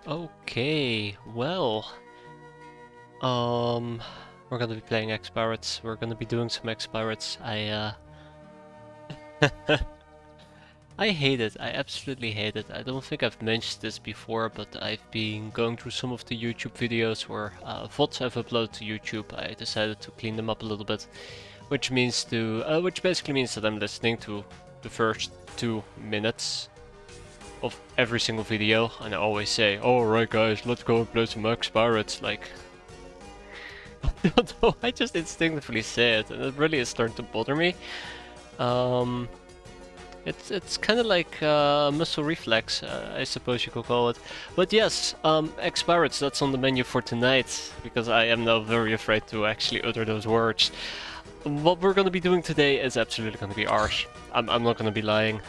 Okay, well, we're gonna be playing X-Pirates. We're gonna be doing some X-Pirates. I hate it. I absolutely hate it. I don't think I've mentioned this before, but I've been going through some of the YouTube videos where VODs I've uploaded to YouTube. I decided to clean them up a little bit, which basically means that I'm listening to the first 2 minutes of every single video, and I always say, "Alright guys, let's go and play some X-Pirates." Like, I don't know, I just instinctively say it, and it really is starting to bother me. Um, it's kind of like muscle reflex, I suppose you could call it. But yes, X-Pirates, that's on the menu for tonight, because I am now very afraid to actually utter those words. What we're gonna be doing today is absolutely gonna be harsh. I'm not gonna be lying.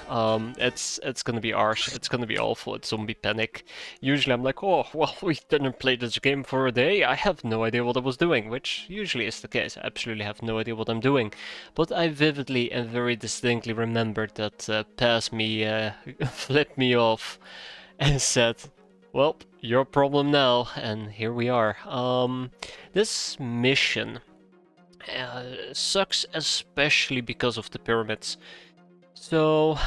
It's gonna be harsh. It's gonna be awful. It's zombie panic. Usually I'm like, oh well, we didn't play this game for a day. I have no idea what I was doing, which usually is the case. I absolutely have no idea what I'm doing. But I vividly and very distinctly remembered that Paz me flipped me off and said, "Well, your problem now," and here we are. This mission sucks especially because of the pyramids. So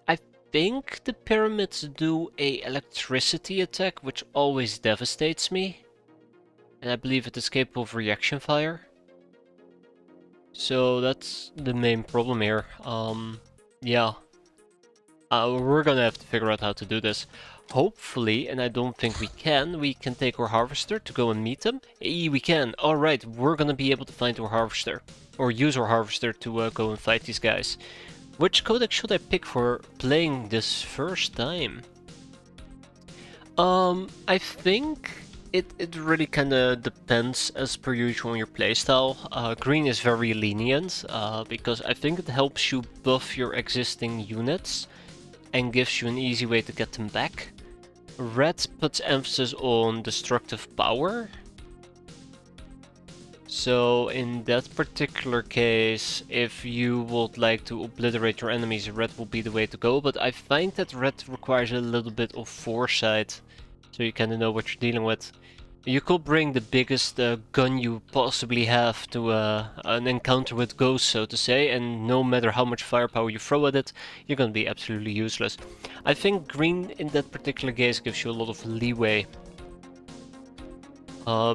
I think the pyramids do a electricity attack, which always devastates me, and I believe it is capable of reaction fire. So that's the main problem here. Yeah. We're gonna have to figure out how to do this. Hopefully, and I don't think we can take our harvester to go and meet them. Hey, we can. Alright, we're gonna be able to find our harvester. Or use our harvester to go and fight these guys. Which codex should I pick for playing this first time? I think it really kind of depends as per usual on your playstyle. Green is very lenient because I think it helps you buff your existing units and gives you an easy way to get them back. Red puts emphasis on destructive power. So in that particular case, if you would like to obliterate your enemies, red will be the way to go, but I find that red requires a little bit of foresight, so you kind of know what you're dealing with. You could bring the biggest gun you possibly have to an encounter with ghosts, so to say, and no matter how much firepower you throw at it, you're gonna be absolutely useless. I think green in that particular case gives you a lot of leeway.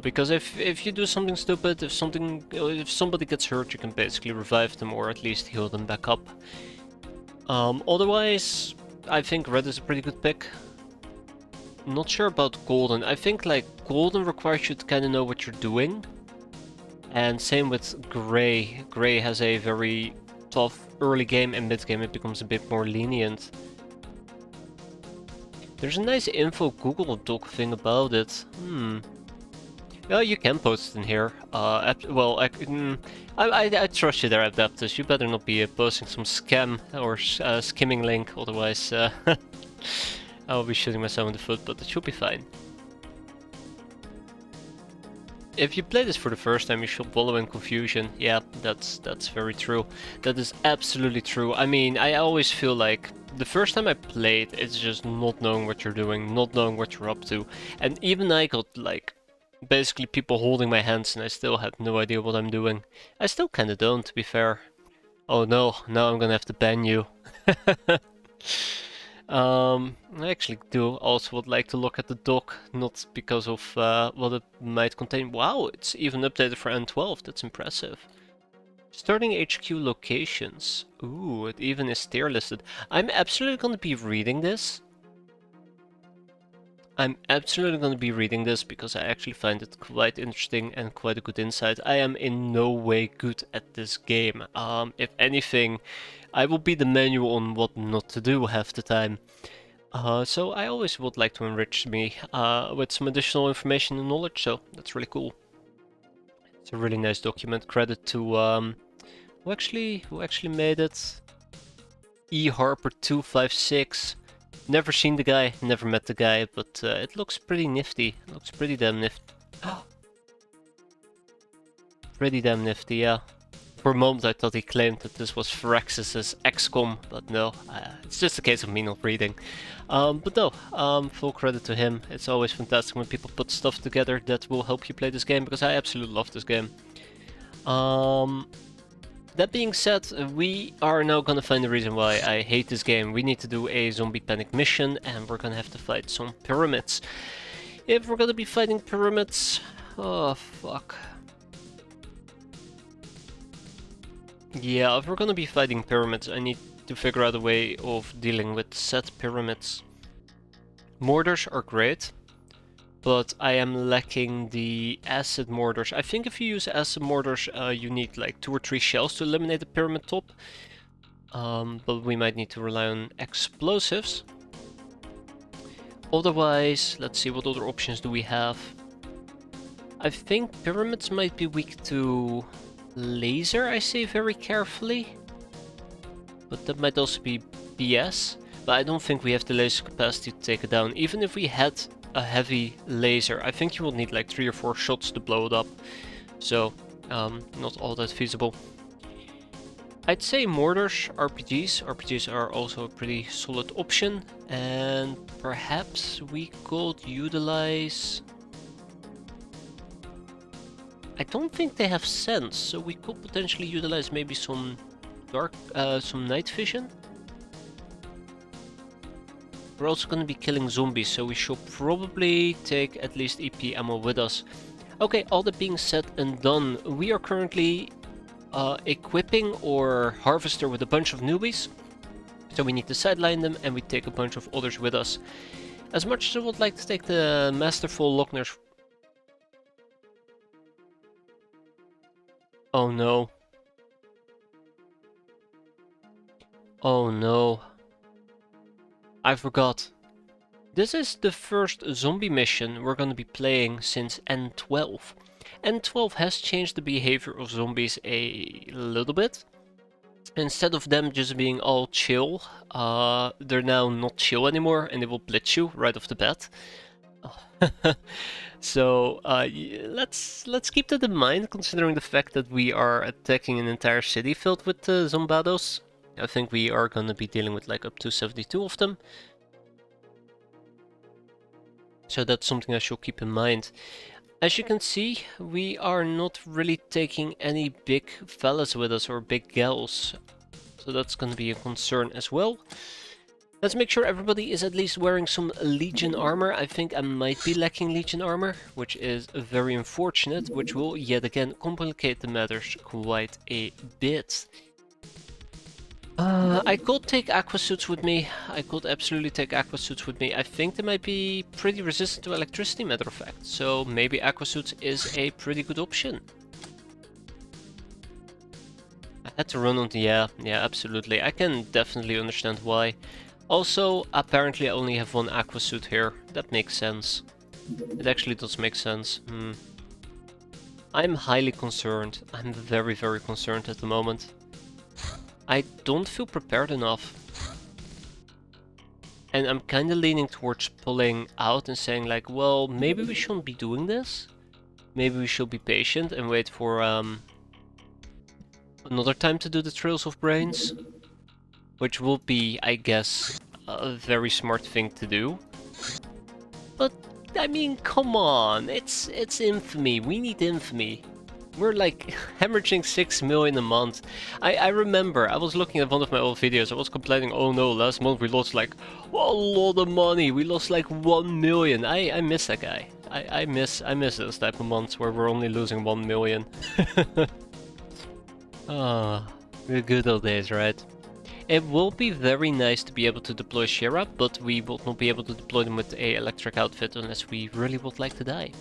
Because if you do something stupid, if somebody gets hurt, you can basically revive them or at least heal them back up. Otherwise, I think red is a pretty good pick. Not sure about golden. I think like golden requires you to kind of know what you're doing. And same with gray. Gray has a very tough early game, and mid game it becomes a bit more lenient. There's a nice info Google Doc thing about it. Yeah, you can post it in here. Well, I trust you there, Adaptus. You better not be posting some scam or skimming link, otherwise I'll be shooting myself in the foot, but it should be fine. If you play this for the first time, you should wallow in confusion. Yeah, that's very true. That is absolutely true. I mean, I always feel like the first time I played, it's just not knowing what you're doing, not knowing what you're up to. And even I got like basically people holding my hands and I still had no idea what I'm doing. I still kinda don't, to be fair. Oh no, now I'm gonna have to ban you. I actually do also would like to look at the dock, not because of what it might contain. Wow, it's even updated for N12, that's impressive. Starting HQ locations. Ooh, it even is tier listed. I'm absolutely gonna be reading this. I'm absolutely going to be reading this because I actually find it quite interesting and quite a good insight. I am in no way good at this game. If anything, I will be the manual on what not to do half the time. So I always would like to enrich me with some additional information and knowledge, so that's really cool. It's a really nice document. Credit to who actually made it? E Harper 256. Never seen the guy, never met the guy, but it looks pretty nifty. It looks pretty damn nifty. Pretty damn nifty, yeah. For a moment I thought he claimed that this was Phyrexis' XCOM, but no, it's just a case of me not reading. But no, full credit to him. It's always fantastic when people put stuff together that will help you play this game, because I absolutely love this game. That being said, we are now gonna find the reason why I hate this game. We need to do a zombie panic mission, and we're gonna have to fight some pyramids. If we're gonna be fighting pyramids... oh, fuck. Yeah, if we're gonna be fighting pyramids, I need to figure out a way of dealing with said pyramids. Mortars are great, but I am lacking the acid mortars. I think if you use acid mortars, you need like 2 or 3 shells to eliminate the pyramid top. But we might need to rely on explosives. Otherwise, let's see, what other options do we have? I think pyramids might be weak to laser, I say very carefully. But that might also be BS. But I don't think we have the laser capacity to take it down. Even if we had a heavy laser, I think you will need like 3 or 4 shots to blow it up. So, not all that feasible. I'd say mortars, RPGs. RPGs are also a pretty solid option. And perhaps we could utilize... I don't think they have sense, so we could potentially utilize maybe some some night vision. We're also going to be killing zombies, so we should probably take at least EP ammo with us. Okay, all that being said and done, we are currently equipping our harvester with a bunch of newbies. So we need to sideline them, and we take a bunch of others with us. As much as I would like to take the Masterful Lochner's... oh no. Oh no. I forgot. This is the first zombie mission we're gonna be playing since N12. N12 has changed the behavior of zombies a little bit. Instead of them just being all chill, they're now not chill anymore, and they will blitz you right off the bat. So let's keep that in mind, considering the fact that we are attacking an entire city filled with zombados. I think we are gonna be dealing with like up to 72 of them. So that's something I should keep in mind. As you can see, we are not really taking any big fellas with us or big gals. So that's gonna be a concern as well. Let's make sure everybody is at least wearing some Legion armor. I think I might be lacking Legion armor, which is very unfortunate, which will yet again complicate the matters quite a bit. I could take aqua suits with me. I could absolutely take aqua suits with me. I think they might be pretty resistant to electricity, matter of fact. So maybe aqua suits is a pretty good option. I had to run on the... yeah, absolutely. I can definitely understand why. Also, apparently I only have 1 aqua suit here. That makes sense. It actually does make sense. I'm highly concerned. I'm very, very concerned at the moment. I don't feel prepared enough. And I'm kinda leaning towards pulling out and saying like, well, maybe we shouldn't be doing this. Maybe we should be patient and wait for another time to do the Trails of Brains. Which will be, I guess, a very smart thing to do. But, I mean, come on, it's infamy, we need infamy. We're like hemorrhaging 6 million a month. I remember, I was looking at one of my old videos, I was complaining, oh no, last month we lost like a lot of money, we lost like 1 million. I miss that guy. I miss those type of months where we're only losing 1 million. Ah, the good old days, right? It will be very nice to be able to deploy Shira, but we will not be able to deploy them with a electric outfit unless we really would like to die.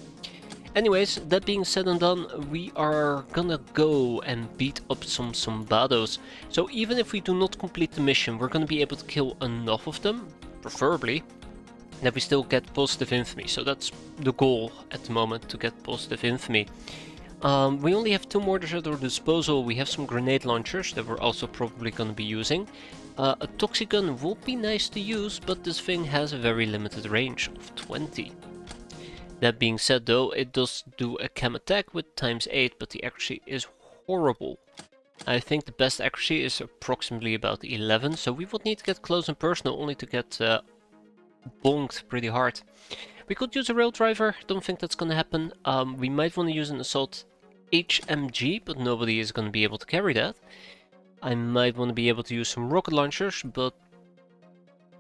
Anyways, that being said and done, we are gonna go and beat up some zombados. So even if we do not complete the mission, we're gonna be able to kill enough of them, preferably, that we still get positive infamy. So that's the goal at the moment, to get positive infamy. We only have 2 mortars at our disposal. We have some grenade launchers that we're also probably gonna be using. A toxic gun will be nice to use, but this thing has a very limited range of 20. That being said though, it does do a chem attack with ×8, but the accuracy is horrible. I think the best accuracy is approximately about 11, so we would need to get close and personal only to get bonked pretty hard. We could use a rail driver, don't think that's gonna happen. We might want to use an assault HMG, but nobody is gonna be able to carry that. I might want to be able to use some rocket launchers, but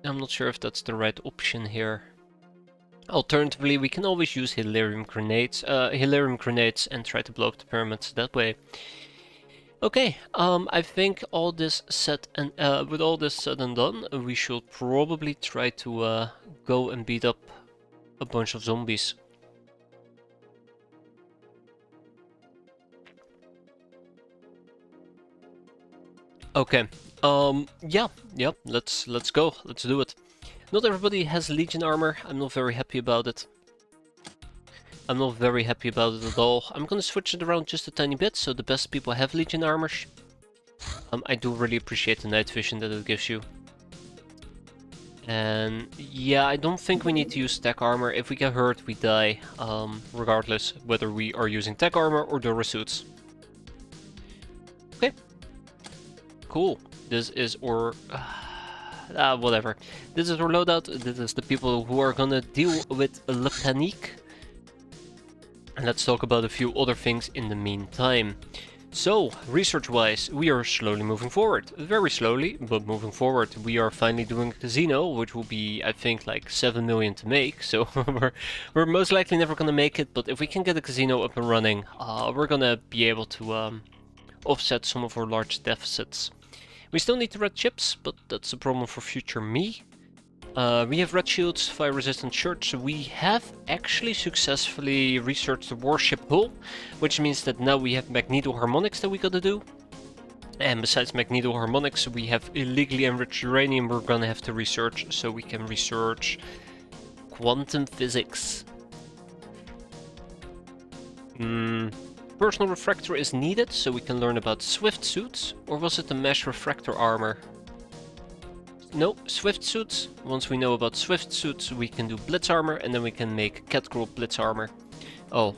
I'm not sure if that's the right option here. Alternatively, we can always use helium grenades and try to blow up the pyramids that way. Okay, I think all this said and with all this said and done, we should probably try to go and beat up a bunch of zombies. Okay, yeah, let's go, let's do it. Not everybody has Legion armor. I'm not very happy about it. I'm not very happy about it at all. I'm gonna switch it around just a tiny bit, so the best people have Legion armor. I do really appreciate the night vision that it gives you. And yeah, I don't think we need to use tech armor. If we get hurt, we die, regardless whether we are using tech armor or Dora suits. Okay, cool. This is our... whatever. This is our loadout. This is the people who are gonna deal with Le Panique. And let's talk about a few other things in the meantime. So, research-wise, we are slowly moving forward. Very slowly, but moving forward. We are finally doing a casino, which will be, I think, like 7 million to make. So, we're most likely never gonna make it, but if we can get a casino up and running, we're gonna be able to offset some of our large deficits. We still need the red chips, but that's a problem for future me. We have red shields, fire resistant shirts. We have actually successfully researched the warship hull, which means that now we have magnetoharmonics that we gotta do. And besides magnetoharmonics, we have illegally enriched uranium we're gonna have to research, so we can research quantum physics. Personal refractor is needed, so we can learn about swift suits, or was it the mesh refractor armor? No, swift suits. Once we know about swift suits, we can do blitz armor, and then we can make catgirl blitz armor. Oh,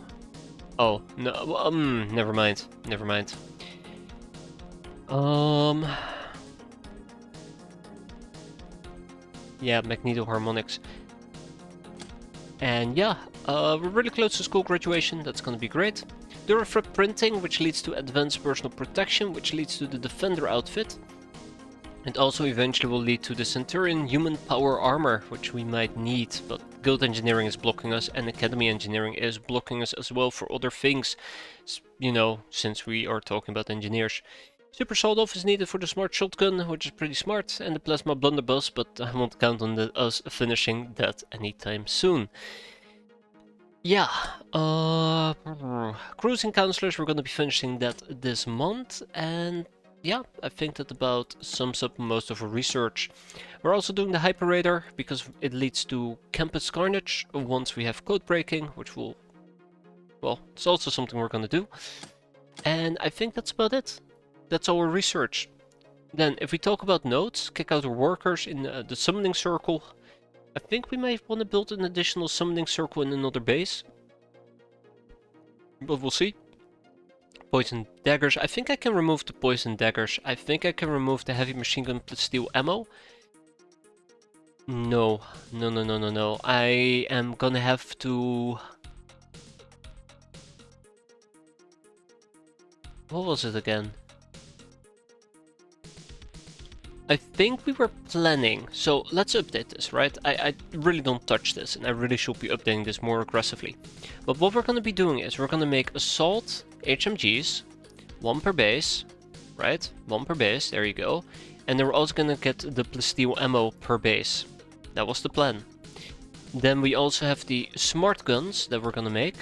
no, never mind, never mind. Yeah, magnetoharmonics. And yeah, we're really close to school graduation. That's gonna be great. Durafrip printing, which leads to advanced personal protection, which leads to the defender outfit. And also eventually will lead to the Centurion human power armor, which we might need, but Guild Engineering is blocking us and Academy Engineering is blocking us as well for other things, you know, since we are talking about engineers. Super Sawed Off is needed for the smart shotgun, which is pretty smart, and the Plasma Blunderbuss, but I won't count on us finishing that anytime soon. Yeah, Cruising Counselors, we're gonna be finishing that this month, and yeah, I think that about sums up most of our research. We're also doing the Hyper Radar, because it leads to Campus Carnage once we have code breaking, which will... well, it's also something we're gonna do. And I think that's about it. That's our research. Then, if we talk about nodes, kick out our workers in the summoning circle. I think we might want to build an additional summoning circle in another base. But we'll see. Poison daggers. I think I can remove the poison daggers. I think I can remove the heavy machine gun steel ammo. No. No. I am gonna have to... what was it again? I think we were planning, so let's update this, right? I really don't touch this, and I really should be updating this more aggressively. But what we're going to be doing is we're going to make assault HMGs, one per base, right? One per base, there you go. And then we're also going to get the plasteel ammo per base. That was the plan. Then we also have the smart guns that we're going to make,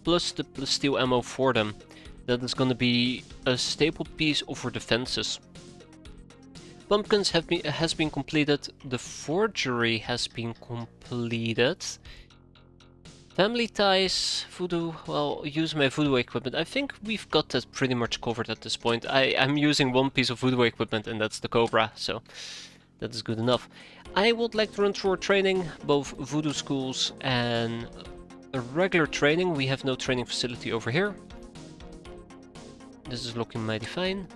plus the plasteel ammo for them. That is going to be a staple piece of our defenses. Pumpkins has been completed. The forgery has been completed. Family ties, voodoo. Well, use my voodoo equipment. I think we've got that pretty much covered at this point. I'm using one piece of voodoo equipment, and that's the Cobra. So That is good enough. I would like to run through our training, both voodoo schools and a regular training. We have no training facility over here. This is looking mighty fine.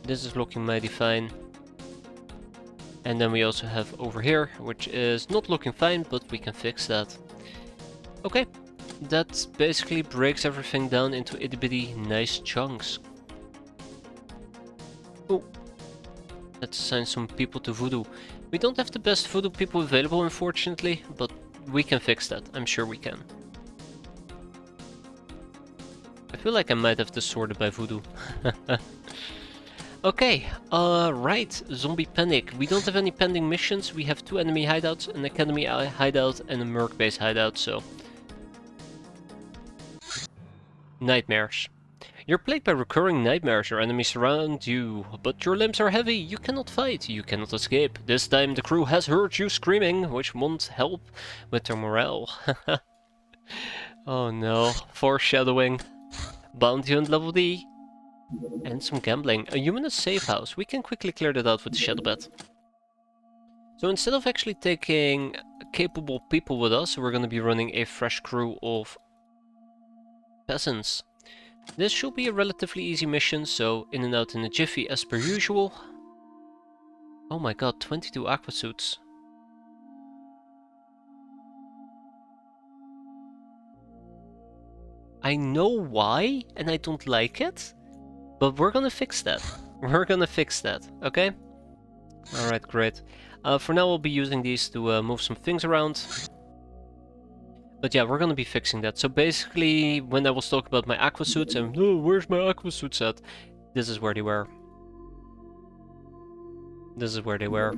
This is looking mighty fine. And then we also have over here, which is not looking fine, but we can fix that. Okay, that basically breaks everything down into itty bitty nice chunks. Oh, let's assign some people to voodoo. We don't have the best voodoo people available, unfortunately, but we can fix that. I'm sure we can. I feel like I might have this sorted by voodoo. Okay, right, zombie panic. We don't have any pending missions. We have 2 enemy hideouts, an academy hideout and a merc base hideout, so... Nightmares. You're plagued by recurring nightmares. Your enemies surround you, but your limbs are heavy. You cannot fight. You cannot escape. This time the crew has heard you screaming, which won't help with their morale. Oh no, foreshadowing. Bounty hunt level D. And some gambling. A humanist safe house. We can quickly clear that out with the shadow bat. So instead of actually taking capable people with us, we're going to be running a fresh crew of peasants. This should be a relatively easy mission, so in and out in a jiffy as per usual. Oh my god, 22 aqua suits. I know why, and I don't like it, but we're gonna fix that. We're gonna fix that, okay? Alright, great. For now we'll be using these to move some things around. But yeah, we're gonna be fixing that. So basically, when I was talking about my aqua suits and, oh, where's my aqua suits at? This is where they were. This is where they were.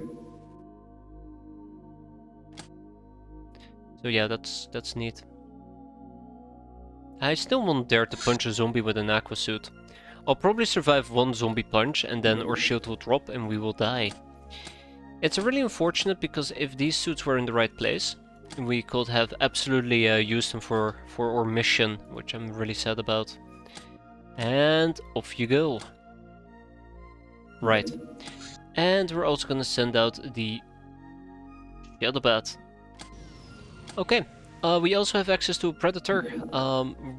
So yeah, that's neat. I still won't dare to punch a zombie with an aqua suit. I'll probably survive 1 zombie punch and then our shield will drop and we will die. It's really unfortunate because if these suits were in the right place, we could have absolutely used them for our mission, which I'm really sad about. And off you go. Right. And we're also gonna send out the shadow bat. Okay. We also have access to a predator.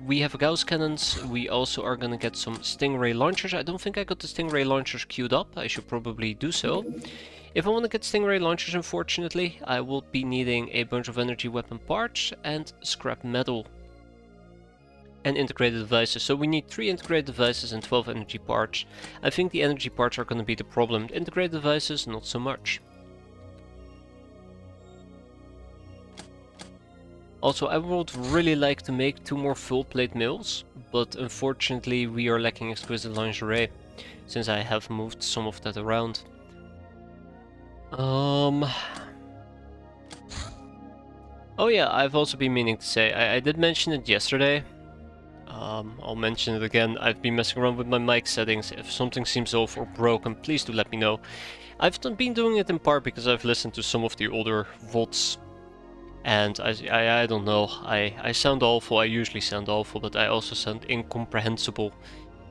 We have Gauss cannons. We also are gonna get some stingray launchers. I don't think I got the stingray launchers queued up. I should probably do so. If I want to get stingray launchers, unfortunately, I will be needing a bunch of energy weapon parts and scrap metal. And integrated devices. So we need 3 integrated devices and 12 energy parts. I think the energy parts are going to be the problem. The integrated devices, not so much. Also, I would really like to make 2 more full plate mills, but unfortunately we are lacking exquisite lingerie, since I have moved some of that around. Oh yeah, I've also been meaning to say, I did mention it yesterday. I'll mention it again. I've been messing around with my mic settings. If something seems off or broken, please do let me know. I've been doing it in part because I've listened to some of the older VODs. And I don't know, I sound awful. I usually sound awful, but I also sound incomprehensible.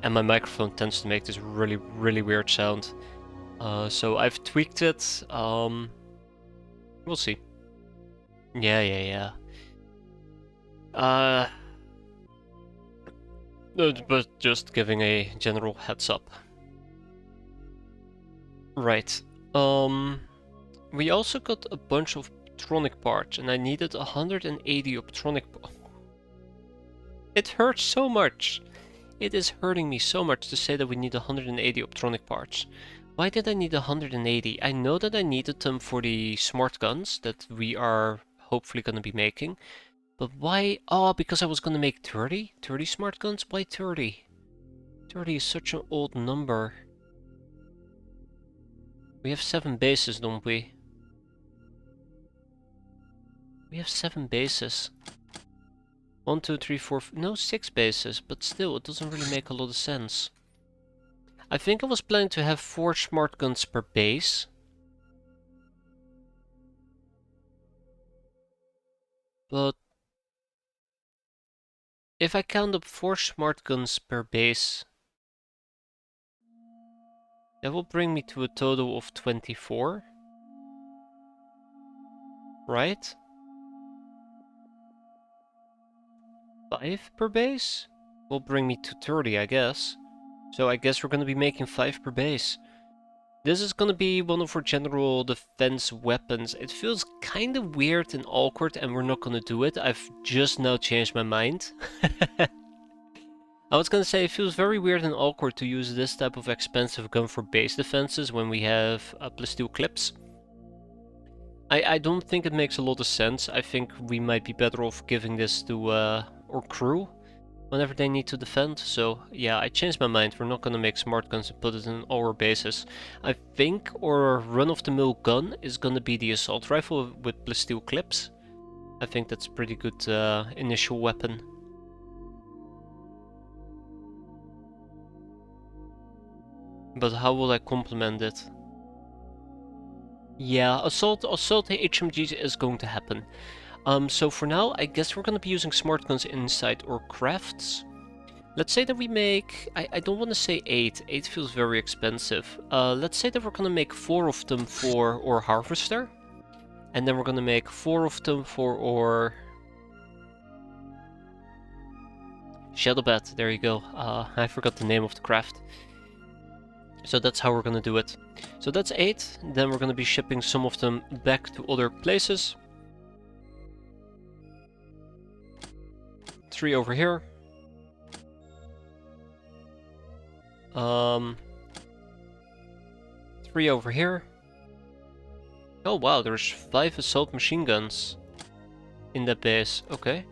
And my microphone tends to make this really, really weird sound. So I've tweaked it. We'll see. Yeah. But just giving a general heads up. Right. We also got a bunch of optronic parts, and I needed 180 optronic. It hurts so much. It is hurting me so much to say that we need 180 optronic parts. Why did I need 180? I know that I needed them for the smart guns that we are hopefully going to be making. But why? Oh, because I was going to make 30? 30 smart guns? Why 30? 30 is such an old number. We have 7 bases, don't we? We have 7 bases. 1, 2, 3, 4... No, 6 bases, but still, it doesn't really make a lot of sense. I think I was planning to have 4 smart guns per base. But if I count up 4 smart guns per base... That will bring me to a total of 24. Right? 5 per base? Will bring me to 30, I guess. So I guess we're gonna be making 5 per base. This is gonna be one of our general defense weapons. It feels kind of weird and awkward and we're not gonna do it. I've just now changed my mind. I was gonna say it feels very weird and awkward to use this type of expensive gun for base defenses when we have plasteel clips. I don't think it makes a lot of sense. I think we might be better off giving this to our crew whenever they need to defend. So yeah, I changed my mind. We're not gonna make smart guns and put it in all our bases. I think our run-of-the-mill gun is gonna be the assault rifle with plasteel clips. I think that's a pretty good initial weapon. But how will I complement it? Yeah, assault HMGs is going to happen. So for now, I guess we're gonna be using smart guns inside our crafts. Let's say that we make, I don't want to say 8, 8 feels very expensive. Let's say that we're gonna make 4 of them for our harvester. And then we're gonna make 4 of them for our shadow bat, there you go. I forgot the name of the craft. So that's how we're gonna do it. So that's 8, then we're gonna be shipping some of them back to other places. 3 over here. 3 over here. Oh wow, there's 5 assault machine guns in that base, okay.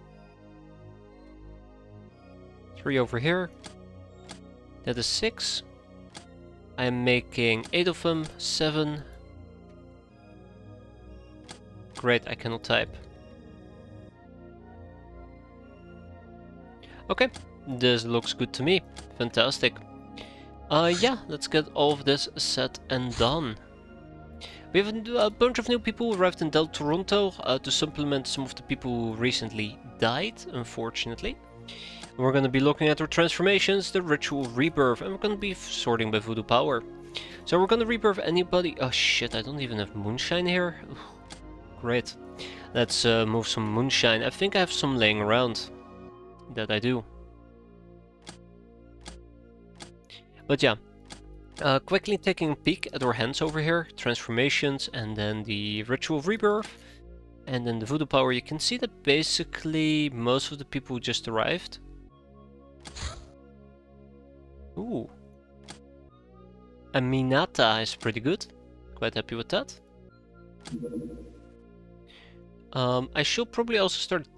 3 over here. That is 6. I am making 8 of them, 7. Great, I cannot type. Okay, this looks good to me. Fantastic. Yeah, let's get all of this set and done. We have a bunch of new people who arrived in Del Toronto to supplement some of the people who recently died, unfortunately. We're going to be looking at our transformations, the ritual rebirth, and we're going to be sorting by voodoo power. So we're going to rebirth anybody. Oh shit, I don't even have moonshine here. Ugh, great. Let's move some moonshine. I think I have some laying around. That I do. But yeah, quickly taking a peek at our hands over here. Transformations, and then the ritual rebirth. And then the voodoo power. You can see that basically most of the people just arrived. Ooh. Aminata is pretty good. Quite happy with that. I should probably also start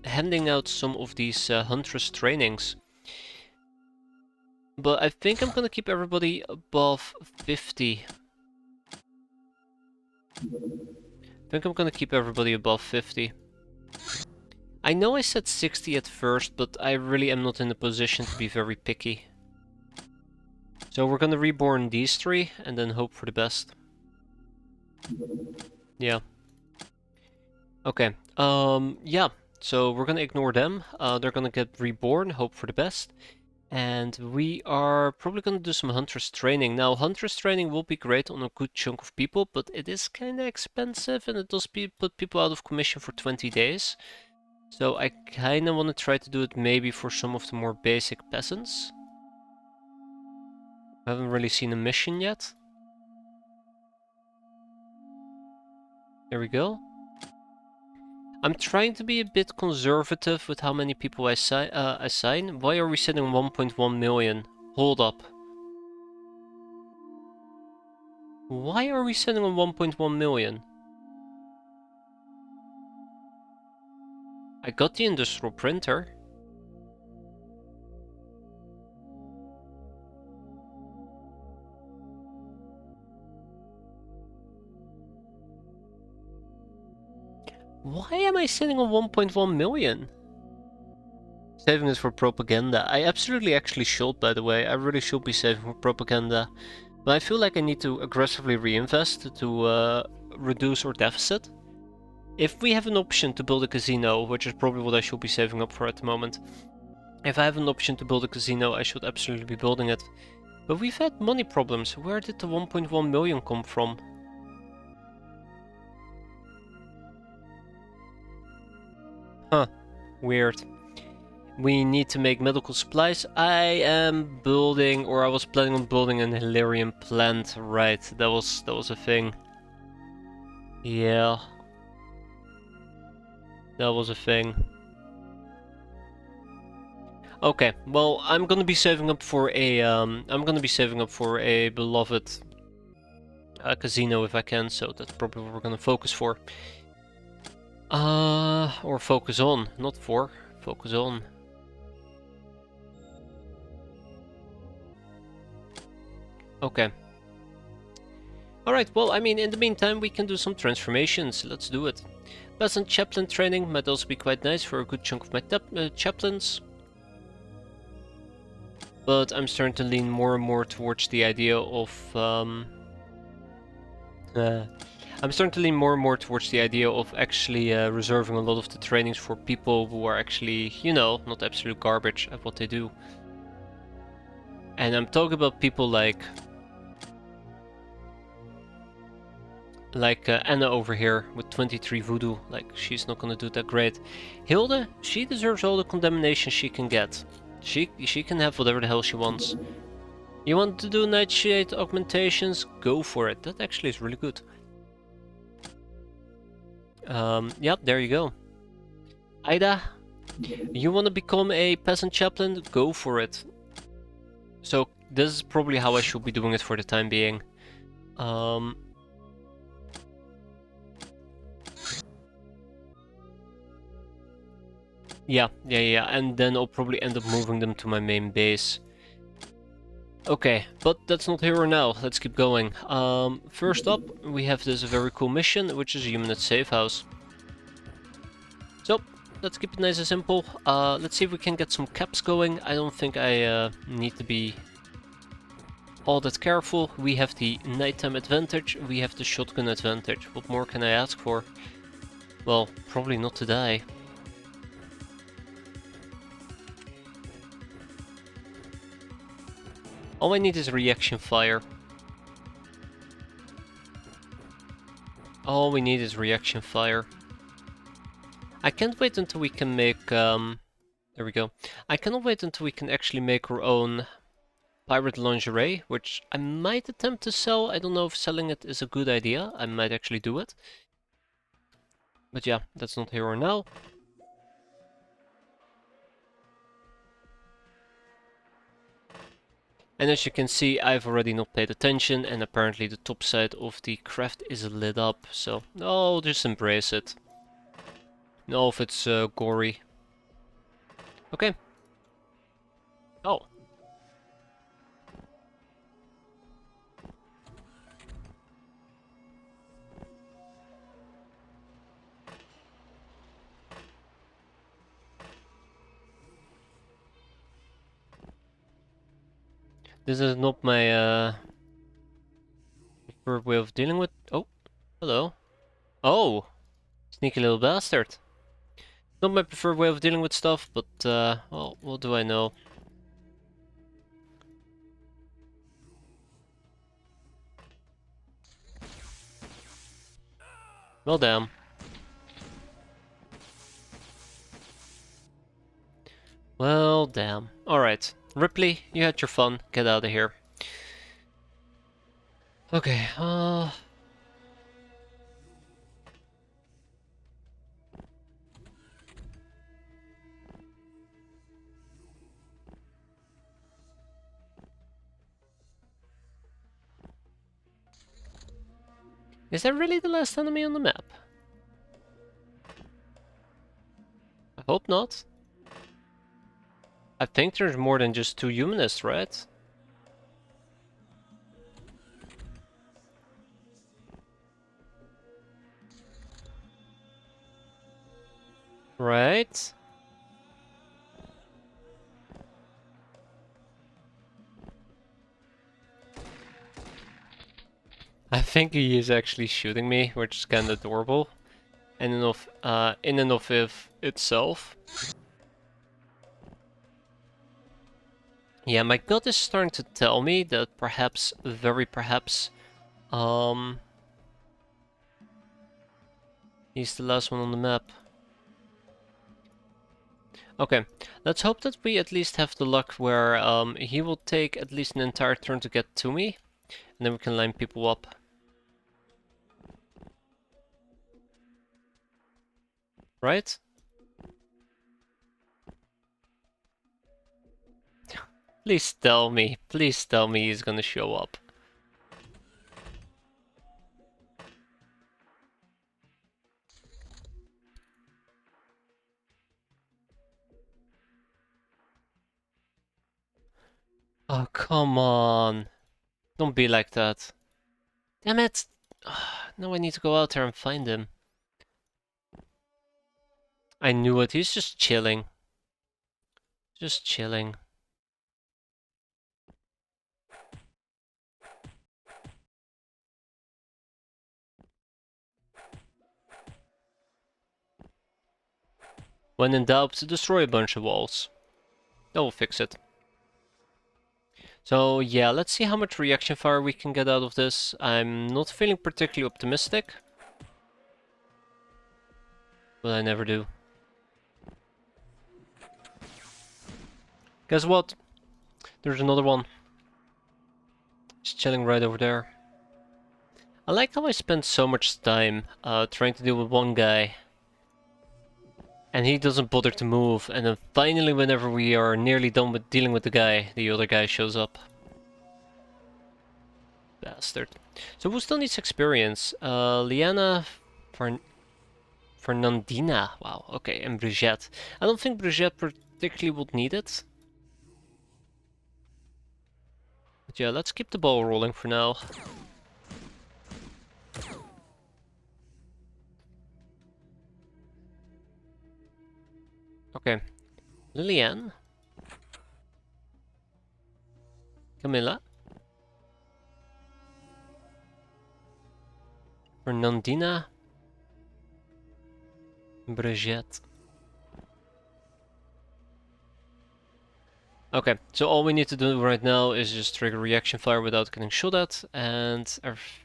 handing out some of these huntress trainings. But I think I'm gonna keep everybody above 50. I think I'm gonna keep everybody above 50. I know I said 60 at first, but I really am not in a position to be very picky. So we're gonna reborn these 3 and then hope for the best. Yeah. Okay. Yeah. So we're gonna ignore them. They're gonna get reborn, hope for the best. And we are probably gonna do some Huntress training. Now, Huntress training will be great on a good chunk of people, but it is kinda expensive and it does put people out of commission for 20 days. So I kinda wanna try to do it maybe for some of the more basic peasants. I haven't really seen a mission yet. There we go. I'm trying to be a bit conservative with how many people I assign. Why are we setting 1.1 million? Hold up. Why are we setting on 1.1 million? I got the industrial printer. Why am I sitting on 1.1 million? Saving this for propaganda. I absolutely actually should, by the way. I really should be saving for propaganda. But I feel like I need to aggressively reinvest to reduce our deficit. If we have an option to build a casino, which is probably what I should be saving up for at the moment. If I have an option to build a casino, I should absolutely be building it. But we've had money problems. Where did the 1.1 million come from? Huh. Weird. We need to make medical supplies. I am building, or I was planning on building an Hilarion plant. Right, that was a thing. Yeah. That was a thing. Okay, well, I'm gonna be saving up for a beloved casino if I can, so that's probably what we're gonna focus for. Or focus on, not for, focus on. Okay. Alright, well, I mean, in the meantime, we can do some transformations. Let's do it. Peasant chaplain training might also be quite nice for a good chunk of my chaplains. But I'm starting to lean more and more towards the idea of... I'm starting to lean more and more towards the idea of actually reserving a lot of the trainings for people who are actually, you know, not absolute garbage at what they do. And I'm talking about people like Anna over here with 23 voodoo. Like, she's not gonna do that great. Hilde, she deserves all the condemnation she can get. She can have whatever the hell she wants. You want to do nightshade augmentations? Go for it. That actually is really good. Yep, there you go. Ida, you want to become a peasant chaplain? Go for it. So this is probably how I should be doing it for the time being. Yeah, and then I'll probably end up moving them to my main base. Okay, but that's not here or now. Let's keep going. First up, we have this very cool mission, which is a human safe house. So, let's keep it nice and simple. Let's see if we can get some caps going. I don't think I need to be all that careful. We have the nighttime advantage, we have the shotgun advantage. What more can I ask for? Well, probably not to die. All I need is reaction fire. All we need is reaction fire. I can't wait until we can make... there we go. I cannot wait until we can actually make our own pirate lingerie, which I might attempt to sell. I don't know if selling it is a good idea. I might actually do it. But yeah, that's not here or now. And as you can see, I've already not paid attention, and apparently the top side of the craft is lit up, so I'll just embrace it. No, if it's gory. Okay. Oh. This is not my preferred way of dealing with... Oh, hello. Oh, sneaky little bastard. Not my preferred way of dealing with stuff, but well, what do I know? Well, damn. Well, damn. Alright. Ripley, you had your fun. Get out of here. Okay, is that really the last enemy on the map? I hope not. I think there's more than just 2 humanists, right? Right? I think he is actually shooting me, which is kind of adorable. In and of itself. Yeah, my gut is starting to tell me that perhaps, very perhaps, he's the last one on the map. Okay, let's hope that we at least have the luck where he will take at least an entire turn to get to me, and then we can line people up. Right? Please tell me he's gonna show up. Oh, come on. Don't be like that. Damn it! Now I need to go out there and find him. I knew it, he's just chilling. Just chilling. When in doubt, destroy a bunch of walls. That will fix it. So yeah, let's see how much reaction fire we can get out of this. I'm not feeling particularly optimistic. But I never do. Guess what? There's another one. He's chilling right over there. I like how I spent so much time trying to deal with one guy. And he doesn't bother to move, and then finally whenever we are nearly done with dealing with the guy, the other guy shows up. Bastard. So who still needs experience? Liana, Fernandina, wow, okay, and Brigitte. I don't think Brigitte particularly would need it. But yeah, let's keep the ball rolling for now. Okay, Liliane. Camilla. Fernandina. Brigitte. Okay, so all we need to do right now is just trigger reaction fire without getting shot at, and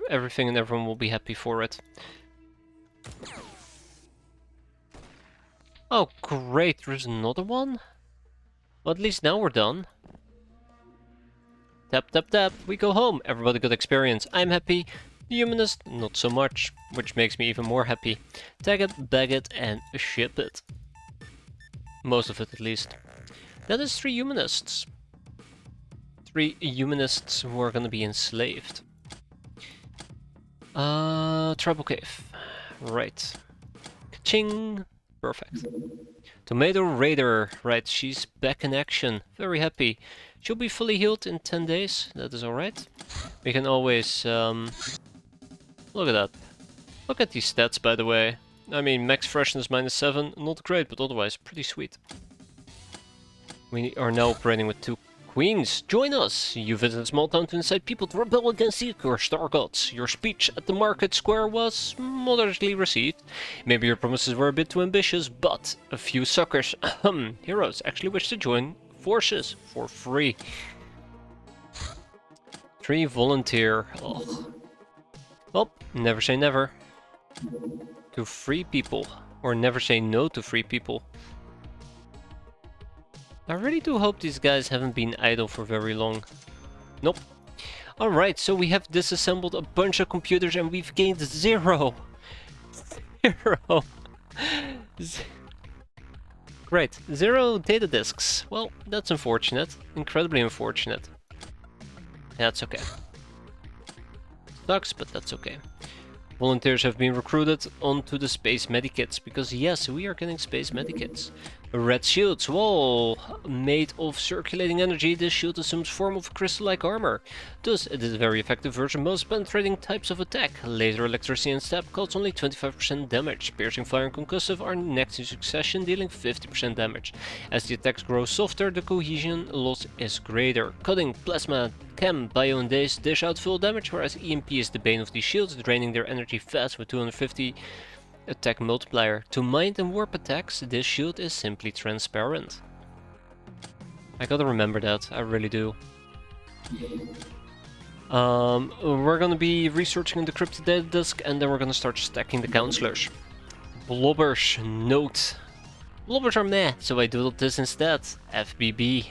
everything and everyone will be happy for it. Oh great, there's another one? Well, at least now we're done. Tap tap tap, we go home, everybody got experience, I'm happy. The humanist, not so much, which makes me even more happy. Tag it, bag it, and ship it. Most of it at least. That is 3 humanists. 3 humanists who are gonna be enslaved. Tribal cave. Right. Ka-ching! Perfect. Tomato Raider. Right, she's back in action. Very happy. She'll be fully healed in 10 days. That is alright. We can always, look at that. Look at these stats, by the way. I mean, max freshness -7. Not great, but otherwise pretty sweet. We are now operating with 2 queens. Join us! You visit a small town to incite people to rebel against your star gods. Your speech at the market square was moderately received. Maybe your promises were a bit too ambitious, but a few suckers, heroes, actually wish to join forces for free. 3 volunteer. Ugh. Well, never say never. To free people. Or never say no to free people. I really do hope these guys haven't been idle for very long. Nope. Alright, so we have disassembled a bunch of computers and we've gained 0. 0. Great. 0 data disks. Well, that's unfortunate. Incredibly unfortunate. That's okay. Sucks, but that's okay. Volunteers have been recruited onto the space medikits, because yes, we are getting space medikits. Red shields, whoa! Made of circulating energy, this shield assumes form of crystal-like armor. Thus, it is a very effective version of most penetrating types of attack. Laser, electricity and stab cause only 25% damage. Piercing, fire and concussive are next in succession, dealing 50% damage. As the attacks grow softer, the cohesion loss is greater. Cutting, plasma, chem, bio and daze dish out full damage, whereas EMP is the bane of these shields, draining their energy fast with 250 attack multiplier. To mind and warp attacks, this shield is simply transparent. I gotta remember that, I really do. We're gonna be researching the cryptid data disk, and then we're gonna start stacking the counselors. Blobbers, note. Blobbers are meh, so I doodled this instead. FBB.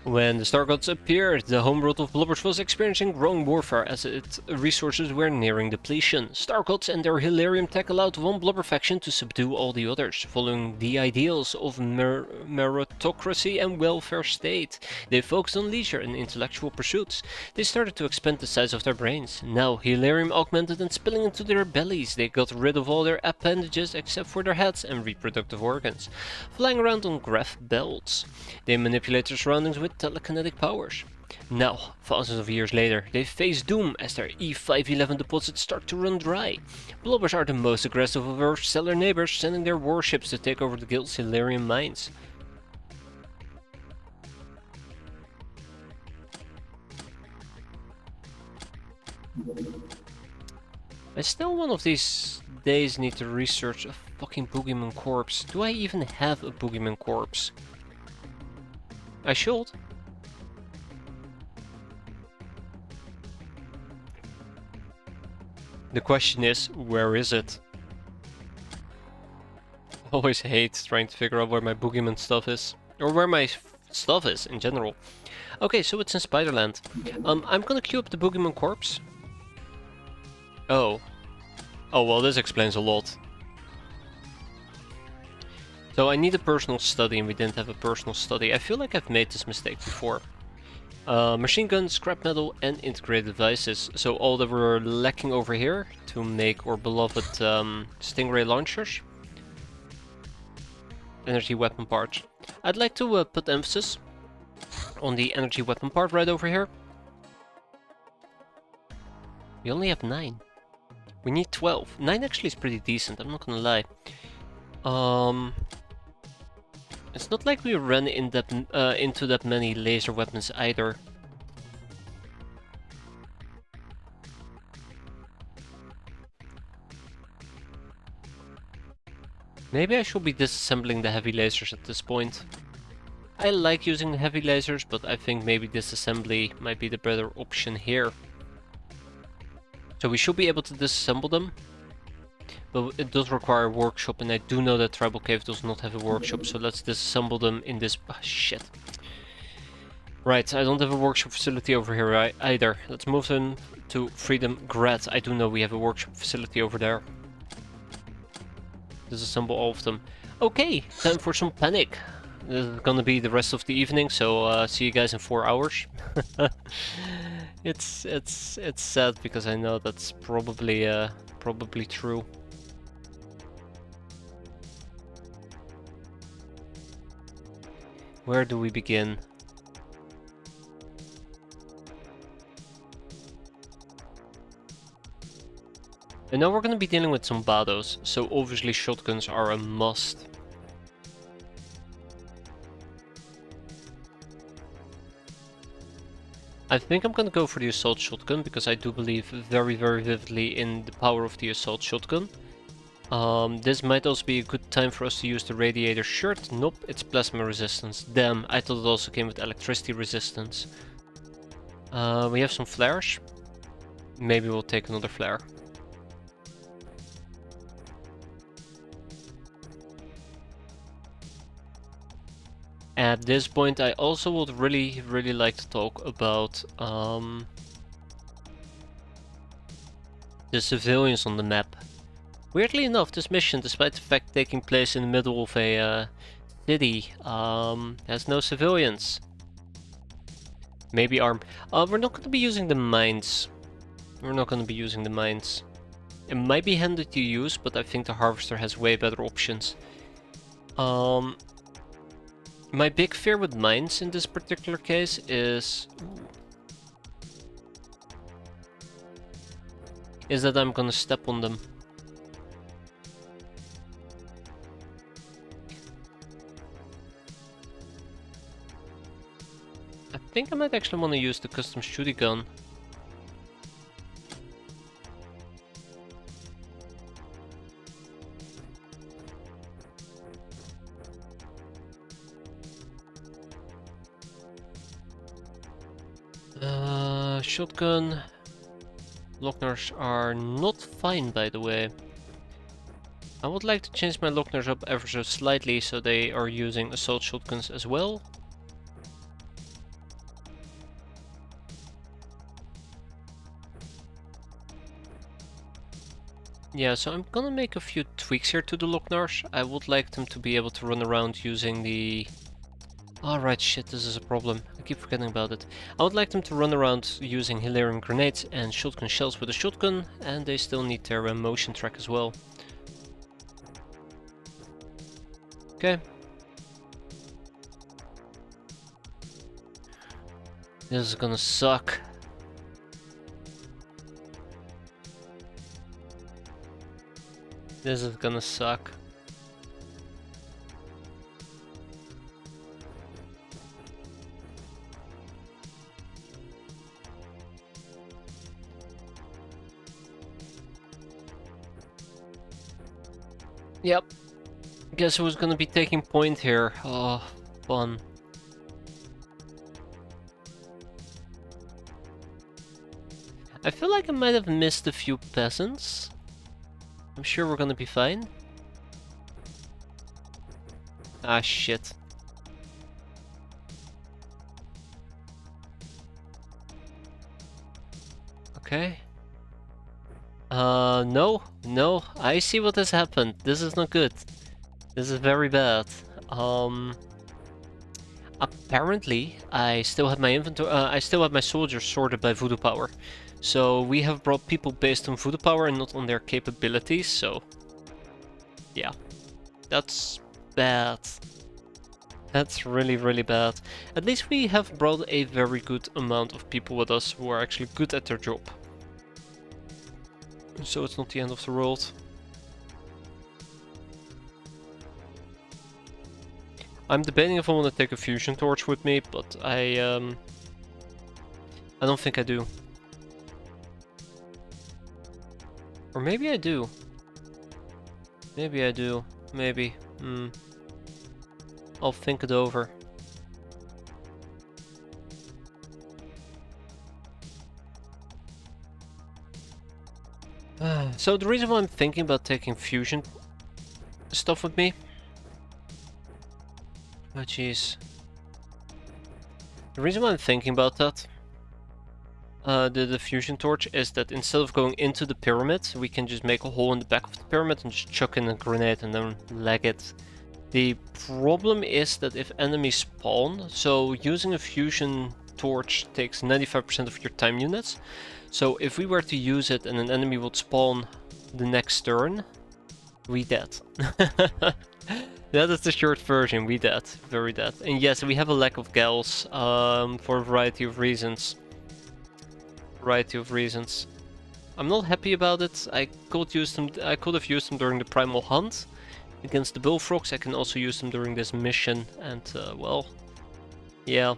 When the Star Gods appeared, the homeworld of Blobbers was experiencing growing warfare as its resources were nearing depletion. Star Gods and their Hilarium tech allowed one Blobber faction to subdue all the others, following the ideals of meritocracy and welfare state. They focused on leisure and intellectual pursuits. They started to expand the size of their brains. Now, Hilarium augmented and spilling into their bellies, they got rid of all their appendages except for their heads and reproductive organs, flying around on graph belts. They manipulate their surroundings with telekinetic powers. Now, thousands of years later, they face doom as their E511 deposits start to run dry. Blobbers are the most aggressive of Earth's stellar neighbors, sending their warships to take over the Guild's Hilarium mines. I still one of these days need to research a fucking Boogeyman corpse. Do I even have a Boogeyman corpse? I should. The question is, where is it? I always hate trying to figure out where my Boogeyman stuff is. Or where my stuff is, in general. Okay, so it's in Spiderland. I'm gonna queue up the Boogeyman corpse. Oh. Oh, well, this explains a lot. So I need a personal study, and we didn't have a personal study. I feel like I've made this mistake before. Machine gun, scrap metal, and integrated devices. So all that we're lacking over here to make our beloved Stingray launchers. Energy weapon parts. I'd like to put emphasis on the energy weapon part right over here. We only have 9. We need 12. 9 actually is pretty decent, I'm not gonna lie. It's not like we ran in that, into that many laser weapons either. Maybe I should be disassembling the heavy lasers at this point. I like using the heavy lasers, but I think maybe disassembly might be the better option here. So we should be able to disassemble them. But it does require a workshop, and I do know that Tribal Cave does not have a workshop, so let's disassemble them in this... Oh, shit. Right, I don't have a workshop facility over here either. Let's move them to Freedom Grad. I do know we have a workshop facility over there. Disassemble all of them. Okay, time for some panic. This is gonna be the rest of the evening, so see you guys in 4 hours. It's sad because I know that's probably true. Where do we begin? I know we're gonna be dealing with some Bados, so obviously shotguns are a must. I think I'm gonna go for the assault shotgun because I do believe very vividly in the power of the assault shotgun. This might also be a good time for us to use the radiator shirt. Nope, it's plasma resistance. Damn, I thought it also came with electricity resistance. We have some flares. Maybe we'll take another flare. At this point, I also would really like to talk about the civilians on the map. Weirdly enough, this mission, despite the fact taking place in the middle of a city, has no civilians. Maybe arm. We're not going to be using the mines. We're not going to be using the mines. It might be handy to use, but I think the harvester has way better options. My big fear with mines in this particular case is that I'm gonna step on them. I think I might actually want to use the custom shooting gun. Shotgun. Lockners are not fine, by the way. I would like to change my Lockners up ever so slightly so they are using assault shotguns as well. Yeah, so I'm gonna make a few tweaks here to the Locknars. I would like them to be able to run around using the... Alright, shit, this is a problem. I keep forgetting about it. I would like them to run around using Hilarion grenades and shotgun shells with a shotgun, and they still need their motion track as well. Okay. This is gonna suck. This is gonna suck. Yep. Guess who's gonna be taking point here? Oh, fun. I feel like I might have missed a few peasants. I'm sure we're gonna be fine. Ah, shit. Okay. No, I see what has happened. This is not good. This is very bad. Apparently, I still have my inventory. I still have my soldiers sorted by voodoo power. So we have brought people based on voodoo power and not on their capabilities. So, yeah, that's bad. That's really, really bad. At least we have brought a very good amount of people with us who are actually good at their job. So it's not the end of the world. I'm debating if I want to take a fusion torch with me, but I don't think I do. Or maybe I do. Maybe I do. Maybe. I'll think it over. So the reason why I'm thinking about taking fusion stuff with me... Oh jeez. The reason why I'm thinking about that, the fusion torch, is that instead of going into the pyramid, we can just make a hole in the back of the pyramid and just chuck in a grenade and then leg it. The problem is that if enemies spawn, so using a fusion torch takes 95% of your time units. So if we were to use it and an enemy would spawn the next turn, we dead. That is the short version, we dead, very dead. And yes, we have a lack of gals for a variety of reasons. I'm not happy about it. I could have used them during the primal hunt against the bullfrogs. I can also use them during this mission, and well, yeah.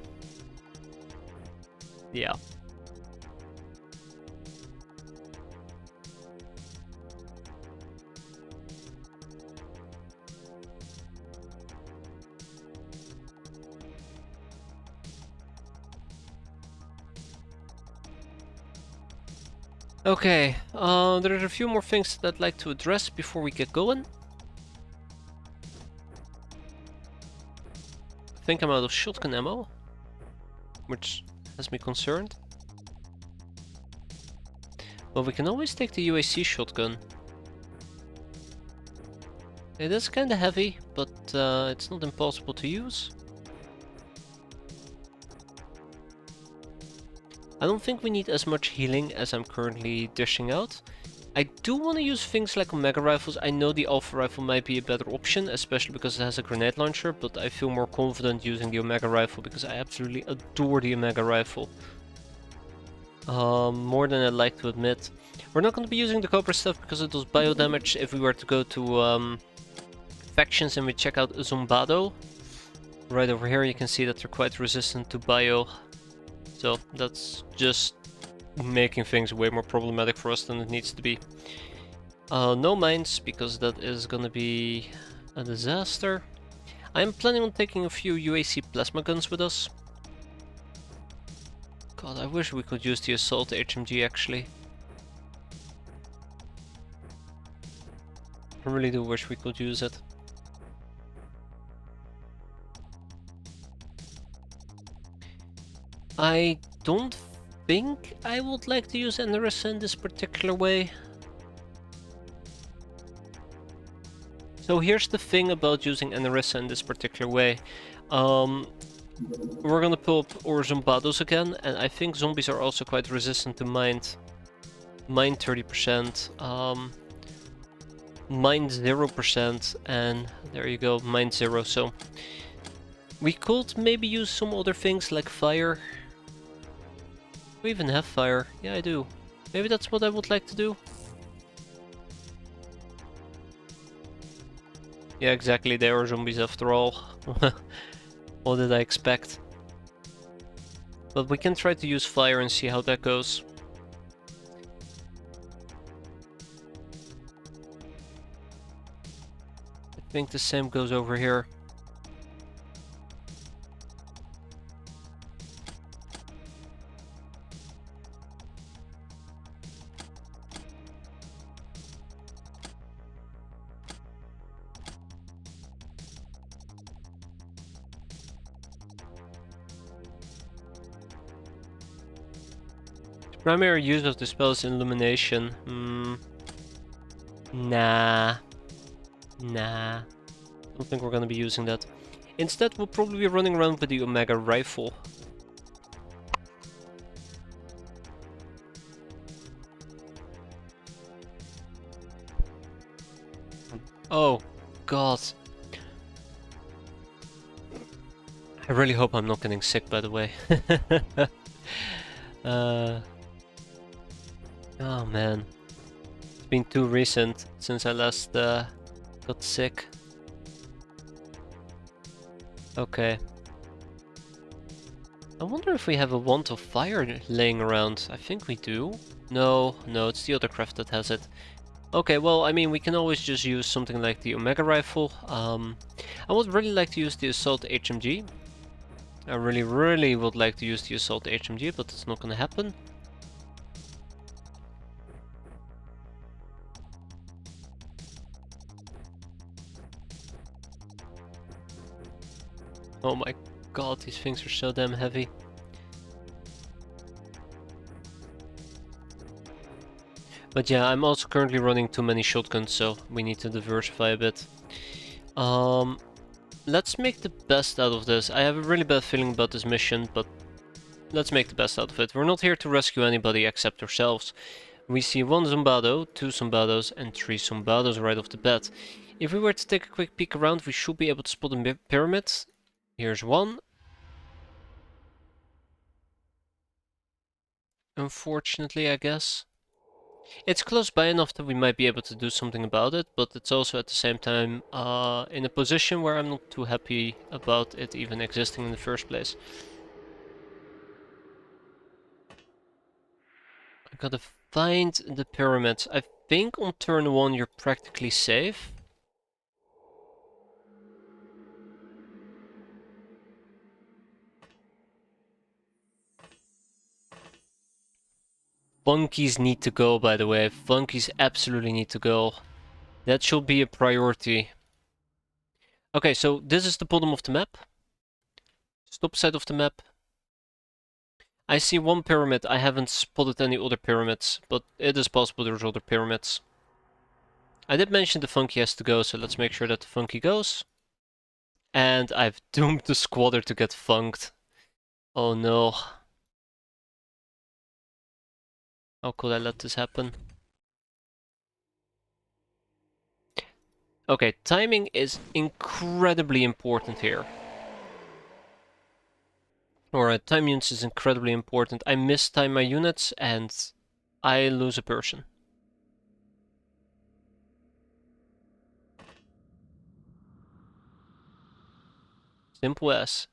Okay, there are a few more things that I'd like to address before we get going. I think I'm out of shotgun ammo, which has me concerned. Well, we can always take the UAC shotgun. It is kinda heavy, but it's not impossible to use. I don't think we need as much healing as I'm currently dishing out. I do want to use things like Omega rifles. I know the Alpha rifle might be a better option, especially because it has a grenade launcher, but I feel more confident using the Omega rifle because I absolutely adore the Omega rifle. More than I'd like to admit. We're not going to be using the Cobra stuff because it does bio damage. If we were to go to factions and we check out Zombado, right over here you can see that they're quite resistant to bio. So that's just making things way more problematic for us than it needs to be. No mines, because that is gonna be a disaster. I'm planning on taking a few UAC plasma guns with us. God, I wish we could use the assault HMG actually. I really do wish we could use it. I don't think I would like to use NRS in this particular way. So here's the thing about using NRS in this particular way. We're gonna pull up our Zombados again, and I think zombies are also quite resistant to mind. Mind 30%, mind 0%, and there you go, mind 0. So we could maybe use some other things like fire. We even have fire. Yeah, I do. Maybe that's what I would like to do. Yeah, exactly, they are zombies after all. What did I expect? But we can try to use fire and see how that goes. I think the same goes over here. Primary use of the spell is illumination. Nah. Nah. Don't think we're gonna be using that. Instead, we'll probably be running around with the Omega rifle. Oh, God. I really hope I'm not getting sick, by the way. Oh man. It's been too recent since I last got sick. Okay. I wonder if we have a wand of fire laying around. I think we do. No, it's the other craft that has it. Okay, well, I mean, we can always just use something like the Omega rifle. I would really like to use the assault HMG. I really would like to use the assault HMG, but it's not gonna happen. Oh my god, these things are so damn heavy. But yeah, I'm also currently running too many shotguns, so we need to diversify a bit. Let's make the best out of this. I have a really bad feeling about this mission, but let's make the best out of it. We're not here to rescue anybody except ourselves. We see 1 Zombado, 2 Zombados, and 3 Zombados right off the bat. If we were to take a quick peek around, we should be able to spot a pyramid. Here's one. Unfortunately, I guess. It's close by enough that we might be able to do something about it, but it's also at the same time in a position where I'm not too happy about it even existing in the first place. I gotta find the pyramids. I think on turn 1 you're practically safe. Funkies need to go, by the way. Funkies absolutely need to go. That should be a priority. Okay, so this is the bottom of the map. Top side of the map. I see one pyramid. I haven't spotted any other pyramids, but it is possible there's other pyramids. I did mention the Funky has to go, so let's make sure that the Funky goes. And I've doomed the squatter to get funked. Oh no. How could I let this happen? Okay, timing is incredibly important here. Alright, time units is incredibly important. I mistime my units and I lose a person. Simple as.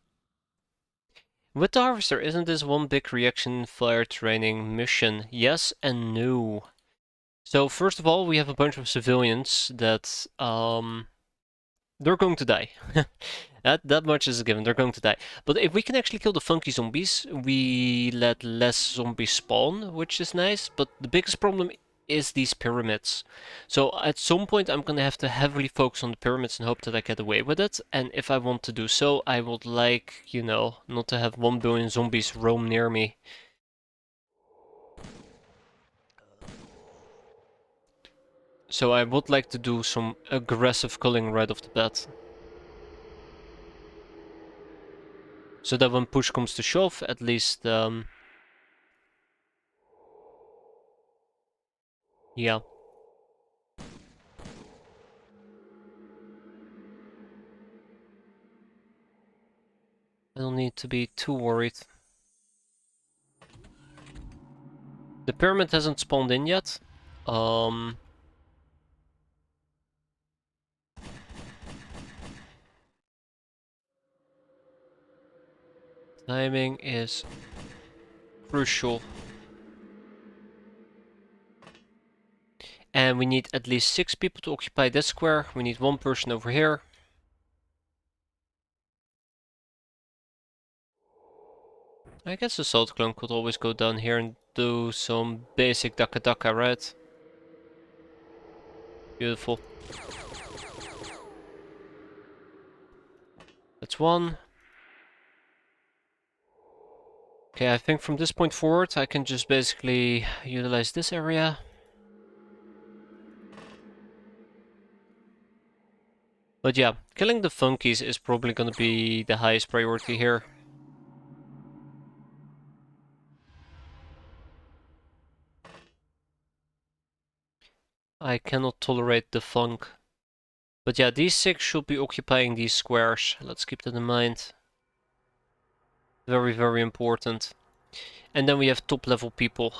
With the Harvester, isn't this one big reaction fire training mission? Yes and no. So first of all, we have a bunch of civilians that they're going to die. That much is a given. They're going to die. But if we can actually kill the funky zombies, we let less zombies spawn, which is nice. But the biggest problem is these pyramids. So at some point I'm gonna have to heavily focus on the pyramids and hope that I get away with it. And if I want to do so, I would like, you know, not to have 1 billion zombies roam near me. So I would like to do some aggressive culling right off the bat. So that when push comes to shove, at least, yeah. I don't need to be too worried. The pyramid hasn't spawned in yet. Timing is crucial. And we need at least 6 people to occupy this square. We need 1 person over here. I guess the salt clone could always go down here and do some basic daka daka, right? Beautiful. That's 1. Okay, I think from this point forward I can just basically utilize this area. But yeah, killing the funkies is probably gonna be the highest priority here. I cannot tolerate the funk. But yeah, these 6 should be occupying these squares. Let's keep that in mind. Very, very important. And then we have top level people.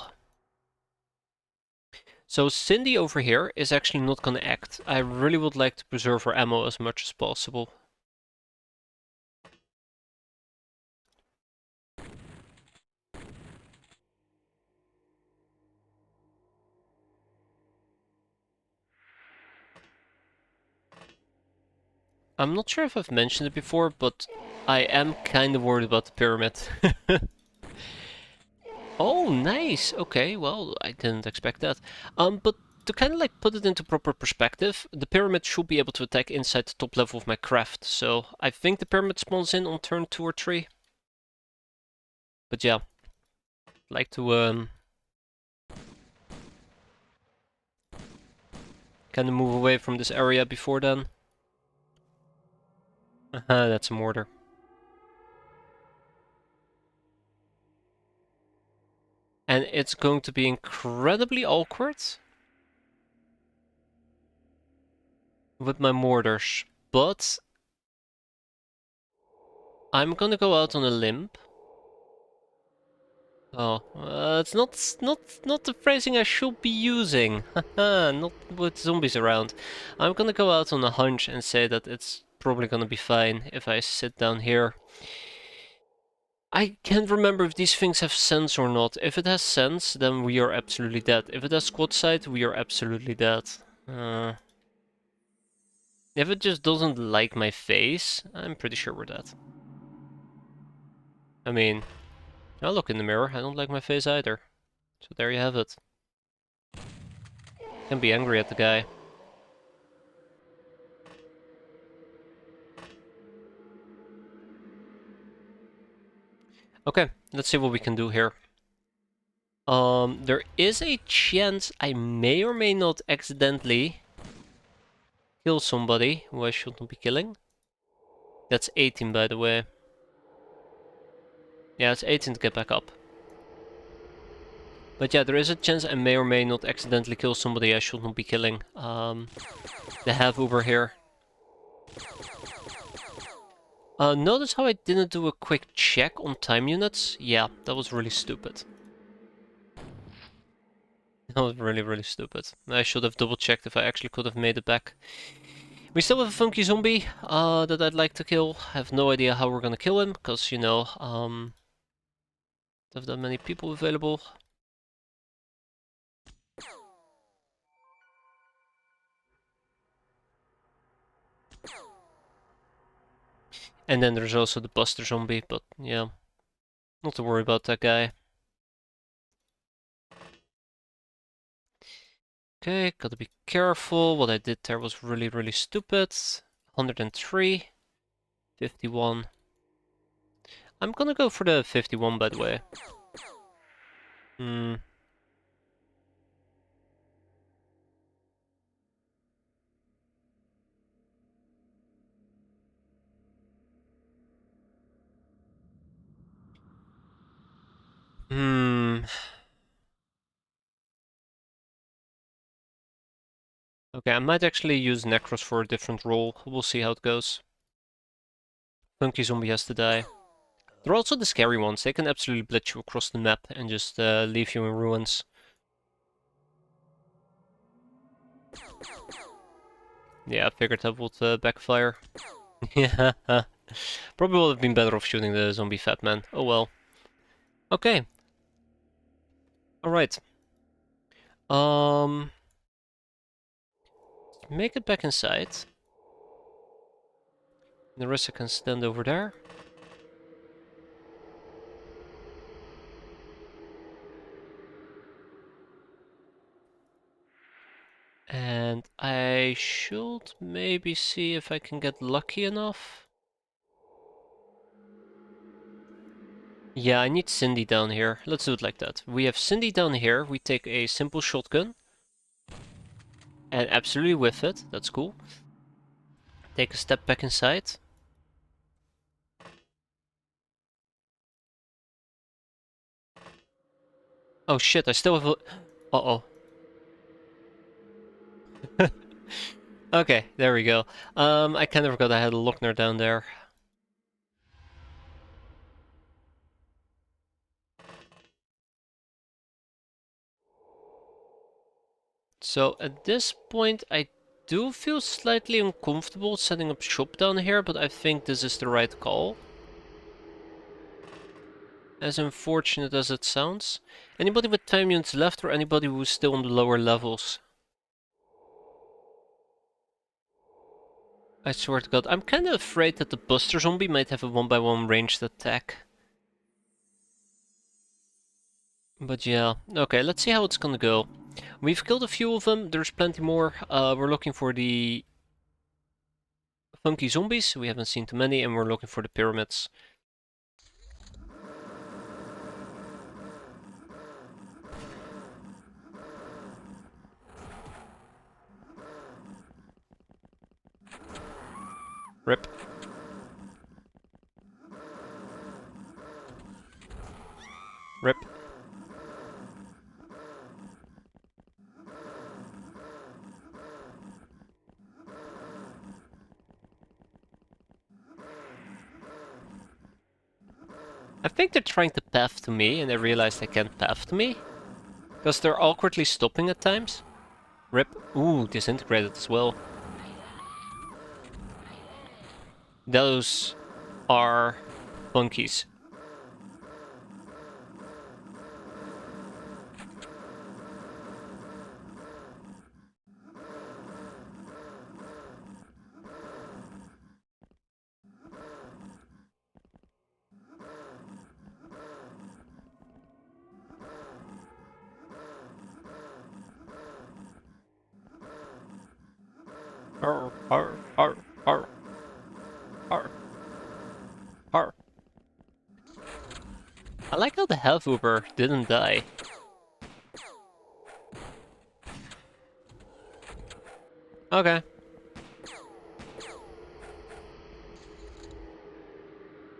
So Cindy over here is actually not gonna act. I really would like to preserve her ammo as much as possible. I'm not sure if I've mentioned it before, but I am kind of worried about the pyramid. Oh, nice. Okay, well, I didn't expect that. But to kind of like put it into proper perspective, the pyramid should be able to attack inside the top level of my craft. So I think the pyramid spawns in on turn 2 or 3. But yeah, I'd like to kind of move away from this area before then. That's a mortar. And it's going to be incredibly awkward with my mortars. But I'm gonna go out on a limb. Oh, it's not the phrasing I should be using. Haha, not with zombies around. I'm gonna go out on a hunch and say that it's probably gonna be fine if I sit down here. I can't remember if these things have sense or not. If it has sense, then we are absolutely dead. If it has squad sight, we are absolutely dead. If it just doesn't like my face, I'm pretty sure we're dead. I mean, I look in the mirror, I don't like my face either. So there you have it. Can be angry at the guy. Okay, let's see what we can do here. There is a chance I may or may not accidentally kill somebody who I shouldn't be killing. That's 18, by the way. Yeah, it's 18 to get back up. But yeah, there is a chance I may or may not accidentally kill somebody I shouldn't be killing. They have Uber here. Notice how I didn't do a quick check on time units? Yeah, that was really stupid. That was really, really stupid. I should have double checked if I actually could have made it back. We still have a funky zombie that I'd like to kill. I have no idea how we're gonna kill him, because, you know, don't have that many people available. And then there's also the Buster Zombie, but yeah, not to worry about that guy. Okay, gotta be careful. What I did there was really, really stupid. 103, 51. I'm gonna go for the 51, by the way. Hmm. Hmm. Okay, I might actually use Necros for a different role. We'll see how it goes. Funky Zombie has to die. They're also the scary ones. They can absolutely blitz you across the map and just leave you in ruins. Yeah, I figured that would backfire. Yeah, probably would have been better off shooting the zombie fat man. Oh well. Okay. Alright. Um, make it back inside. The rest I can stand over there. And I should maybe see if I can get lucky enough. Yeah, I need Cindy down here. Let's do it like that. We have Cindy down here. We take a simple shotgun. And absolutely whiff it. That's cool. Take a step back inside. Oh shit, I still have a... Uh-oh. Okay, there we go. I kind of forgot I had a Lochner down there. So at this point, I do feel slightly uncomfortable setting up shop down here, but I think this is the right call. As unfortunate as it sounds. Anybody with time units left or anybody who's still on the lower levels? I swear to god, I'm kinda afraid that the Buster Zombie might have a 1x1 ranged attack. But yeah, okay, let's see how it's gonna go. We've killed a few of them, there's plenty more. We're looking for the funky zombies, we haven't seen too many, and we're looking for the pyramids. Rip. Rip. I think they're trying to path to me, and they realize they can't path to me. Because they're awkwardly stopping at times. Rip. Ooh, disintegrated as well. Those are funkies. Arr, arr, arr, arr, arr, arr. I like how the Hellhooper didn't die. Okay.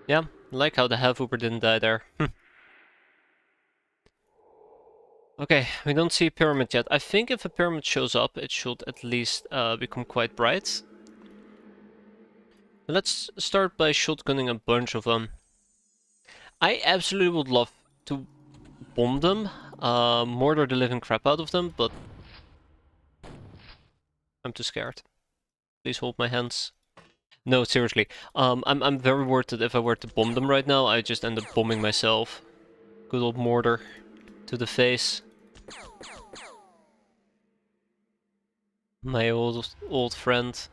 Yeah, I like how the Hellhooper didn't die there. Okay, we don't see a pyramid yet. I think if a pyramid shows up, it should at least become quite bright. Let's start by shotgunning a bunch of them. I absolutely would love to bomb them, murder the living crap out of them, but I'm too scared. Please hold my hands. No, seriously. I'm very worried that if I were to bomb them right now, I just end up bombing myself. Good old mortar to the face. My old friend.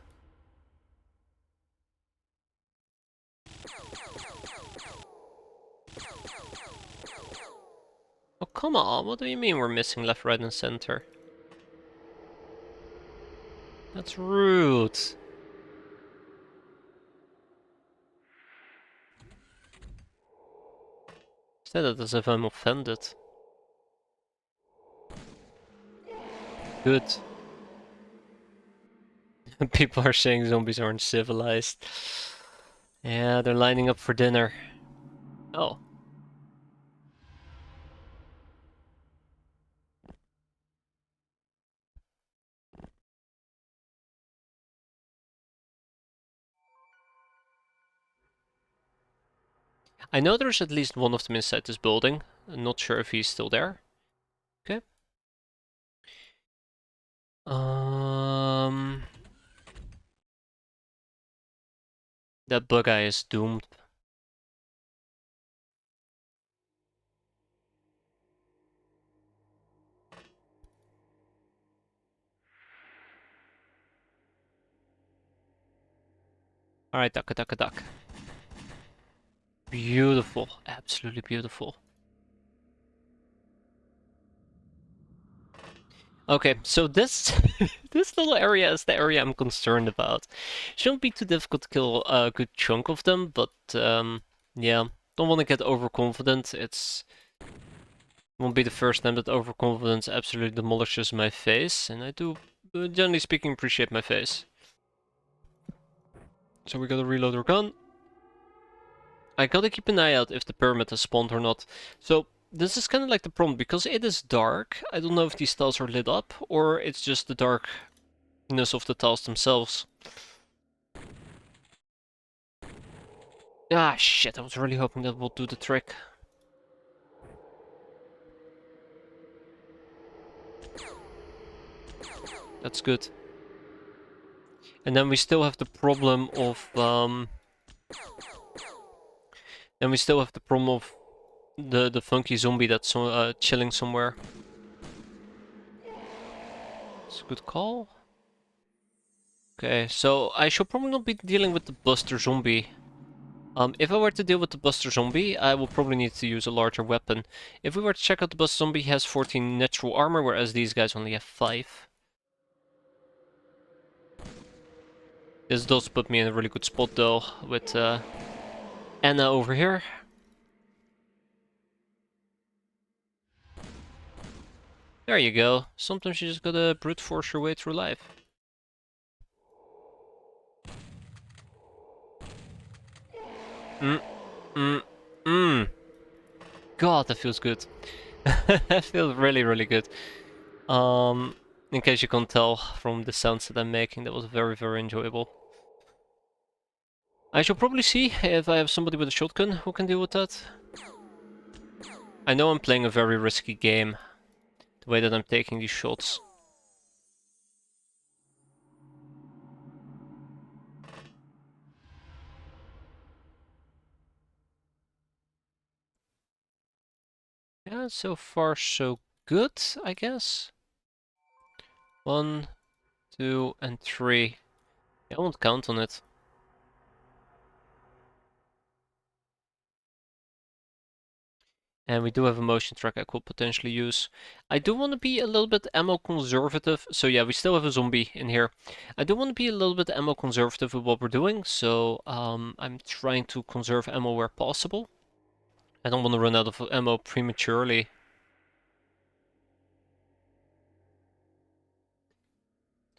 come on, what do you mean we're missing left, right, and center? That's rude. Say that as if I'm offended. Good. People are saying zombies aren't civilized. Yeah, they're lining up for dinner. Oh. I know there's at least one of them inside this building. I'm not sure if he's still there. Okay. That bug guy is doomed. Alright, duck, duck, duck. Beautiful. Absolutely beautiful. Okay, so this this little area is the area I'm concerned about. Shouldn't be too difficult to kill a good chunk of them, but yeah, don't want to get overconfident. It's won't be the first time that overconfidence absolutely demolishes my face, and I do, generally speaking, appreciate my face. So we gotta reload our gun. I gotta keep an eye out if the pyramid has spawned or not. So this is kind of like the problem, because it is dark. I don't know if these tiles are lit up, or it's just the darkness of the tiles themselves. Ah, shit, I was really hoping that would do the trick. That's good. And then we still have the problem of, then we still have the problem of the funky zombie that's chilling somewhere. It's a good call. Okay, so I should probably not be dealing with the Buster Zombie. If I were to deal with the Buster Zombie, I will probably need to use a larger weapon. If we were to check out the Buster Zombie, he has 14 natural armor, whereas these guys only have 5. This does put me in a really good spot though, with Anna over here. There you go. Sometimes you just gotta brute force your way through life. Mmm. God, that feels good. That feels really, really good. In case you can't tell from the sounds that I'm making, that was very, very enjoyable. I should probably see if I have somebody with a shotgun who can deal with that. I know I'm playing a very risky game, the way that I'm taking these shots. Yeah, so far so good, I guess. 1, 2, and 3. I won't count on it. And we do have a motion track I could potentially use. I do want to be a little bit ammo conservative. So yeah, we still have a zombie in here. I do want to be a little bit ammo conservative with what we're doing. So I'm trying to conserve ammo where possible. I don't want to run out of ammo prematurely.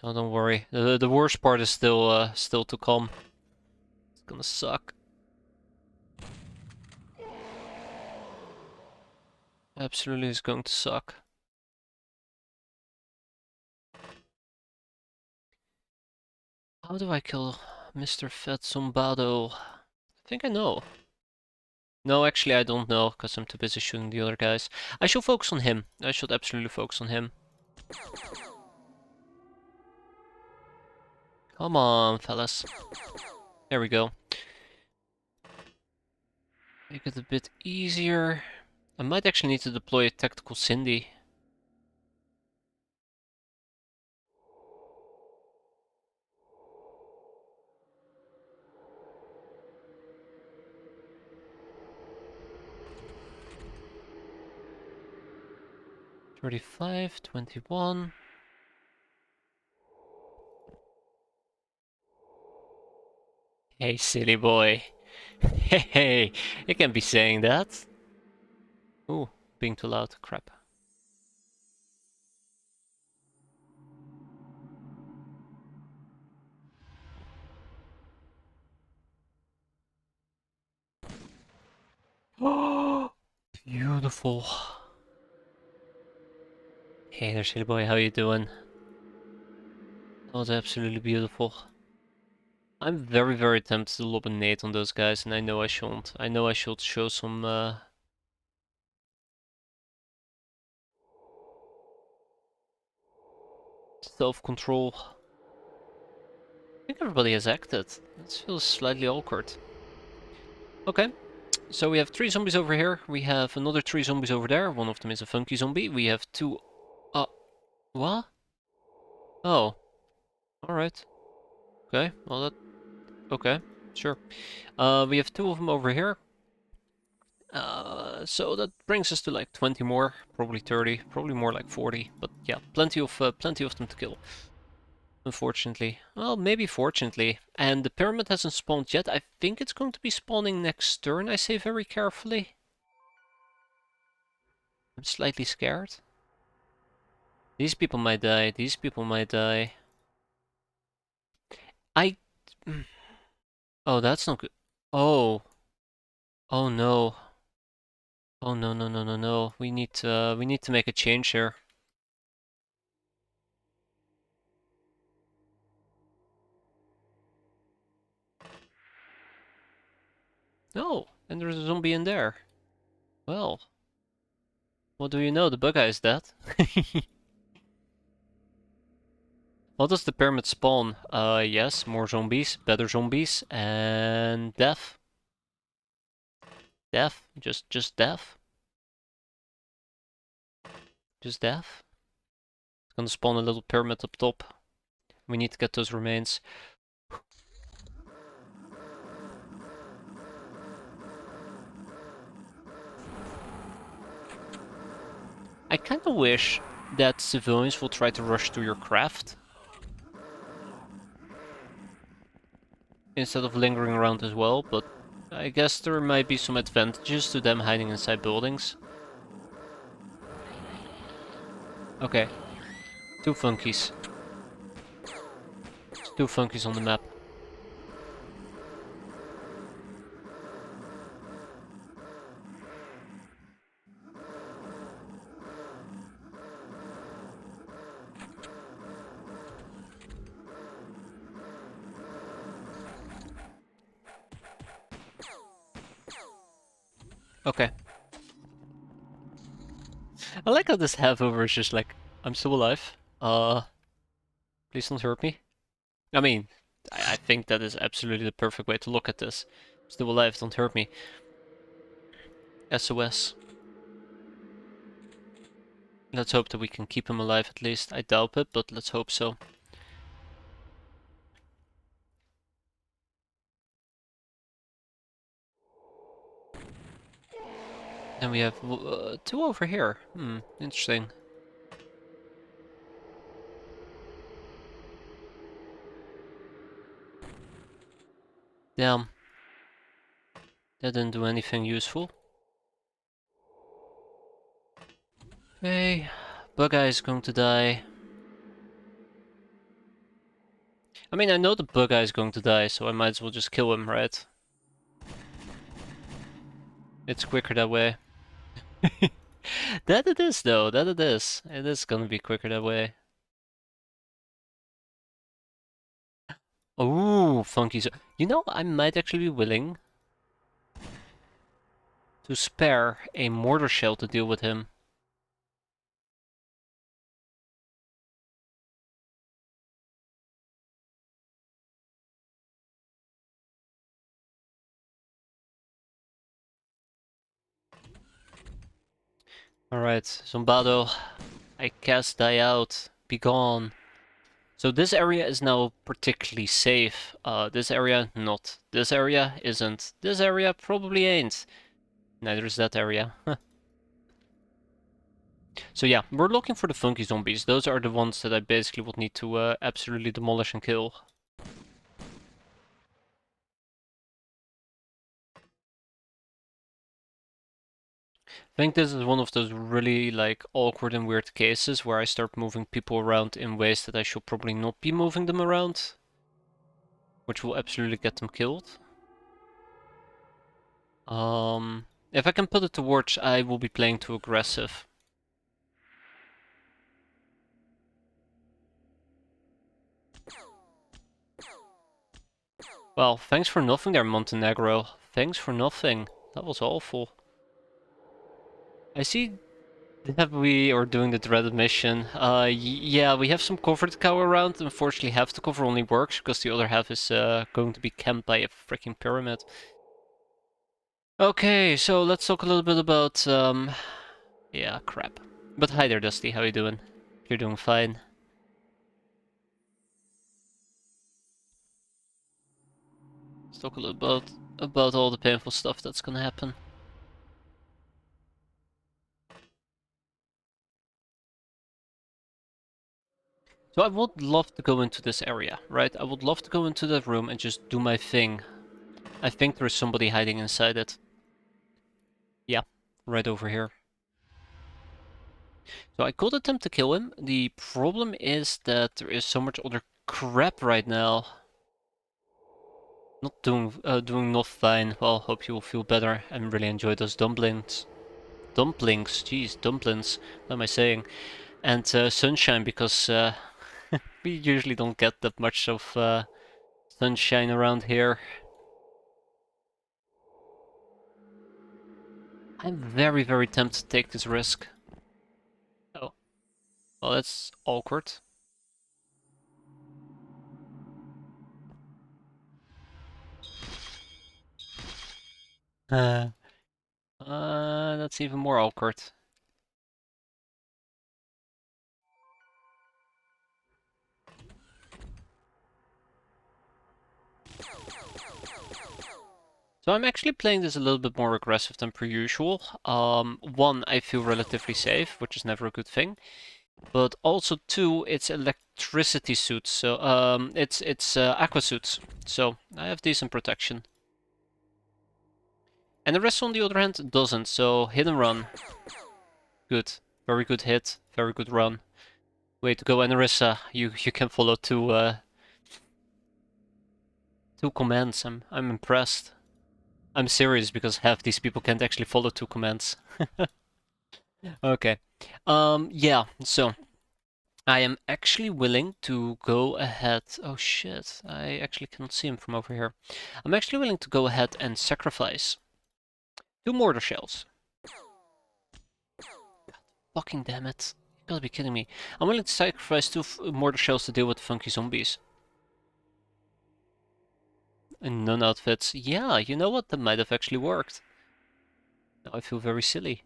Oh, don't worry. The worst part is still to come. It's gonna suck. Absolutely, it's going to suck. How do I kill Mr. Fat Zombado? I think I know. No, actually I don't know, because I'm too busy shooting the other guys. I should focus on him. I should absolutely focus on him. Come on, fellas. There we go. Make it a bit easier. I might actually need to deploy a tactical Cindy. 35, 21. Hey, silly boy. Hey, you can't be saying that. Ooh, being too loud. Crap. Oh, beautiful. Hey there, silly boy. How you doing? That was absolutely beautiful. I'm very, very tempted to lob a nade on those guys, and I know I shouldn't. I know I should show some self-control. I think everybody has acted. This feels slightly awkward. Okay, so we have 3 zombies over here. We have another 3 zombies over there. One of them is a funky zombie. We have 2... what? Oh, alright. Okay, well that... okay, sure. We have 2 of them over here. So that brings us to like 20 more, probably 30, probably more like 40. But yeah, plenty of them to kill. Unfortunately. Well, maybe fortunately. And the pyramid hasn't spawned yet. I think it's going to be spawning next turn, I say very carefully. I'm slightly scared. These people might die, these people might die. I... oh, that's not good. Oh. Oh no. Oh no, no, no, no, no. We need to make a change here. No, and there's a zombie in there. Well. What do you know? The bug guy is dead. What does the pyramid spawn? Yes, more zombies, better zombies, and death. Death, just death. Just death. It's gonna spawn a little pyramid up top. We need to get those remains. I kinda wish that civilians will try to rush to your craft instead of lingering around as well, but I guess there might be some advantages to them hiding inside buildings. Okay, 2 funkies. 2 funkies on the map. Okay. I like how this half-over is just like, I'm still alive. Please don't hurt me. I mean, I think that is absolutely the perfect way to look at this. Still alive, don't hurt me. SOS. Let's hope that we can keep him alive at least. I doubt it, but let's hope so. Then we have 2 over here. Interesting. Damn. That didn't do anything useful. Okay. Bug guy is going to die. I mean, I know the bug guy is going to die, so I might as well just kill him, right? It's quicker that way. That it is, though. That it is. It is gonna be quicker that way. Ooh, funky. You know, I might actually be willing to spare a mortar shell to deal with him. Alright, Zombado, I cast die out. Be gone. So this area is now particularly safe. This area, not. This area, isn't. This area, probably ain't. Neither is that area. So yeah, we're looking for the funky zombies. Those are the ones that I basically would need to absolutely demolish and kill. I think this is one of those really like awkward and weird cases where I start moving people around in ways that I should probably not be moving them around, which will absolutely get them killed. If I can put it towards, I will be playing too aggressive. Well, thanks for nothing there, Montenegro. Thanks for nothing. That was awful. I see. Have we are doing the dreaded mission? Yeah, we have some covered cow around. Unfortunately, half the cover only works because the other half is going to be camped by a freaking pyramid. Okay, so let's talk a little bit about yeah, crap. But hi there, Dusty. How you doing? You're doing fine. Let's talk a little about all the painful stuff that's gonna happen. So I would love to go into this area, right? I would love to go into that room and just do my thing. I think there is somebody hiding inside it. Yeah, right over here. So I could attempt to kill him. The problem is that there is so much other crap right now. Not doing not fine. Well, hope you will feel better and really enjoy those dumplings. Dumplings, jeez, dumplings. What am I saying? And sunshine because we usually don't get that much of sunshine around here. I'm very, very tempted to take this risk. Oh, well, that's awkward. Uh, that's even more awkward. So I'm actually playing this a little bit more aggressive than per usual. One, I feel relatively safe, which is never a good thing. But also two, it's electricity suits, so it's aqua suits, so I have decent protection. And the rest, on the other hand, doesn't. So hit and run, good, very good hit, very good run. Way to go, and Arissa, you can follow two commands. I'm impressed. I'm serious because half these people can't actually follow two commands. Okay. Yeah, so I am actually willing to go ahead. Oh shit, I actually cannot see him from over here. I'm actually willing to go ahead and sacrifice two mortar shells. God fucking damn it. You gotta be kidding me. I'm willing to sacrifice two mortar shells to deal with the funky zombies. And none outfits. Yeah, you know what? That might have actually worked. Now I feel very silly.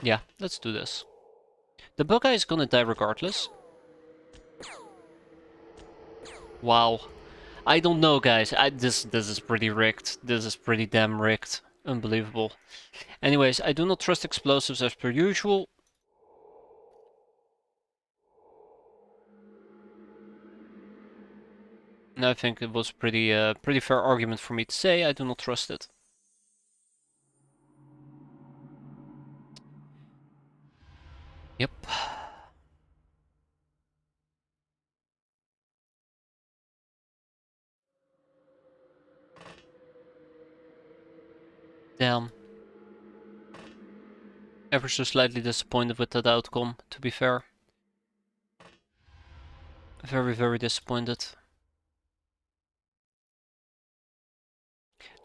Yeah, let's do this. The bug guy is gonna die regardless. Wow. I don't know, guys. This is pretty rigged. This is pretty damn rigged. Unbelievable. Anyways, I do not trust explosives as per usual. And I think it was pretty fair argument for me to say I do not trust it. Yep. Damn. Ever so slightly disappointed with that outcome, to be fair. Very, very disappointed.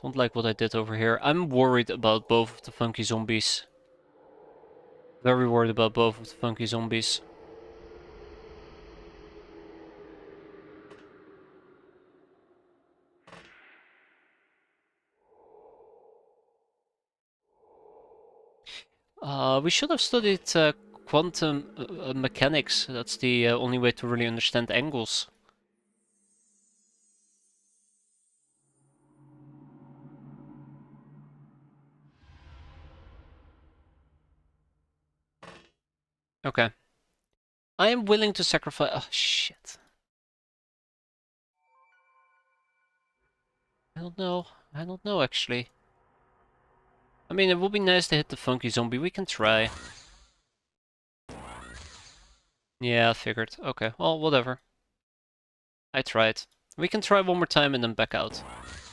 Don't like what I did over here. I'm worried about both of the funky zombies. Very worried about both of the funky zombies. We should have studied quantum mechanics. That's the only way to really understand angles. Okay. I am willing to sacrifice. Oh, shit. I don't know. I don't know, actually. I mean, it would be nice to hit the funky zombie. We can try. Yeah, I figured. Okay, well, whatever. I tried. We can try one more time and then back out.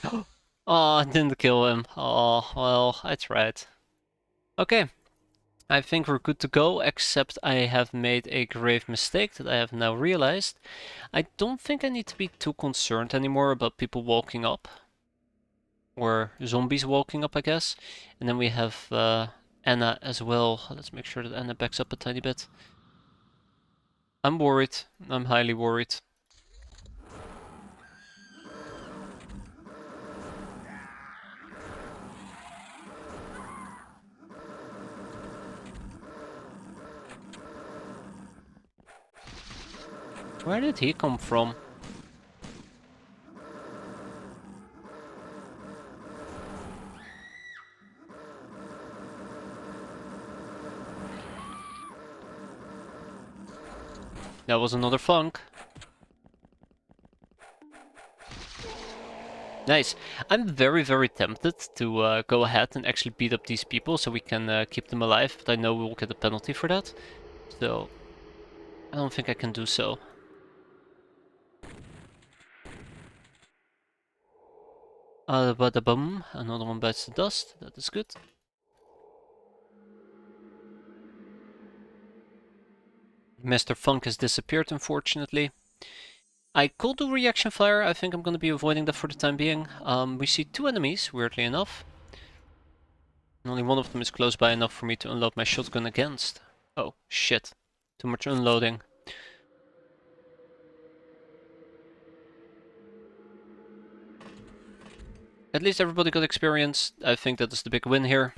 Oh, I didn't kill him. Oh, well, I tried. Okay, I think we're good to go, except I have made a grave mistake that I have now realized. I don't think I need to be too concerned anymore about people walking up. Or zombies walking up, I guess. And then we have Anna as well. Let's make sure that Anna backs up a tiny bit. I'm worried. I'm highly worried. Where did he come from? That was another funk. Nice. I'm very, very tempted to go ahead and actually beat up these people so we can keep them alive, but I know we will get a penalty for that. So, I don't think I can do so. Bada-bum. Another one bites the dust. That is good. Mr. Funk has disappeared, unfortunately. I could do reaction fire. I think I'm going to be avoiding that for the time being. We see two enemies, weirdly enough. And only one of them is close by enough for me to unload my shotgun against. Oh, shit. Too much unloading. At least everybody got experience. I think that is the big win here.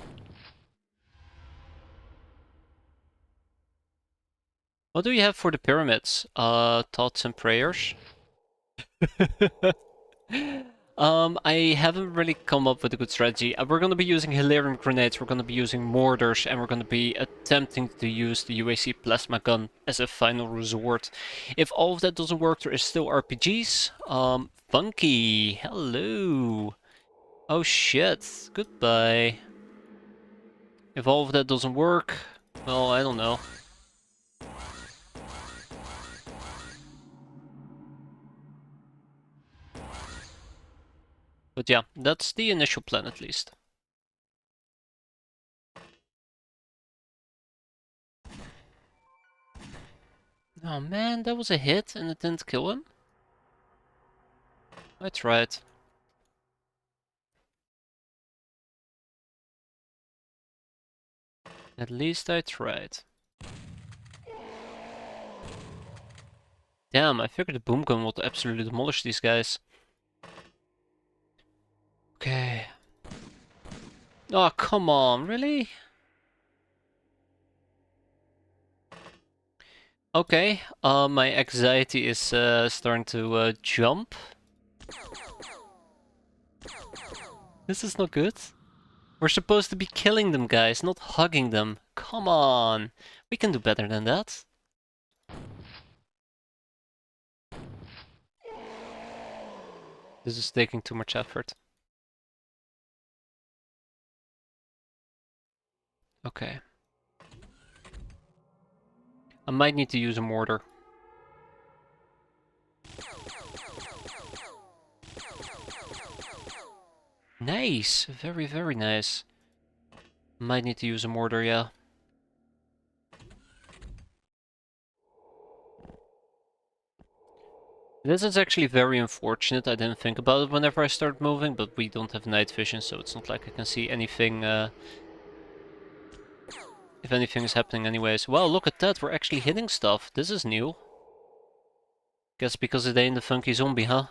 What do you have for the pyramids? Thoughts and prayers? I haven't really come up with a good strategy. We're gonna be using Hilarium grenades, we're gonna be using mortars, and we're gonna be attempting to use the UAC plasma gun as a final resort. If all of that doesn't work, there is still RPGs. Funky, hello. Oh shit, goodbye. If all of that doesn't work, well, I don't know. But yeah, that's the initial plan at least. Oh man, that was a hit and it didn't kill him? I tried. At least I tried. Damn, I figured the boom gun would absolutely demolish these guys. Okay. Oh, come on, really? Okay, my anxiety is starting to jump. This is not good. We're supposed to be killing them, guys, not hugging them. Come on. We can do better than that. This is taking too much effort. Okay. I might need to use a mortar. Nice! Very, very nice. Might need to use a mortar, yeah. This is actually very unfortunate. I didn't think about it whenever I started moving, but we don't have night vision, so it's not like I can see anything, if anything is happening anyways. Wow, look at that, we're actually hitting stuff. This is new. Guess because it ain't the funky zombie, huh?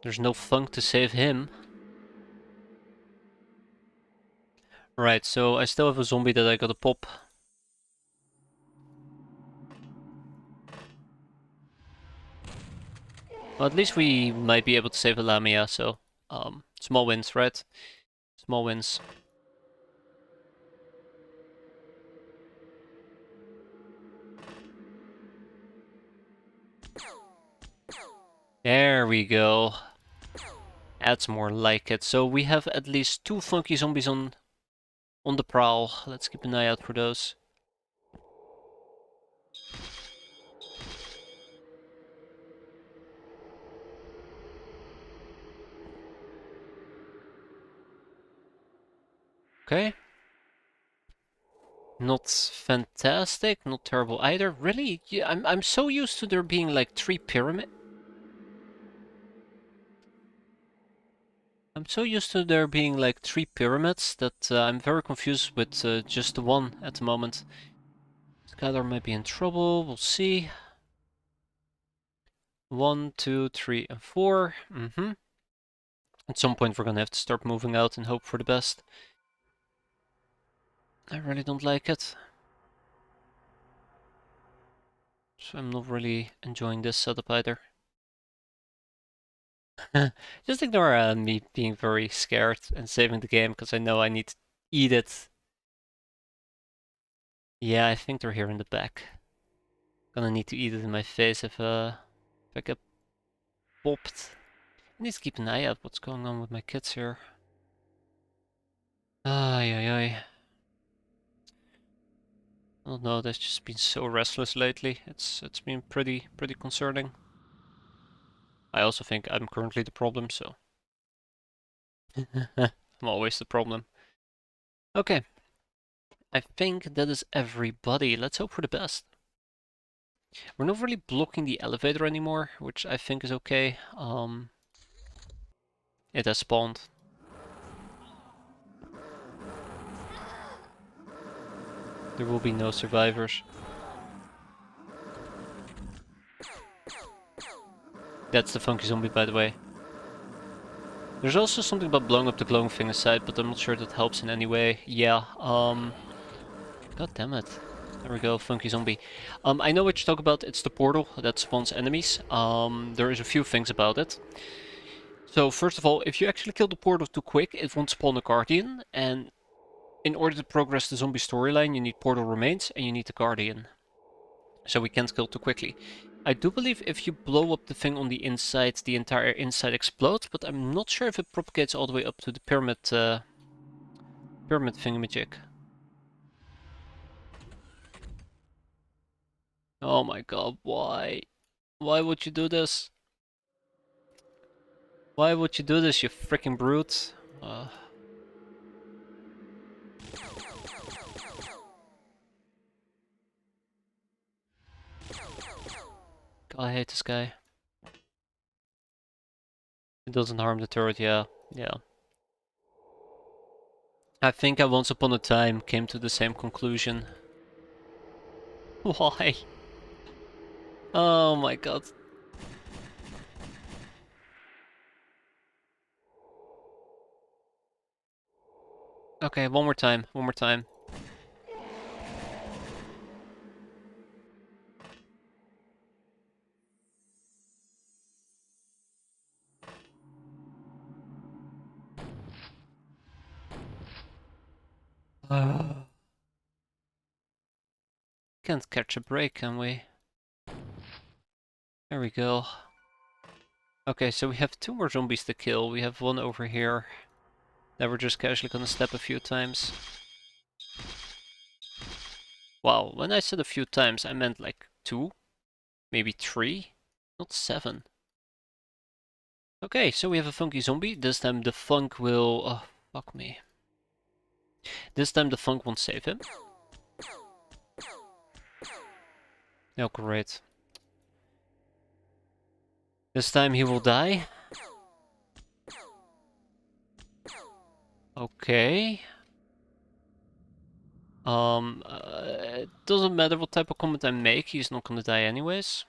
There's no funk to save him. Right, so I still have a zombie that I gotta pop. Well, at least we might be able to save a Lamia, so... small wins, right? Small wins. There we go. That's more like it. So we have at least 2 funky zombies on the prowl. Let's keep an eye out for those. Okay. Not fantastic, not terrible either. Really? Yeah, I'm so used to there being like 3 pyramid. I'm so used to there being like 3 pyramids that I'm very confused with just the one at the moment. Skylar might be in trouble, we'll see. 1, 2, 3, and 4. At some point we're gonna have to start moving out and hope for the best. I really don't like it. So I'm not really enjoying this setup either. Just ignore me being very scared and saving the game because I know I need to eat it. Yeah, I think they're here in the back. Gonna need to eat it in my face if I get popped. I need to keep an eye out what's going on with my kids here. Ay ay ay. I don't know, they've just been so restless lately. It's been pretty concerning. I also think I'm currently the problem, so I'm always the problem. Okay. I think that is everybody. Let's hope for the best. We're not really blocking the elevator anymore, which I think is okay. It has spawned. There will be no survivors. That's the funky zombie, by the way. There's also something about blowing up the glowing thing aside, but I'm not sure that helps in any way. Yeah, god damn it. There we go, funky zombie. I know what you talk about, it's the portal that spawns enemies. There is a few things about it. So first of all, if you actually kill the portal too quick, it won't spawn a guardian, and in order to progress the zombie storyline, you need portal remains and you need the guardian. So we can't kill too quickly. I do believe if you blow up the thing on the inside, the entire inside explodes, but I'm not sure if it propagates all the way up to the pyramid thingamajig. Oh my god, why? Why would you do this? Why would you do this, you freaking brute? God, I hate this guy. It doesn't harm the turret, yeah. Yeah. I think I once upon a time came to the same conclusion. Why? Oh my god. Okay, one more time, one more time. Can't catch a break, can we? There we go. Okay, so we have 2 more zombies to kill. We have one over here that we're just casually gonna step a few times. Wow, when I said a few times, I meant like 2, maybe 3, not 7. Okay, so we have a funky zombie. This time the funk will... Oh, fuck me. This time the funk won't save him. Oh, great. This time he will die. Okay. It doesn't matter what type of comment I make, he's not gonna die anyways.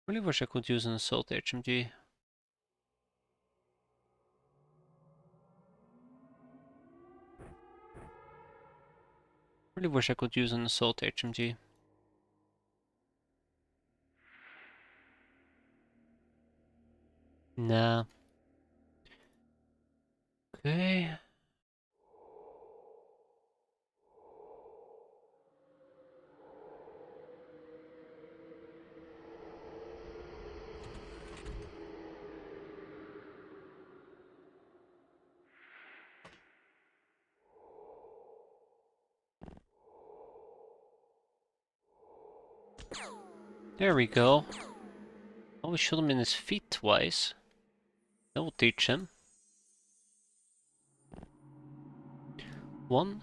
Really wish I could use an assault HMG. Really wish I could use an assault HMG. Nah. Okay. There we go. Always shot him in his feet twice. That will teach him. 1,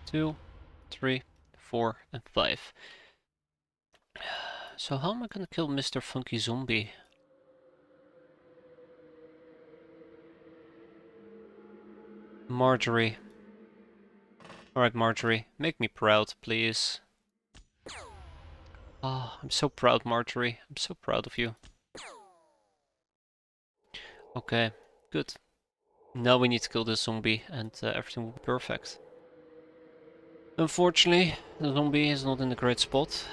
2, 3, 4, and 5. So how am I gonna kill Mr. Funky Zombie? Marjorie. Alright, Marjorie. Make me proud, please. Ah, I'm so proud, Marjorie. I'm so proud of you. Okay, good. Now we need to kill this zombie and everything will be perfect. Unfortunately, the zombie is not in a great spot.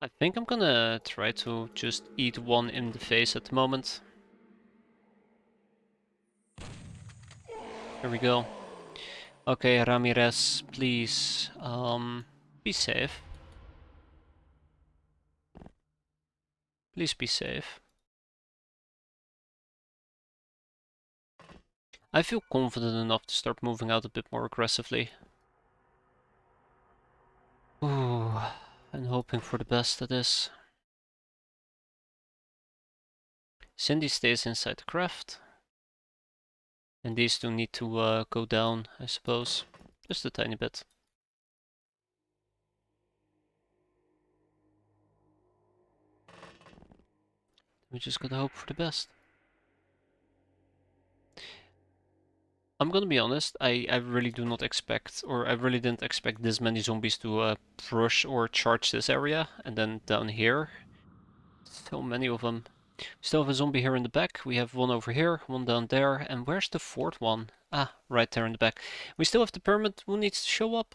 I think I'm gonna try to just eat one in the face at the moment. There we go. Okay, Ramirez, please, be safe. Please be safe. I feel confident enough to start moving out a bit more aggressively. Ooh, I'm hoping for the best at this. Cindy stays inside the craft. And these two need to go down, I suppose. Just a tiny bit. We just gotta hope for the best. I'm gonna be honest, I really do not expect, or I really didn't expect this many zombies to rush or charge this area. And then down here, so many of them. We still have a zombie here in the back. We have one over here, one down there. And where's the fourth one? Ah, right there in the back. We still have the permit. Who needs to show up?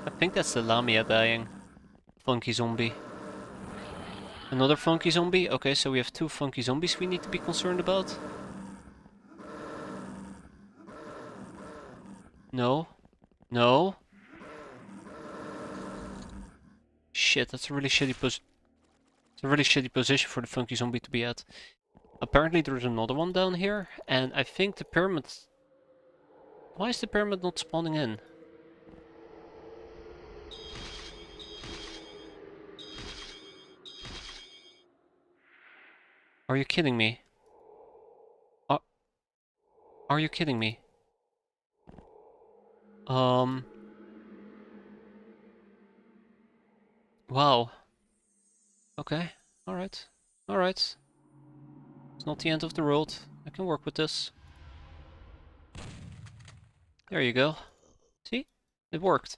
I think that's the Lamia dying. Funky zombie. Another funky zombie? Okay, so we have 2 funky zombies we need to be concerned about. No. No. Shit, that's a really shitty position for the funky zombie to be at. Apparently there's another one down here, and I think the pyramid... Why is the pyramid not spawning in? Are you kidding me? Are, are you kidding me? Wow. Okay. Alright. Alright. It's not the end of the world. I can work with this. There you go. See? It worked.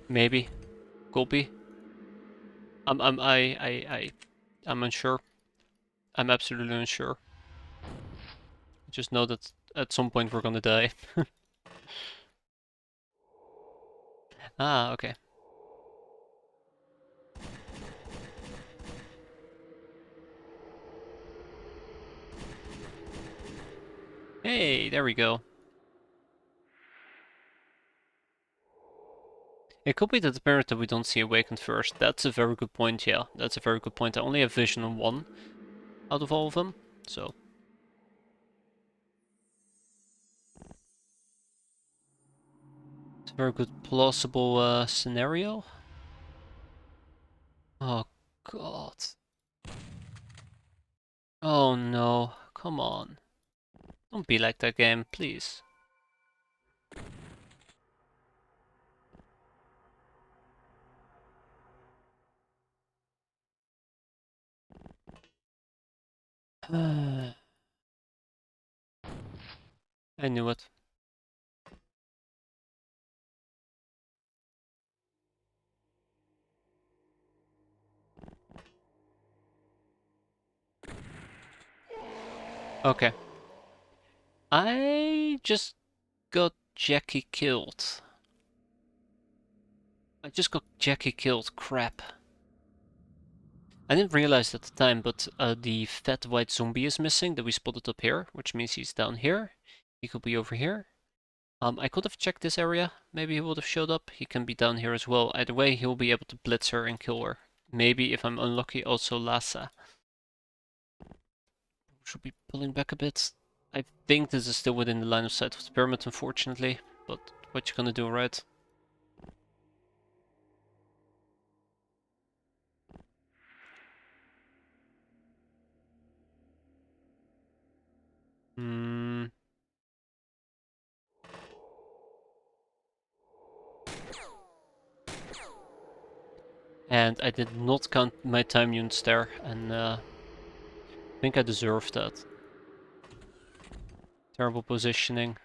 Maybe. Could be. I'm unsure. I'm absolutely unsure. I just know that at some point we're gonna die. Ah, okay. Hey, there we go. It could be that the parent that we don't see awakened first. That's a very good point, yeah. That's a very good point. I only have vision on 1 out of all of them, so... It's a very good plausible scenario. Oh god. Oh no, come on. Don't be like that game, please. I knew it. Okay. I just got Jackie killed. I just got Jackie killed, crap. I didn't realize at the time, but the fat white zombie is missing that we spotted up here, which means he's down here. He could be over here. I could have checked this area. Maybe he would have showed up. He can be down here as well. Either way, he'll be able to blitz her and kill her. Maybe, if I'm unlucky, also Lhasa. Should be pulling back a bit. I think this is still within the line of sight of the pyramid, unfortunately. But what you gonna do, right? Hmm. And I did not count my time units there, and I think I deserved that. Terrible positioning.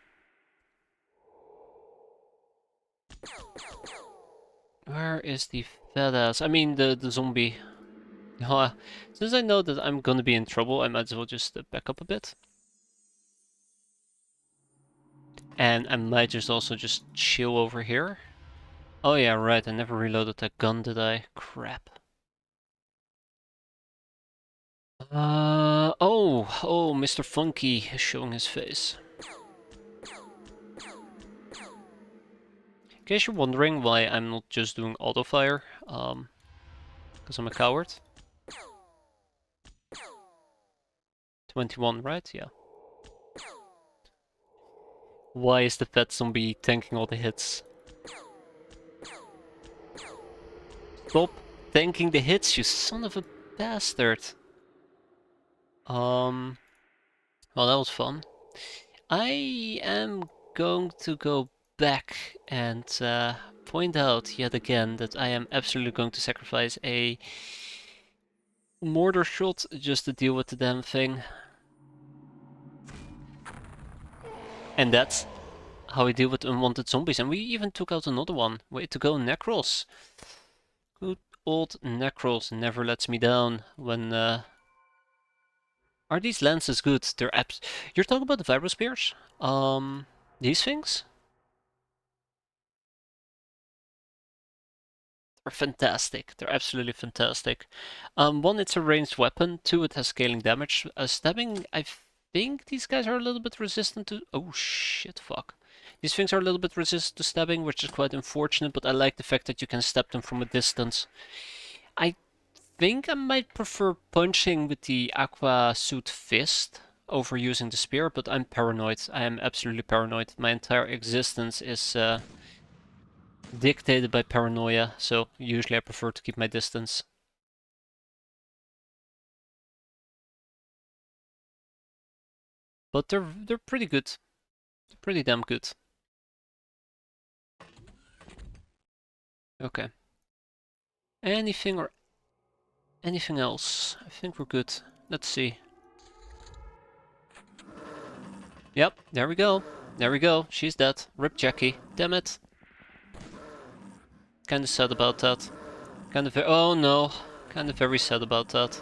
Where is the fat ass? I mean, the zombie. Since I know that I'm gonna be in trouble, I might as well just back up a bit. And I might just also just chill over here. Oh yeah, right, I never reloaded that gun, did I? Crap. Oh, Mr. Funky is showing his face. In case you're wondering why I'm not just doing auto fire, because I'm a coward. 21, right? Yeah. Why is the fat zombie tanking all the hits? Stop tanking the hits, you son of a bastard. Well, that was fun. I am going to go back and point out yet again that I am absolutely going to sacrifice a mortar shot just to deal with the damn thing. And that's how we deal with unwanted zombies. And we even took out another one. Way to go, Necros. Good old Necros never lets me down when... Are these lances good? They're abs... You're talking about the Vibro-Spears? These things? They're fantastic. They're absolutely fantastic. One, it's a ranged weapon. Two, it has scaling damage. Stabbing, I think these guys are a little bit resistant to... Oh shit, fuck. These things are a little bit resistant to stabbing, which is quite unfortunate, but I like the fact that you can stab them from a distance. I think I might prefer punching with the Aqua Suit Fist over using the spear, but I'm paranoid. I am absolutely paranoid. My entire existence is dictated by paranoia, so usually I prefer to keep my distance. But they're pretty good. They're pretty damn good. Okay. Anything or anything else? I think we're good. Let's see. Yep, there we go. There we go. She's dead. Rip Jackie. Damn it. Kinda sad about that. Oh no. Kinda very sad about that.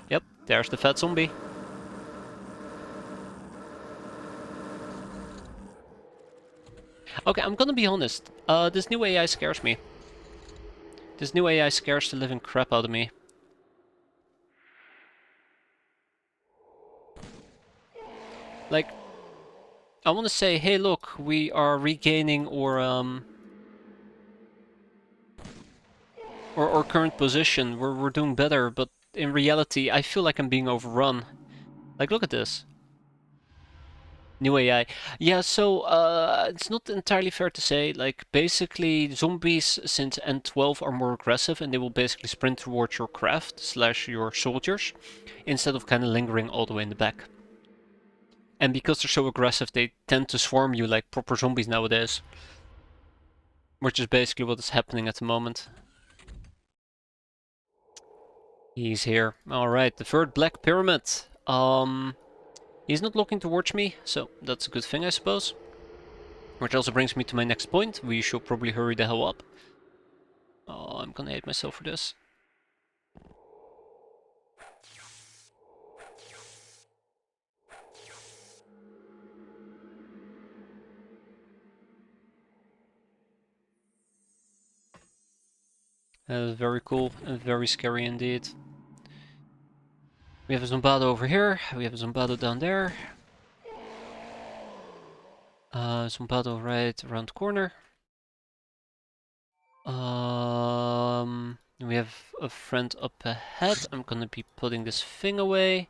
Yep, there's the fat zombie. Okay, I'm gonna be honest. This new AI scares me. This new AI scares the living crap out of me. Like, I want to say, hey, look, we are regaining our current position. We're doing better, but in reality, I feel like I'm being overrun. Like, look at this. New AI. Yeah, so it's not entirely fair to say. Like, basically, zombies since N12 are more aggressive, and they will basically sprint towards your craft slash your soldiers, instead of kind of lingering all the way in the back. And because they're so aggressive, they tend to swarm you like proper zombies nowadays. Which is basically what is happening at the moment. He's here. Alright, the third Black Pyramid. He's not looking towards me, so that's a good thing, I suppose. Which also brings me to my next point. We should probably hurry the hell up. Oh, I'm gonna hate myself for this. That is very cool and very scary indeed. We have a Zombado over here. We have a Zombado down there. Some battle right around the corner. We have a friend up ahead. I'm gonna be putting this thing away.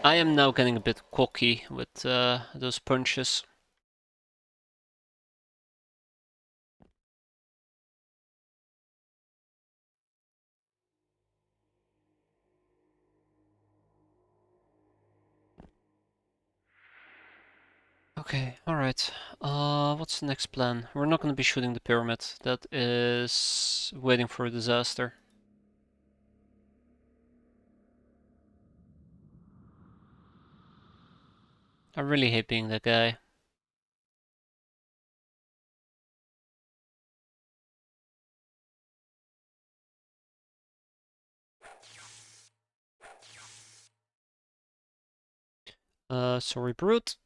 I am now getting a bit cocky with those punches. Okay, alright. What's the next plan? We're not gonna be shooting the pyramid. That is waiting for a disaster. I really hate being that guy. Sorry, brute.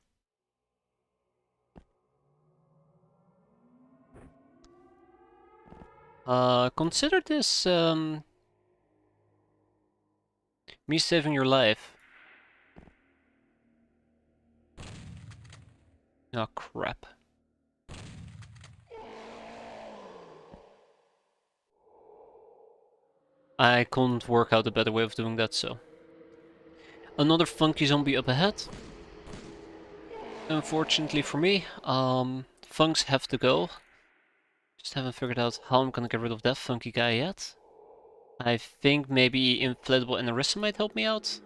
Consider this me saving your life. Oh crap. I couldn't work out a better way of doing that, so. Another funky zombie up ahead. Unfortunately for me, funks have to go. Just haven't figured out how I'm gonna get rid of that funky guy yet. I think maybe inflatable Anarissa might help me out.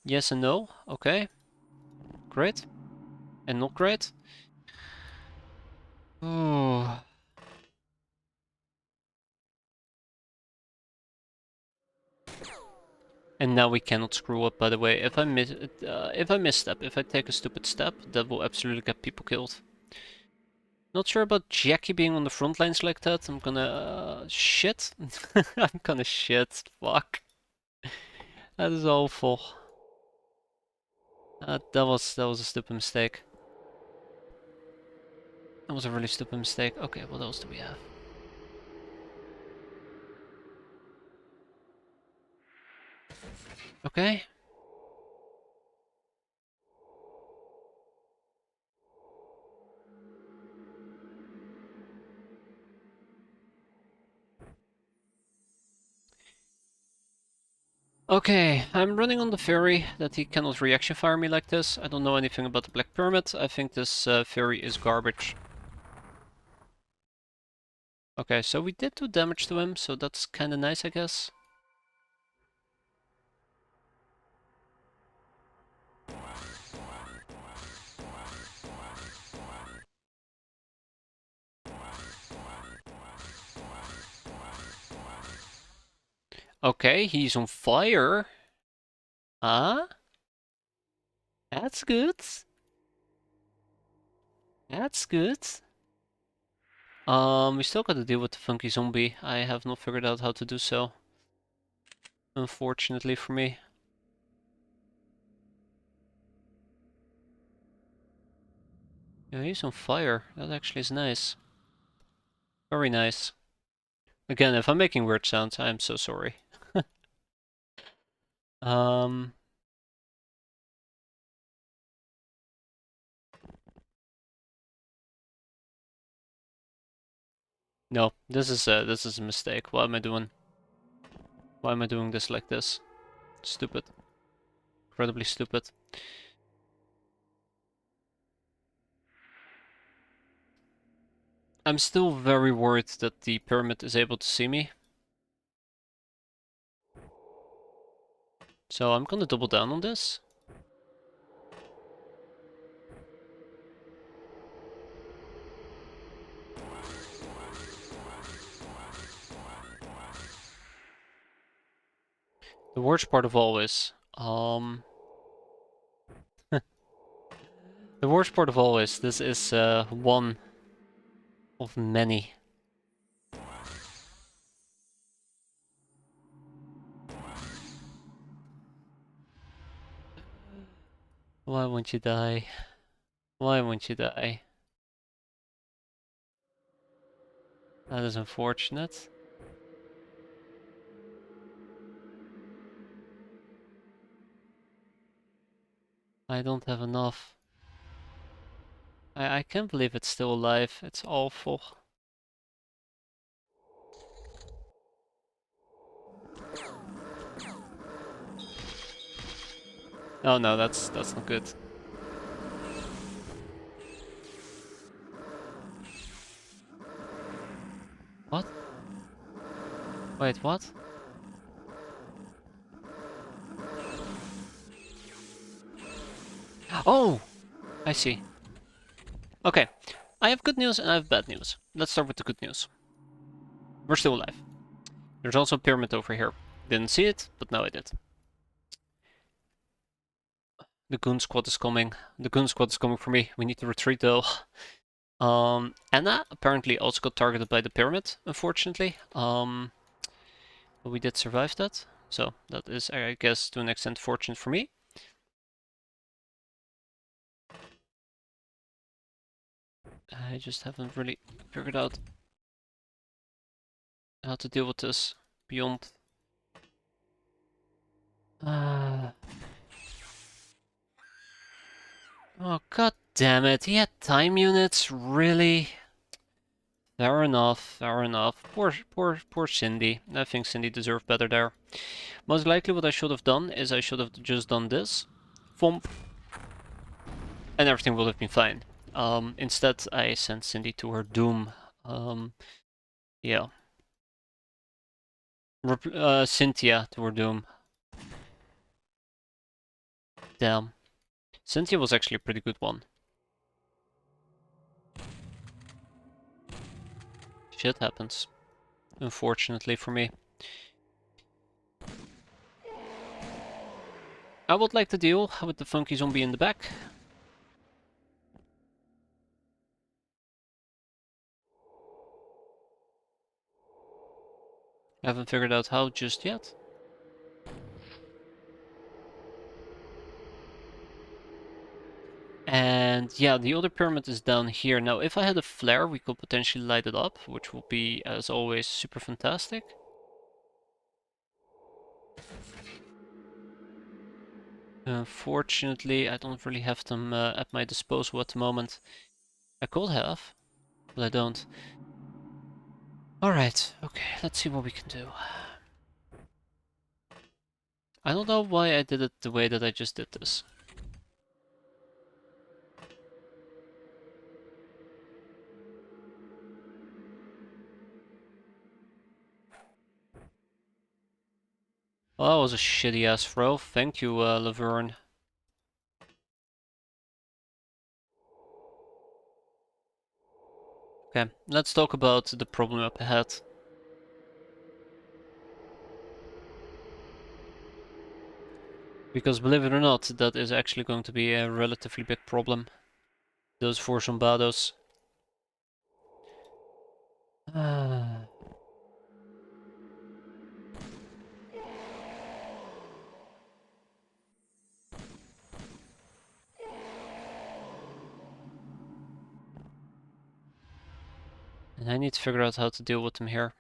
Yes and no. Okay. Great. And not great. Ooh. And now we cannot screw up, by the way. If I misstep, if I take a stupid step, that will absolutely get people killed. Not sure about Jackie being on the front lines like that. I'm gonna shit. I'm gonna shit. Fuck. That is awful. That was a stupid mistake. That was a really stupid mistake. Okay, what else do we have? Okay. Okay, I'm running on the theory that he cannot reaction fire me like this. I don't know anything about the Black Pyramid. I think this theory is garbage. Okay, so we did do damage to him, so that's kinda nice, I guess. Okay, he's on fire. Ah, that's good. That's good. We still gotta deal with the funky zombie. I have not figured out how to do so. Unfortunately for me. Yeah, he's on fire. That actually is nice. Very nice. Again, if I'm making weird sounds, I am so sorry. Um, no, this is a mistake. What am I doing? Why am I doing this like this? Stupid. Incredibly stupid. I'm still very worried that the pyramid is able to see me. So I'm gonna double down on this. The worst part of all is, the worst part of all is, this is one of many. Why won't you die? Why won't you die? That is unfortunate. I don't have enough. I can't believe it's still alive. It's awful. Oh no, that's not good. What? Wait, what? Oh! I see. Okay. I have good news and I have bad news. Let's start with the good news. We're still alive. There's also a pyramid over here. Didn't see it, but now I did. The goon squad is coming. The goon squad is coming for me. We need to retreat though. Anna apparently also got targeted by the pyramid, unfortunately. But we did survive that. So that is, I guess, to an extent fortunate for me. I just haven't really figured out how to deal with this beyond. Oh, god damn it. He had time units? Really? Fair enough, fair enough. Poor Cindy. I think Cindy deserved better there. Most likely what I should have done is I should have just done this. Thump. And everything would have been fine. Instead I sent Cindy to her doom. Yeah. Cynthia to her doom. Damn. Cynthia was actually a pretty good one. Shit happens. Unfortunately for me. I would like to deal with the funky zombie in the back. I haven't figured out how just yet. And yeah, the other pyramid is down here. Now, if I had a flare, we could potentially light it up, which will be, as always, super fantastic. Unfortunately, I don't really have them at my disposal at the moment. I could have, but I don't. Alright, okay, let's see what we can do. I don't know why I did it the way that I just did this. Well, that was a shitty ass throw. Thank you, Laverne. Okay, let's talk about the problem up ahead. Because believe it or not, that is actually going to be a relatively big problem. Those four zombados. And I need to figure out how to deal with them here.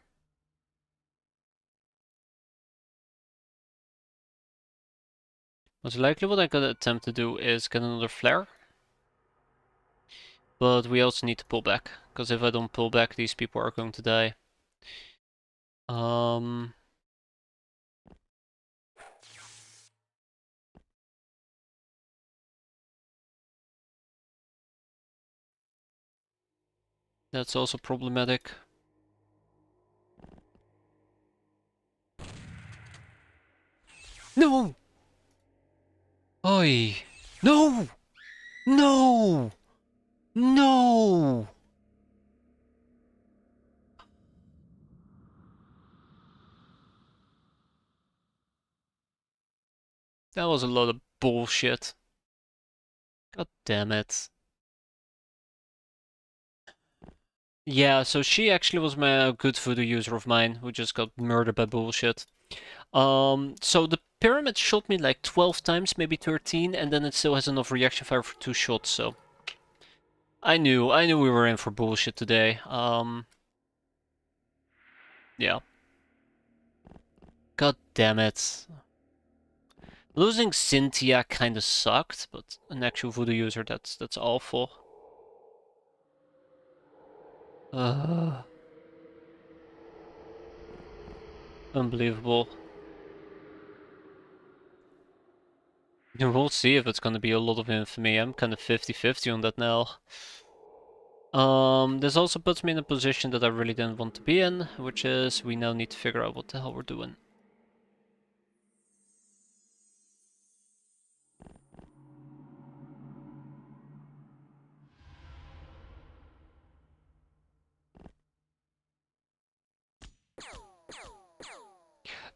Most likely what I gotta attempt to do is get another flare. But we also need to pull back, because if I don't pull back, these people are going to die. That's also problematic. No! Oi! No! No! No! That was a lot of bullshit. God damn it. Yeah, so she actually was my good voodoo user of mine, who just got murdered by bullshit. So the pyramid shot me like 12 times, maybe 13, and then it still has enough reaction fire for 2 shots, so... I knew we were in for bullshit today. Yeah. God damn it. Losing Cynthia kinda sucked, but an actual voodoo user, that's awful. Unbelievable. We'll see if it's gonna be a lot of infamy. I'm kind of 50-50 on that now. This also puts me in a position that I really didn't want to be in, which is we now need to figure out what the hell we're doing.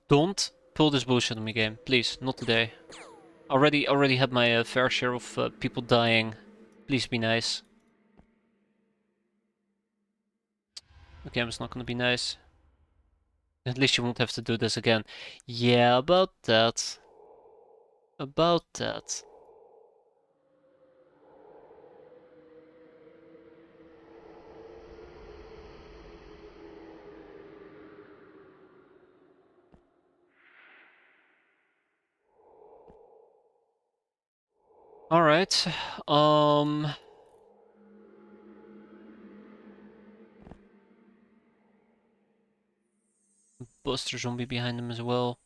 Don't pull this bullshit on me, game. Please, not today. Already had my fair share of people dying. Please be nice. The game's not gonna be nice. At least you won't have to do this again. Yeah, about that. About that. Alright. Buster zombie behind him as well.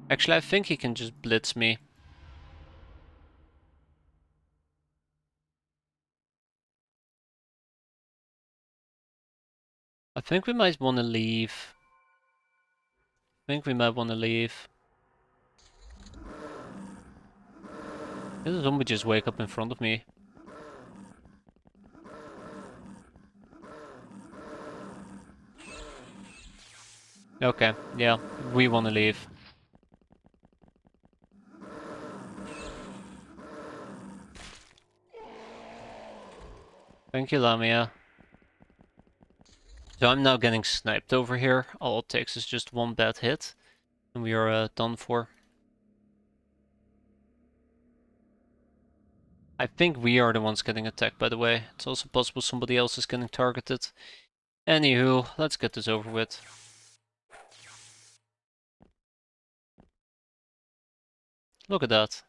Actually, I think he can just blitz me. I think we might want to leave. I think we might want to leave. Did the zombie just wake up in front of me? Okay, yeah, we want to leave. Thank you, Lamia. So I'm now getting sniped over here. All it takes is just one bad hit, and we are done for. I think we are the ones getting attacked, by the way. It's also possible somebody else is getting targeted. Anywho, let's get this over with. Look at that.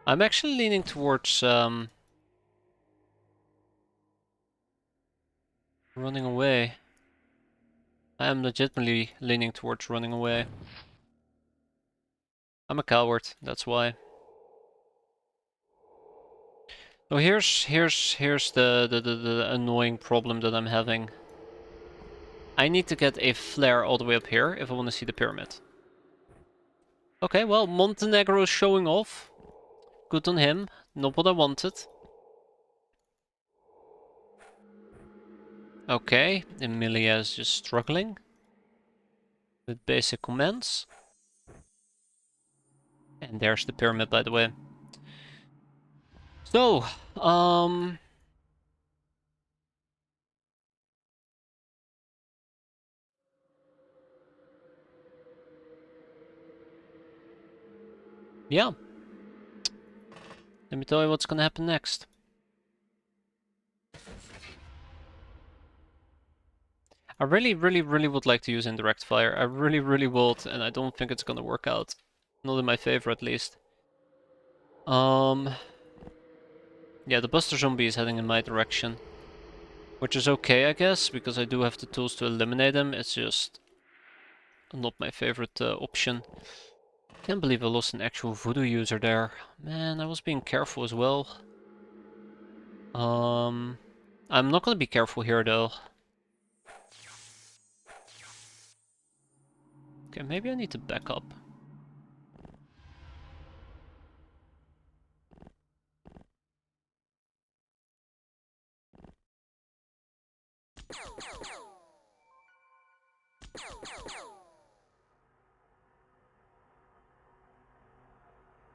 I'm actually leaning towards running away. I am legitimately leaning towards running away. I'm a coward, that's why. Oh, here's the annoying problem that I'm having. I need to get a flare all the way up here if I want to see the pyramid. Okay, well, Montenegro is showing off. Good on him. Not what I wanted. Okay, Emilia is just struggling with basic commands. And there's the pyramid, by the way. So, yeah. Let me tell you what's gonna happen next. I really would like to use indirect fire. I really would, and I don't think it's gonna work out. Not in my favor, at least. Yeah, the Buster Zombie is heading in my direction. Which is okay, I guess, because I do have the tools to eliminate him. It's just not my favorite option. Can't believe I lost an actual voodoo user there. Man, I was being careful as well. I'm not gonna be careful here, though. Okay, maybe I need to back up.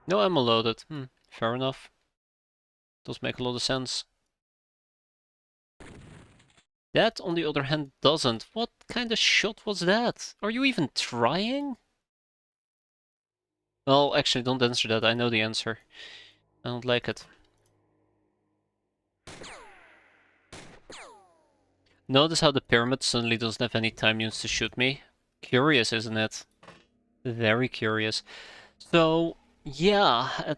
No ammo loaded. Fair enough. Does make a lot of sense. That, on the other hand, doesn't. What kind of shot was that? Are you even trying? Well, actually, don't answer that. I know the answer. I don't like it. Notice how the pyramid suddenly doesn't have any time units to shoot me? Curious, isn't it? Very curious. So, yeah.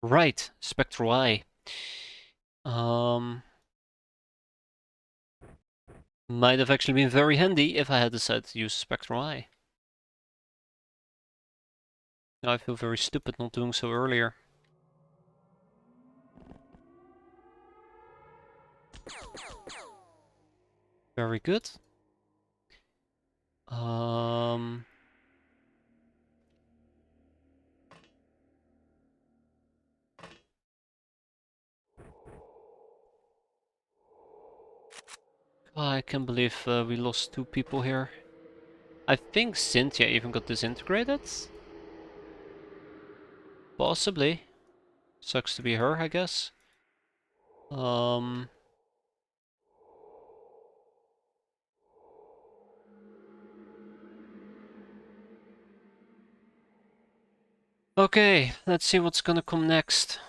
Right, Spectral Eye. Might have actually been very handy if I had decided to use Spectral Eye. Now I feel very stupid not doing so earlier. Very good. I can't believe we lost 2 people here. I think Cynthia even got disintegrated? Possibly. Sucks to be her, I guess. Okay, let's see what's gonna come next.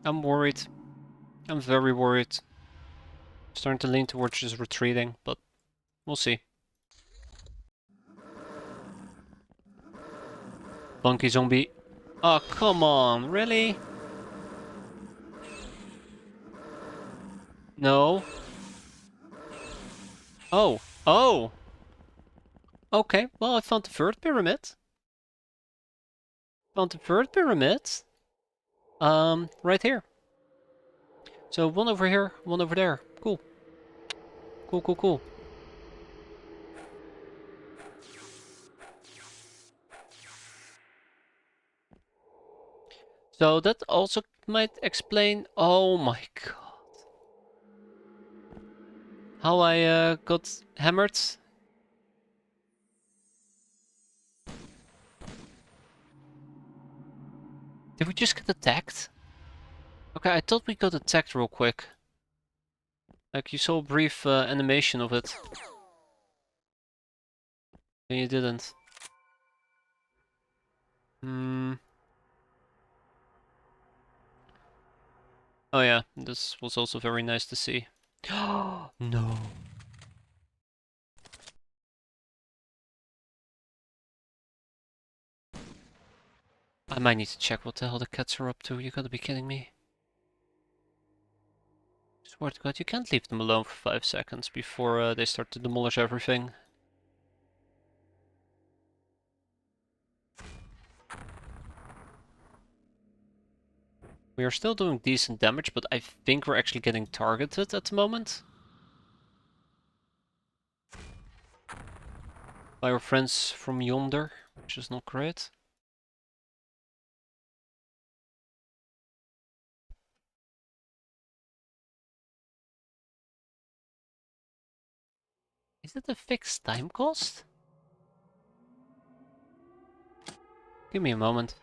I'm worried. I'm very worried. Starting to lean towards just retreating, but we'll see. Funky zombie. Oh, come on, really? No. Oh, oh! Okay, well, I found the third pyramid. Found the third pyramid. Right here. So one over here, one over there. Cool. Cool, cool, cool. So that also might explain... Oh my god. How I got hammered. Did we just get attacked? Okay, I thought we got attacked real quick. Like, you saw a brief animation of it. And you didn't. Hmm. Oh yeah, this was also very nice to see. No. I might need to check what the hell the cats are up to. You gotta be kidding me. Swear to God, you can't leave them alone for 5 seconds before they start to demolish everything. We are still doing decent damage, but I think we're actually getting targeted at the moment. By our friends from yonder, which is not great. Is it a fixed time cost? Give me a moment.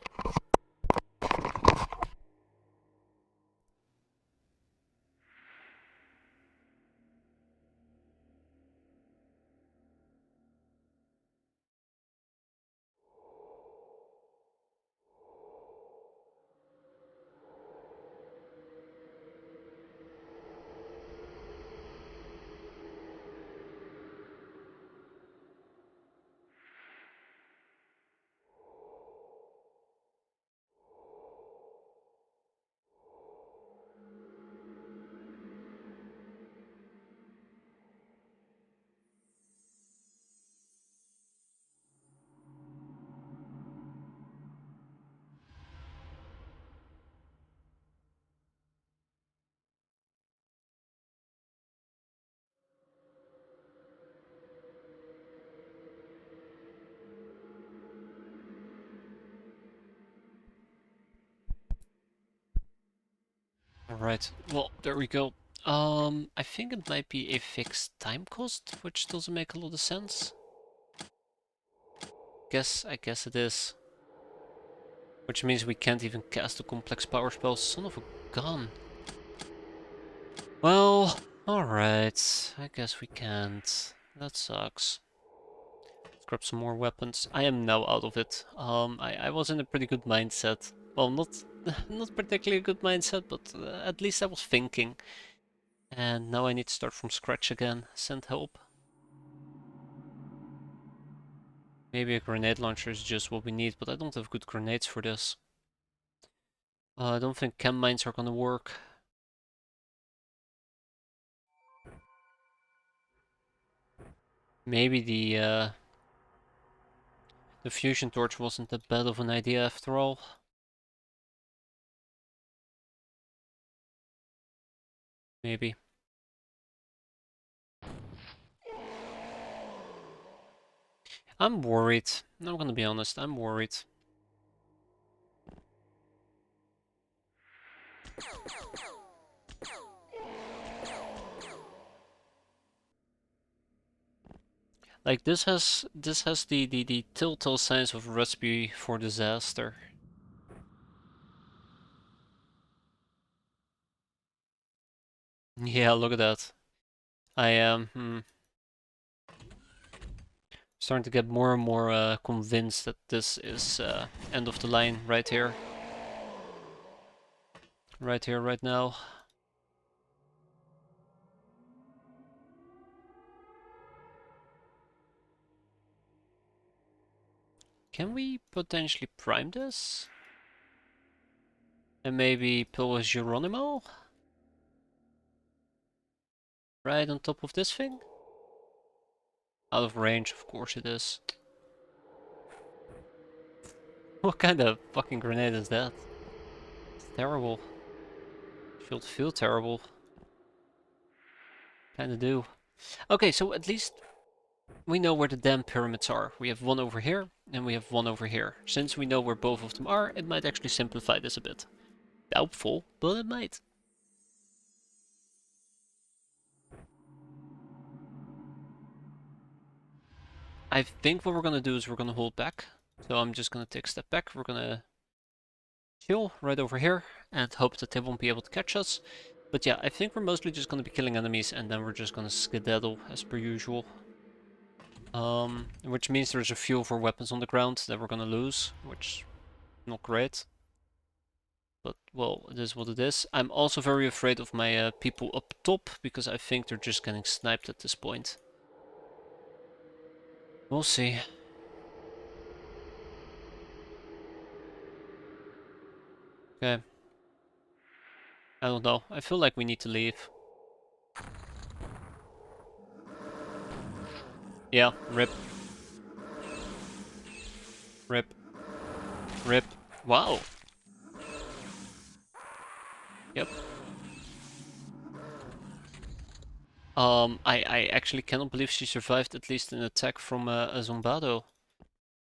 Alright, well, there we go. I think it might be a fixed time cost, which doesn't make a lot of sense. I guess it is. Which means we can't even cast a complex power spell. Son of a gun. Well, alright. I guess we can't. That sucks. Let's grab some more weapons. I am now out of it. I was in a pretty good mindset Well, not particularly a good mindset, but at least I was thinking. And now I need to start from scratch again. Send help. Maybe a grenade launcher is just what we need, but I don't have good grenades for this. I don't think chem mines are gonna work. Maybe the fusion torch wasn't that bad of an idea after all. Maybe. I'm worried. I'm gonna be honest, I'm worried. Like this has the telltale signs of a recipe for disaster. Yeah, look at that. I am starting to get more and more convinced that this is end of the line right here. Right here, right now. Can we potentially prime this? And maybe pull a Geronimo? Right on top of this thing? Out of range, of course it is. What kind of fucking grenade is that? It's terrible. Should feel terrible. Kinda do. Okay, so at least we know where the damn pyramids are. We have one over here, and we have one over here. Since we know where both of them are, it might actually simplify this a bit. Doubtful, but it might. I think what we're gonna do is we're gonna hold back. So I'm just gonna take a step back. We're gonna chill right over here and hope that they won't be able to catch us. But yeah, I think we're mostly just gonna be killing enemies and then we're just gonna skedaddle as per usual. Which means there's a few of our weapons on the ground that we're gonna lose, which not great. But well, it is what it is. I'm also very afraid of my people up top because I think they're just getting sniped at this point. We'll see. Okay. I don't know. I feel like we need to leave. Yeah, rip. Rip. Rip. Wow. Yep. I actually cannot believe she survived at least an attack from a Zombado.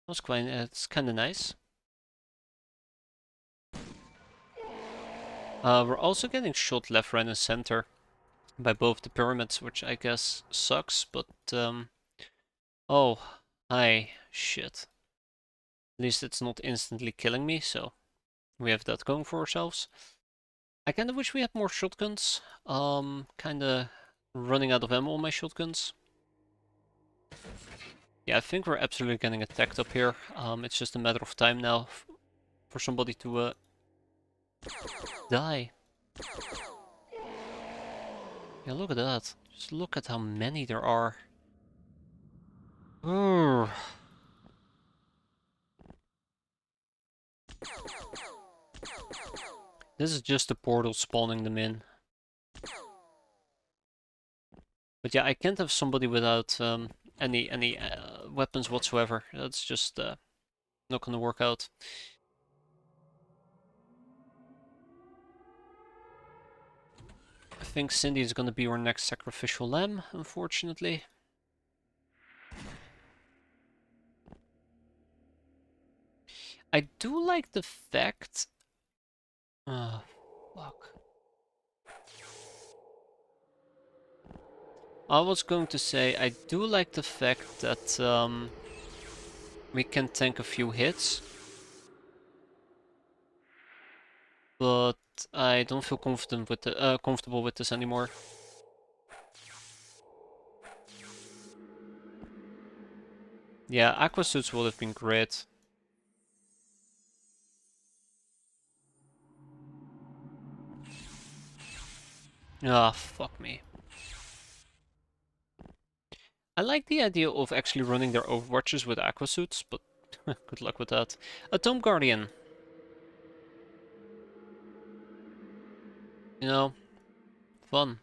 That's quite, it's kinda nice. We're also getting shot left, right, and center by both the pyramids, which I guess sucks, but oh, hi, shit. At least it's not instantly killing me, so we have that going for ourselves. I kinda wish we had more shotguns. Kinda running out of ammo on my shotguns. Yeah, I think we're absolutely getting attacked up here. It's just a matter of time now for somebody to die. Yeah, look at that. Just look at how many there are. Urgh. This is just the portal spawning them in. But yeah, I can't have somebody without any weapons whatsoever. That's just not gonna work out. I think Cindy is gonna be our next sacrificial lamb, unfortunately. I do like the fact... Oh, fuck. I was going to say, I do like the fact that we can tank a few hits. But I don't feel confident with comfortable with this anymore. Yeah, aqua suits would have been great. Ah, fuck me. I like the idea of actually running their overwatches with aqua suits, but good luck with that. A Tomb Guardian. You know, fun.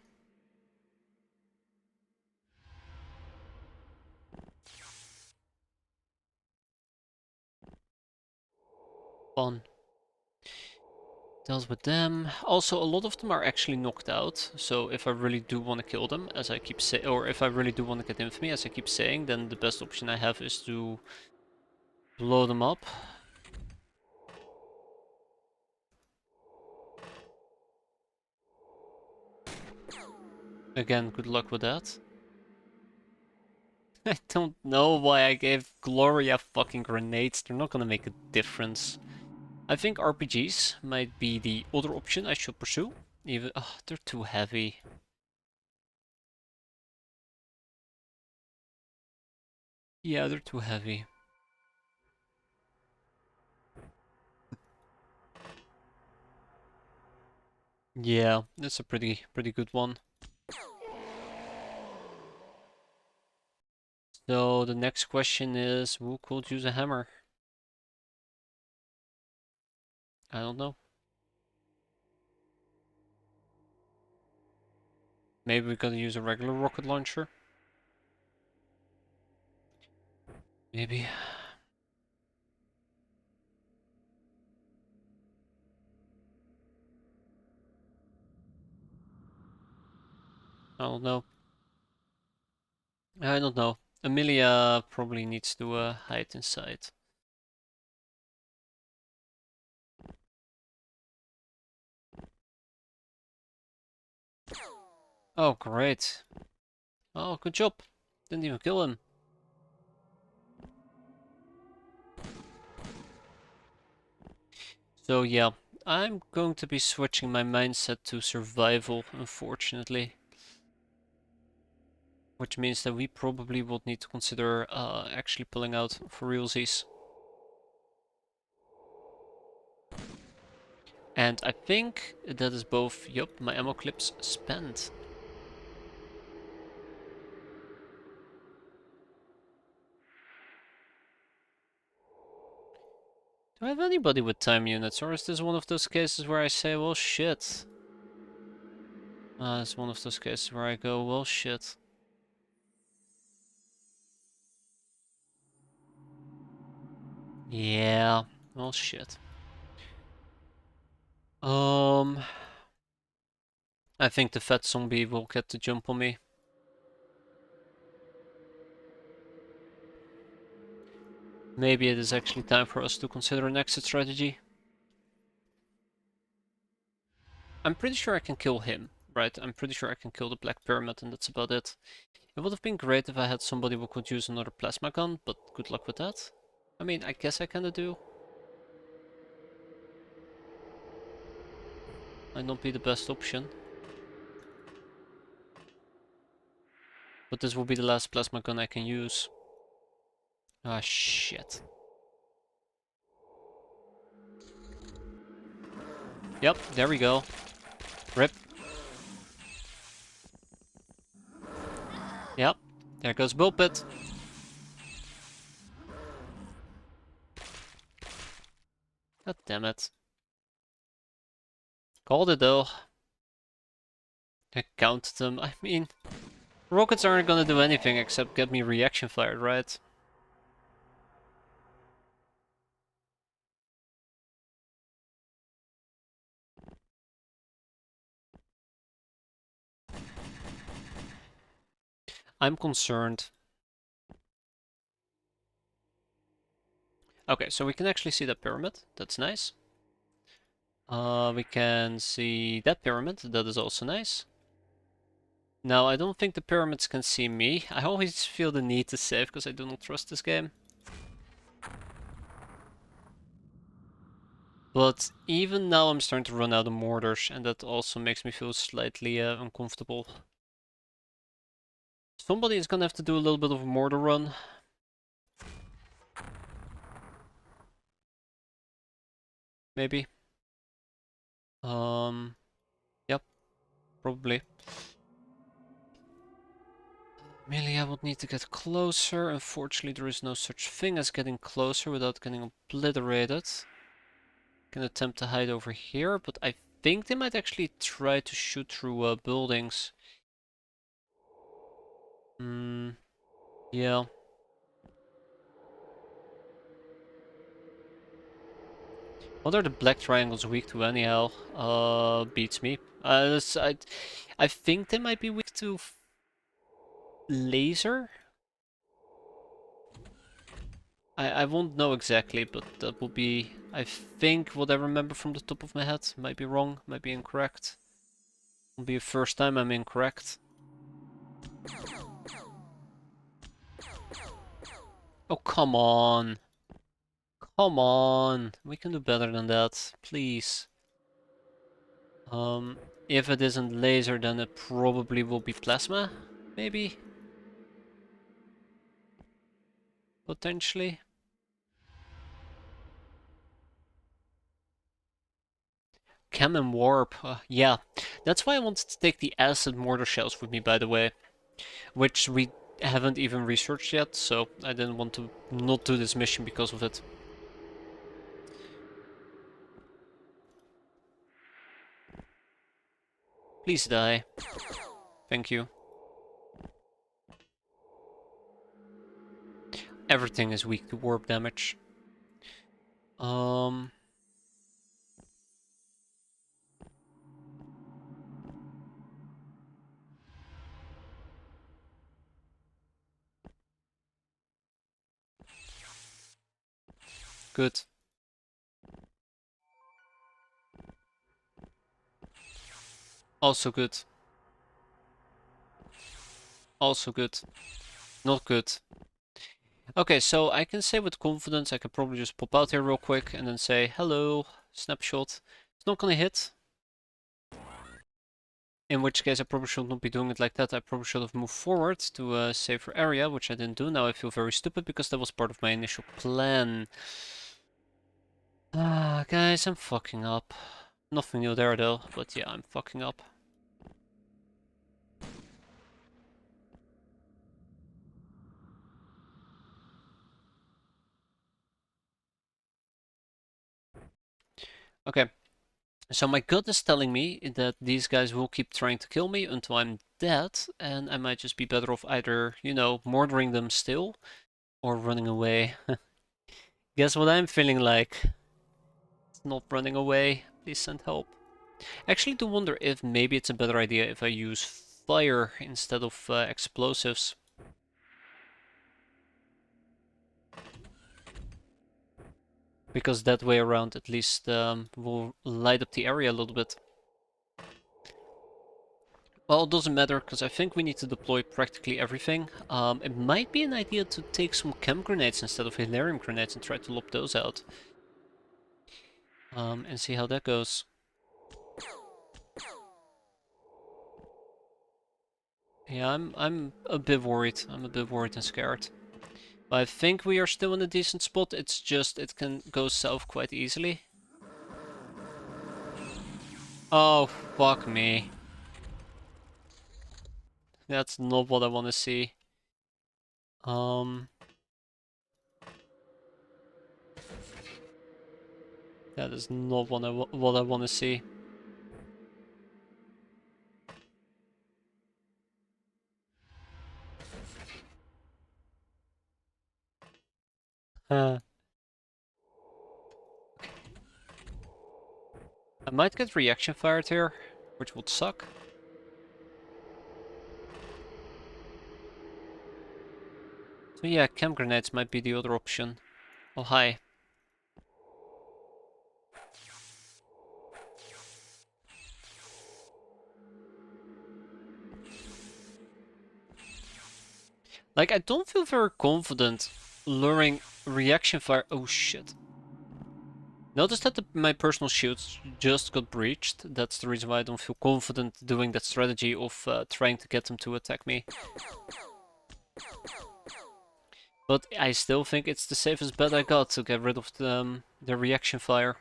Fun. Deals with them. Also, a lot of them are actually knocked out, so if I really do want to kill them, as I keep saying, or if I really do want to get infamy, as I keep saying, then the best option I have is to blow them up. Again, good luck with that. I don't know why I gave Gloria fucking grenades. They're not gonna make a difference. I think RPGs might be the other option I should pursue. Even, they're too heavy. Yeah, they're too heavy. Yeah, that's a pretty good one. So the next question is, who could use a hammer? I don't know. Maybe we gotta use a regular rocket launcher? Maybe. I don't know. I don't know. Amelia probably needs to hide inside. Oh, great. Oh, good job. Didn't even kill him. So yeah, I'm going to be switching my mindset to survival, unfortunately. Which means that we probably would need to consider actually pulling out for realsies. And I think that is both, yup, my ammo clips spent. Do I have anybody with time units, or is this one of those cases where I say, well shit? It's one of those cases where I go, well shit. Yeah, well shit. I think the fat zombie will get the jump on me. Maybe it is actually time for us to consider an exit strategy. I'm pretty sure I can kill him, right? I'm pretty sure I can kill the Black Pyramid and that's about it. It would have been great if I had somebody who could use another plasma gun, but good luck with that. I mean, I guess I kinda do. Might not be the best option. But this will be the last plasma gun I can use. Ah, shit. Yep, there we go. Rip. Yep, there goes Bullpit. God damn it. Called it though. I counted them. I mean, rockets aren't gonna do anything except get me reaction fired, right? I'm concerned. Okay, so we can actually see the pyramid. That's nice. We can see that pyramid. That is also nice. Now, I don't think the pyramids can see me. I always feel the need to save because I do not trust this game. But even now I'm starting to run out of mortars, and that also makes me feel slightly uncomfortable. Somebody is gonna have to do a little bit of a mortar run. Maybe. Yep. probably. Melee, I would need to get closer. Unfortunately, there is no such thing as getting closer without getting obliterated. Can attempt to hide over here, but I think they might actually try to shoot through buildings. Yeah. What are the black triangles weak to anyhow? Beats me. I think they might be weak to laser? I won't know exactly, but that will be, I think, what I remember from the top of my head. Might be wrong, might be incorrect. Will be the first time I'm incorrect. Oh, come on. Come on. We can do better than that, please. If it isn't laser, then it probably will be plasma, maybe? Potentially. Chem and warp, yeah. That's why I wanted to take the acid mortar shells with me, by the way. Which we haven't even researched yet, so I didn't want to not do this mission because of it. Please die. Thank you. Everything is weak to warp damage. Good. Also good. Also good. Not good. Okay, so I can say with confidence, I can probably just pop out here real quick and then say, hello, snapshot. It's not gonna hit. In which case I probably should not be doing it like that. I probably should have moved forward to a safer area, which I didn't do. Now I feel very stupid because that was part of my initial plan. Ah, guys, I'm fucking up. Nothing new there though, but yeah, I'm fucking up. Okay, so my gut is telling me that these guys will keep trying to kill me until I'm dead, and I might just be better off either, you know, murdering them still, or running away. Guess what I'm feeling like? It's not running away. Please send help. I actually do wonder if maybe it's a better idea if I use fire instead of explosives. Because that way around at least will light up the area a little bit. Well, it doesn't matter, because I think we need to deploy practically everything. It might be an idea to take some chem grenades instead of Hilarium grenades and try to lob those out. And see how that goes. Yeah, I'm a bit worried. I'm a bit worried and scared. But I think we are still in a decent spot. It's just, it can go south quite easily. Oh, fuck me. That's not what I want to see. That is not what I want to see. I might get reaction fired here, which would suck. So yeah, chem grenades might be the other option. Oh, hi. Like, I don't feel very confident luring reaction fire. Oh shit. Notice that my personal shields just got breached. That's the reason why I don't feel confident doing that strategy of trying to get them to attack me. But I still think it's the safest bet I got to get rid of the reaction fire.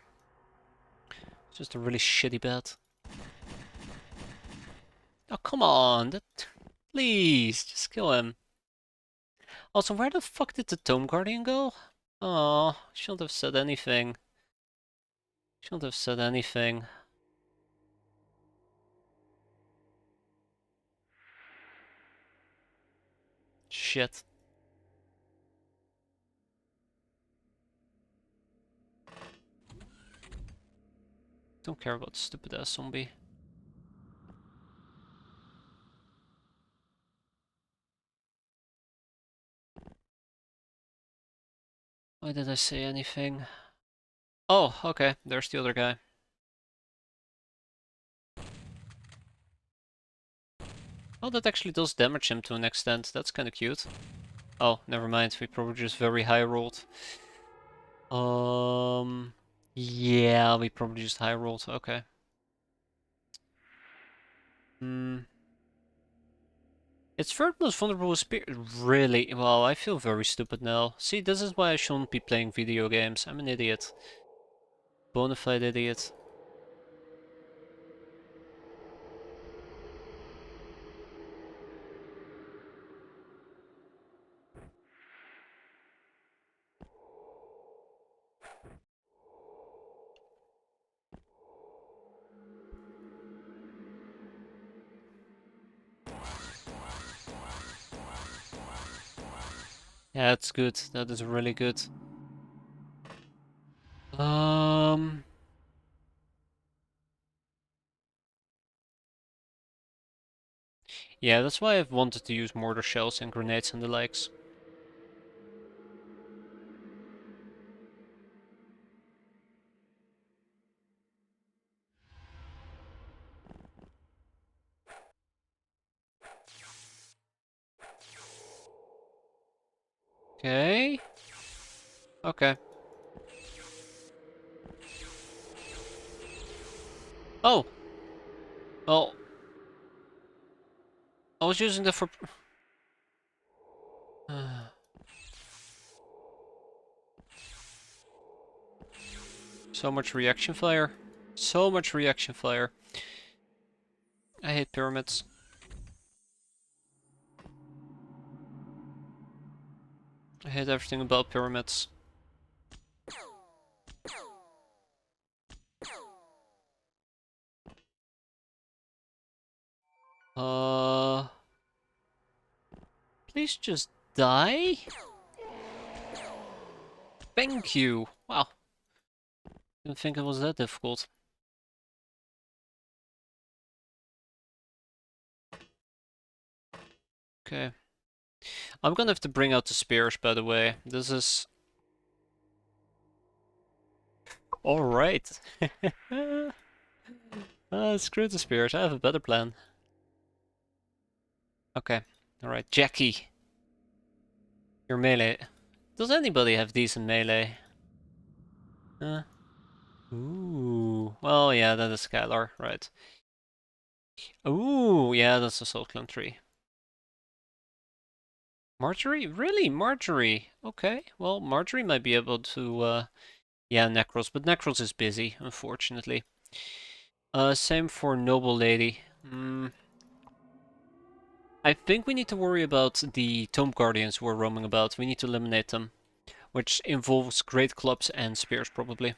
It's just a really shitty bet. Oh, come on. Please, just kill him. Also, where the fuck did the Tome Guardian go? Oh, shouldn't have said anything. Shouldn't have said anything. Shit. Don't care about stupid ass zombie. Why did I say anything? Oh, okay, there's the other guy. Oh, that actually does damage him to an extent. That's kind of cute. Oh, never mind. We probably just very high rolled. Yeah, we probably just high rolled. Okay. It's third most vulnerable spear. Really? Well, I feel very stupid now. See, this is why I shouldn't be playing video games. I'm an idiot. Bonafide idiot. Yeah, that's good. That is really good. Um. Yeah, that's why I've wanted to use mortar shells and grenades and the likes. Okay. Okay. Oh! Well, I was using that for... So much reaction fire. So much reaction fire. I hate pyramids. I hate everything about pyramids. Please just die? Thank you! Wow. Didn't think it was that difficult. Okay. I'm gonna have to bring out the spears, by the way. This is... Alright. Screw the spears, I have a better plan. Okay. Alright, Jackie. Your melee. Does anybody have decent melee? Ooh. Well, yeah, that is Skylar, right. Ooh, yeah, that's a Soul Clan tree. Marjorie? Really? Marjorie? Okay, well, Marjorie might be able to, yeah, Necros, but Necros is busy, unfortunately. Same for Noble Lady. I think we need to worry about the Tome Guardians who are roaming about. We need to eliminate them, which involves great clubs and spears, probably.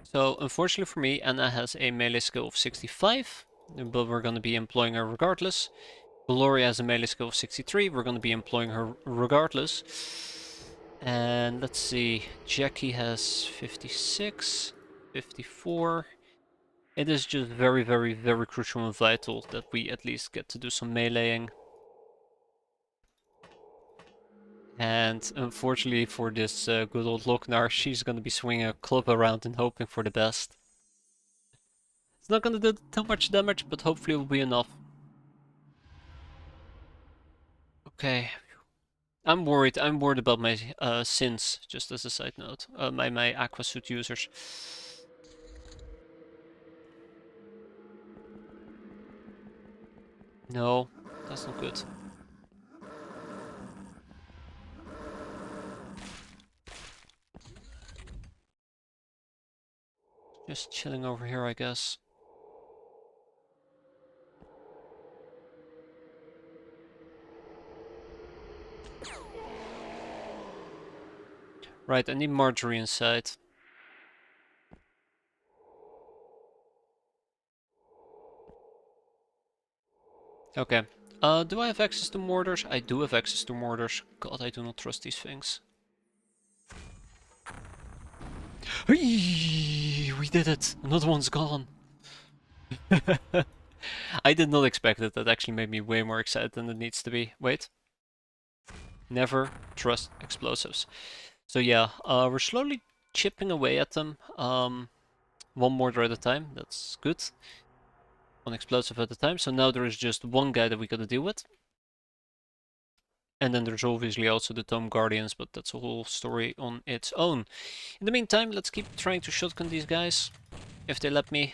So, unfortunately for me, Anna has a melee skill of 65, but we're going to be employing her regardless. Gloria has a melee skill of 63, we're going to be employing her regardless. And let's see, Jackie has 56, 54. It is just very, very, very crucial and vital that we at least get to do some meleeing. And unfortunately for this good old Loknar, she's going to be swinging a club around and hoping for the best. It's not going to do too much damage, but hopefully it will be enough. Okay. I'm worried about my sins, just as a side note. My aqua suit users. No, that's not good. Just chilling over here, I guess. Right, I need Marjorie inside. Okay. Do I have access to mortars? I do have access to mortars. God, I do not trust these things. We did it! Another one's gone. I did not expect it. That actually made me way more excited than it needs to be. Wait. Never trust explosives. So yeah, we're slowly chipping away at them. One mortar at a time. That's good. One explosive at a time. So now there is just one guy that we gotta deal with. And then there's obviously also the Tome Guardians, but that's a whole story on its own. In the meantime, let's keep trying to shotgun these guys. If they let me,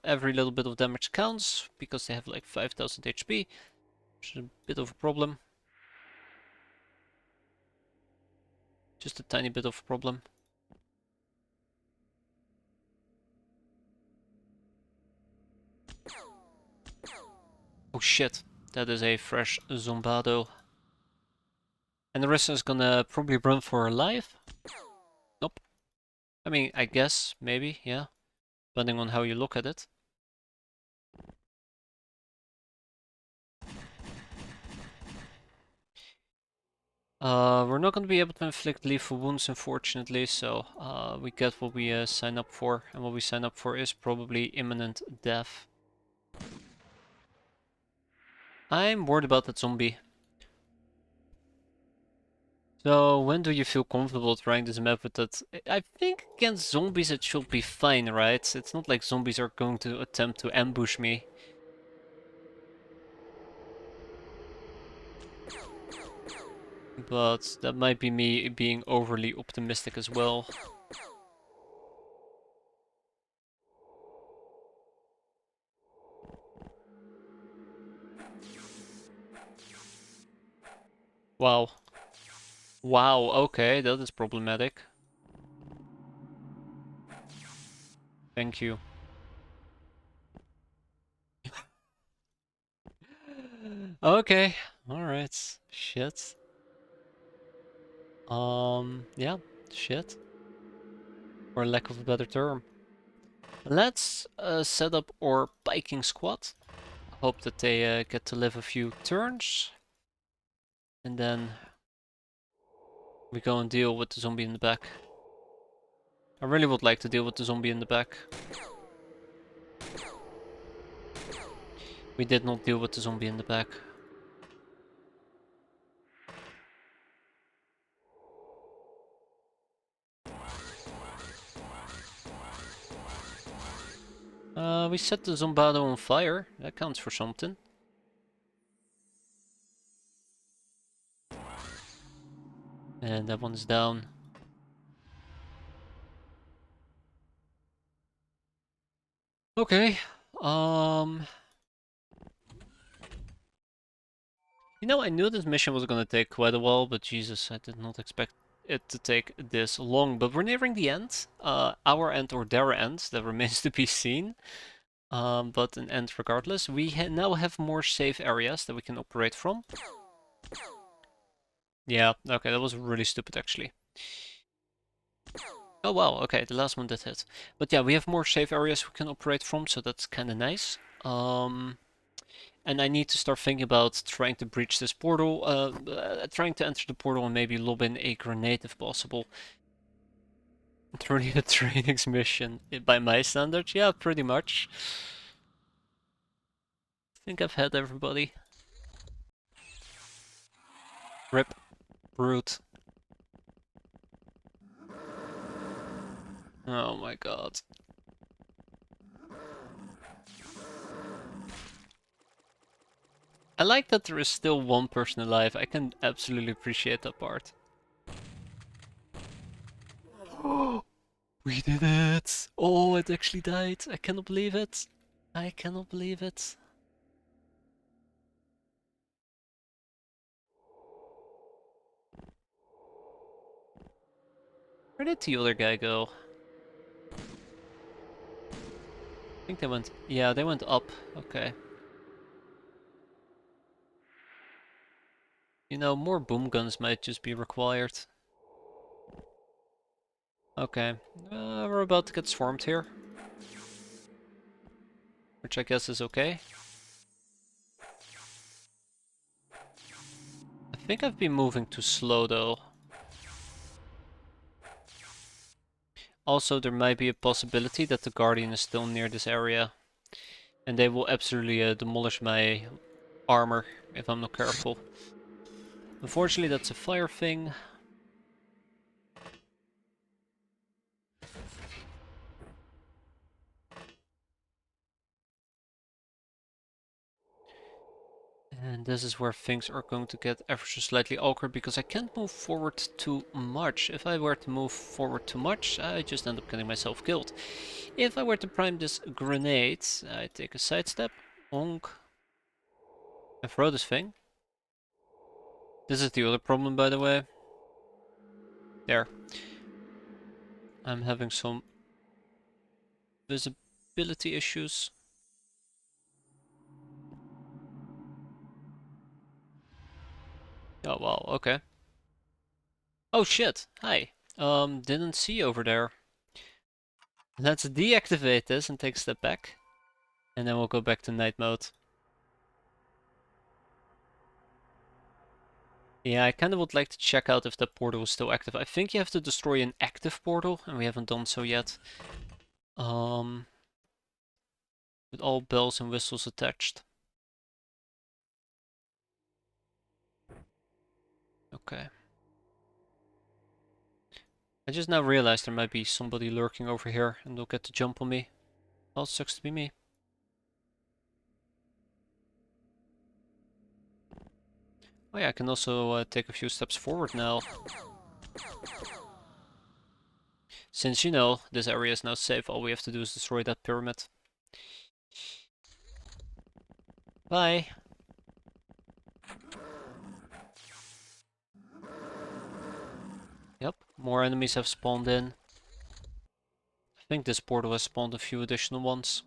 every little bit of damage counts, because they have like 5000 HP, which is a bit of a problem. Just a tiny bit of a problem. Oh shit, that is a fresh Zombado. And the rest is gonna probably run for her life. Nope. I mean, I guess, maybe, yeah. Depending on how you look at it. We're not gonna be able to inflict lethal wounds, unfortunately, so we get what we sign up for. And what we sign up for is probably imminent death. I'm worried about that zombie. So, when do you feel comfortable trying this map with that? I think against zombies it should be fine, right? It's not like zombies are going to attempt to ambush me. But that might be me being overly optimistic as well. Wow. Wow, okay, that is problematic. Thank you. Okay, alright. Shit. Yeah, shit. For lack of a better term. Let's set up our biking squad. Hope that they get to live a few turns. And then we go and deal with the zombie in the back. I really would like to deal with the zombie in the back. We did not deal with the zombie in the back. We set the Zombado on fire. That counts for something. And that one's down. Okay. You know, I knew this mission was gonna take quite a while, but Jesus, I did not expect it to take this long. But we're nearing the end. Our end or their end, that remains to be seen. But an end regardless. We now have more safe areas that we can operate from. Yeah, okay, that was really stupid actually. Oh wow, okay, the last one did hit. But yeah, we have more safe areas we can operate from, so that's kinda nice. And I need to start thinking about trying to breach this portal, trying to enter the portal and maybe lob in a grenade if possible. Turning a trainings mission by my standards, yeah, pretty much. I think I've had everybody. Rip. Brute. Oh my god. I like that there is still one person alive. I can absolutely appreciate that part. We did it! Oh, it actually died. I cannot believe it. I cannot believe it. Where did the other guy go? I think they went... Yeah, they went up. Okay. You know, more boom guns might just be required. Okay, we're about to get swarmed here. Which I guess is okay. I think I've been moving too slow though. Also, there might be a possibility that the Guardian is still near this area. And they will absolutely demolish my armor if I'm not careful. Unfortunately, that's a fire thing. And this is where things are going to get ever so slightly awkward because I can't move forward too much. If I were to move forward too much, I just end up getting myself killed. If I were to prime this grenade, I take a sidestep, bonk, and throw this thing. This is the other problem, by the way. There. I'm having some visibility issues. Oh wow, okay. Oh shit, hi. Didn't see over there. Let's deactivate this and take a step back. And then we'll go back to night mode. Yeah, I kind of would like to check out if that portal is still active. I think you have to destroy an active portal, and we haven't done so yet. With all bells and whistles attached. Okay. I just now realized there might be somebody lurking over here, and they'll get to jump on me. Well, it sucks to be me. Oh yeah, I can also take a few steps forward now. Since, you know, this area is now safe, all we have to do is destroy that pyramid. Bye! Yep, more enemies have spawned in. I think this portal has spawned a few additional ones.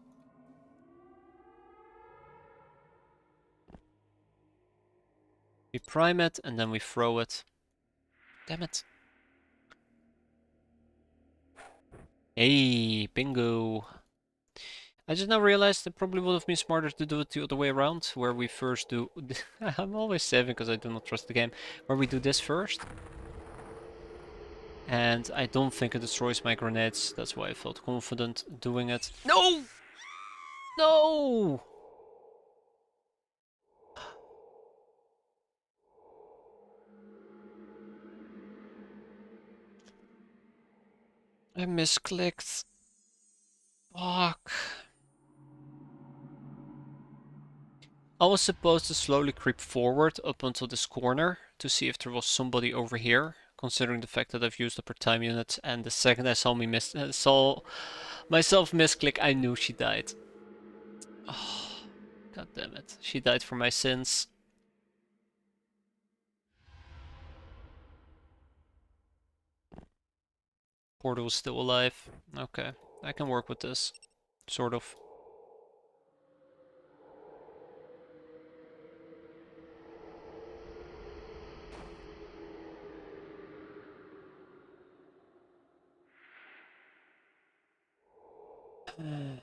We prime it and then we throw it. Damn it. Hey, bingo. I just now realized it probably would have been smarter to do it the other way around, where we first do... I'm always saving because I do not trust the game. Where we do this first. And I don't think it destroys my grenades. That's why I felt confident doing it. No! No! I misclicked. Fuck. I was supposed to slowly creep forward up until this corner to see if there was somebody over here, considering the fact that I've used up her time unit, and the second I saw myself misclick, I knew she died. Oh, God damn it. She died for my sins. Portal is still alive. Okay, I can work with this. Sort of. I'm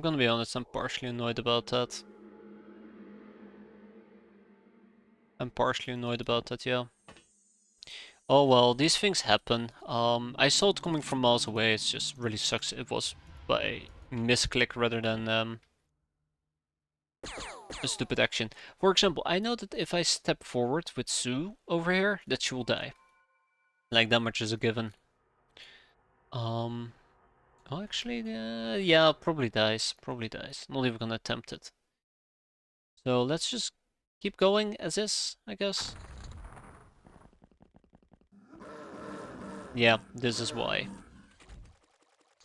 gonna be honest, I'm partially annoyed about that. Yeah. Oh well, these things happen. I saw it coming from miles away, it just really sucks it was by misclick rather than a stupid action. For example, I know that if I step forward with Sue over here, that she will die. Like, that much is a given. Oh, actually, yeah, probably dies. Probably dies. Not even gonna attempt it. So let's just keep going as is, I guess. Yeah, this is why.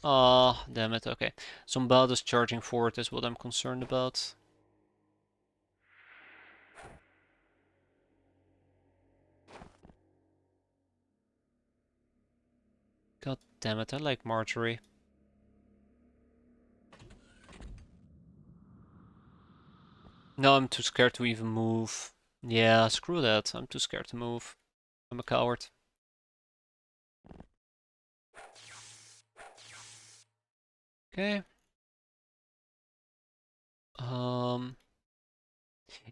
Ah, damn it, okay. Some Baldos charging forward is what I'm concerned about. God damn it, I like Marjorie. No, I'm too scared to even move. Yeah, screw that. I'm too scared to move. I'm a coward. Okay.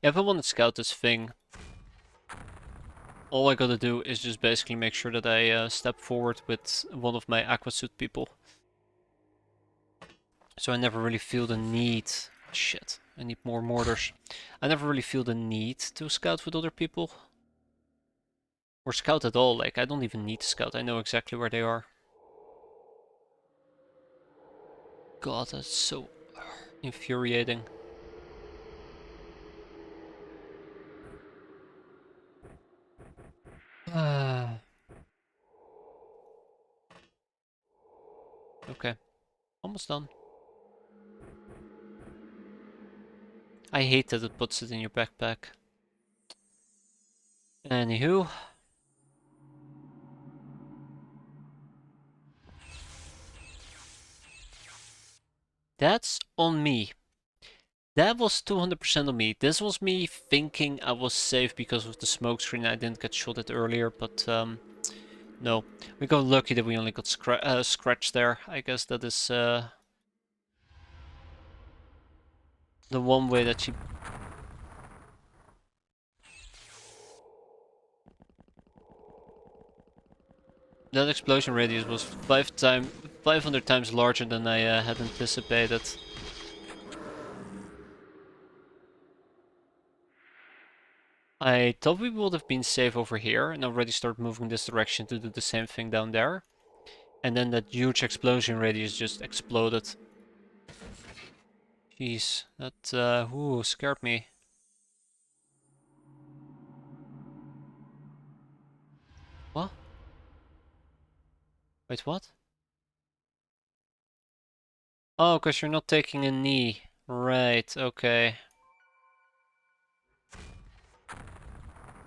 If I want to scout this thing, all I gotta do is just basically make sure that I step forward with one of my aqua suit people. So I never really feel the need. Shit, I need more mortars. I never really feel the need to scout with other people. Or scout at all, like I don't even need to scout, I know exactly where they are. God, that's so infuriating. Okay, almost done. I hate that it puts it in your backpack. Anywho. That's on me. That was 200% on me. This was me thinking I was safe because of the smoke screen. I didn't get shot at earlier, but no. We got lucky that we only got scratched there. I guess that is the one way that she... That explosion radius was 500 times larger than I had anticipated. I thought we would have been safe over here and already start moving this direction to do the same thing down there. And then that huge explosion radius just exploded. Jeez, that ooh, scared me. What? Wait, what? Oh, because you're not taking a knee. Right, okay.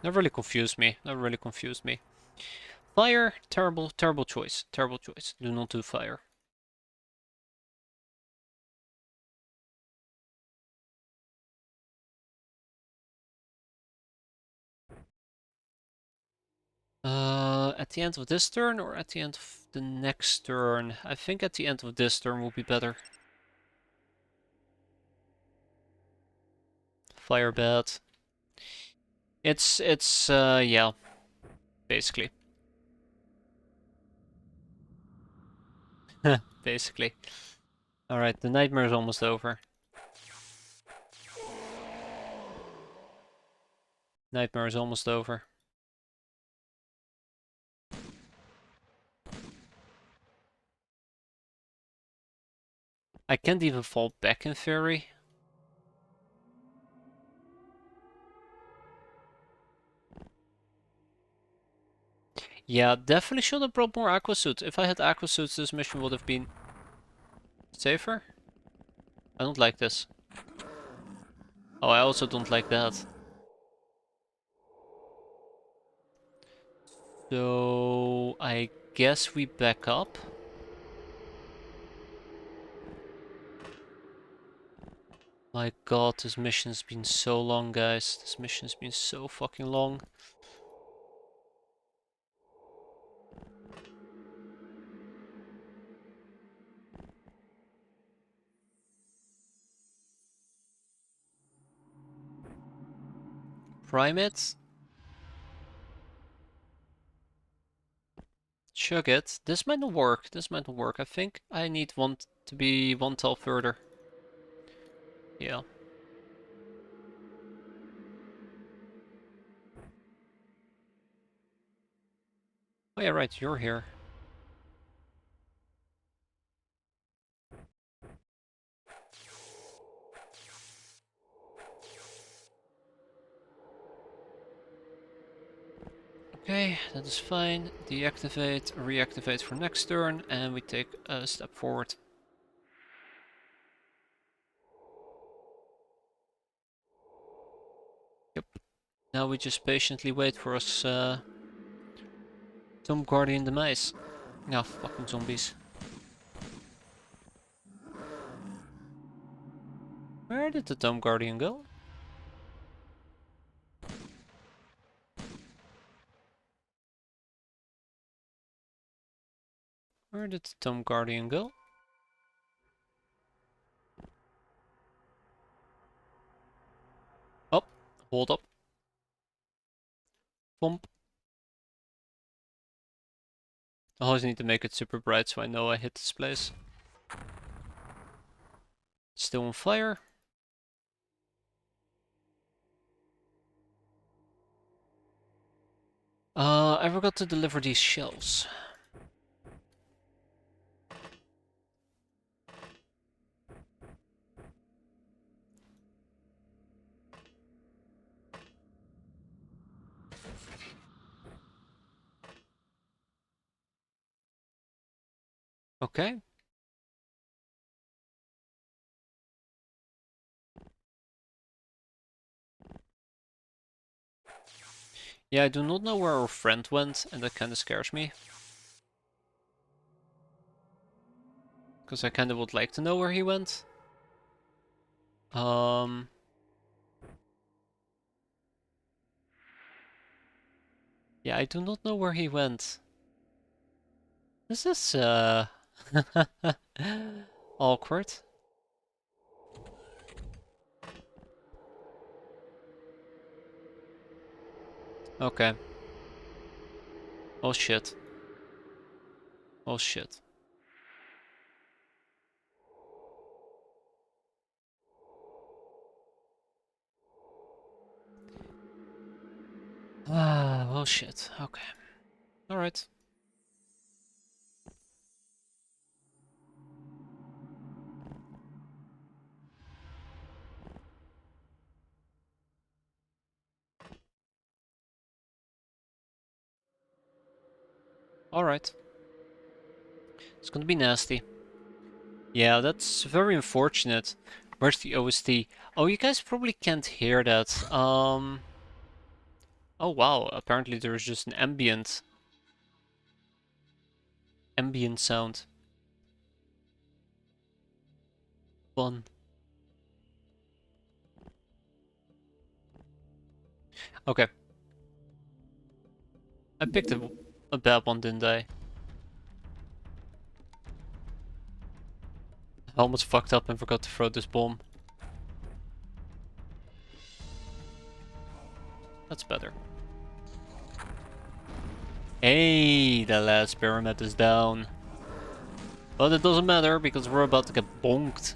That really confused me. That really confused me. Fire, terrible, terrible choice. Terrible choice. Do not do fire. At the end of this turn or at the end of the next turn? I think at the end of this turn will be better. Fire bad. It's yeah, basically. Basically. Alright, the nightmare is almost over. Nightmare is almost over. I can't even fall back in theory. Yeah, definitely should have brought more aqua suits. If I had aqua suits, this mission would have been safer. I don't like this. Oh, I also don't like that. So I guess we back up. My god, this mission's been so long, guys. This mission's been so fucking long. Primates? Chug it. This might not work. This might not work. I think I need one to be one tile further. Yeah. Oh yeah, right, you're here. Okay, that is fine. Deactivate, reactivate for next turn, and we take a step forward. Yep. Now we just patiently wait for us Tomb Guardian demise. Ah, fucking zombies. Where did the Tomb Guardian go? Where did the Tomb Guardian go? Oh, hold up. Bump. I always need to make it super bright so I know I hit this place. Still on fire. I forgot to deliver these shells. Okay. Yeah, I do not know where our friend went, and that kinda scares me. Because I kinda would like to know where he went. Yeah, I do not know where he went. This is, awkward. Okay. Oh shit. Oh shit. Ah, oh shit. Okay. Alright. Alright. It's gonna be nasty. Yeah, that's very unfortunate. Where's the OST? Oh, you guys probably can't hear that. Oh wow, apparently there's just an ambient sound. Fun. Okay. I picked a bad one, didn't I? I almost fucked up and forgot to throw this bomb. That's better. Hey, the last pyramid is down. But it doesn't matter because we're about to get bonked.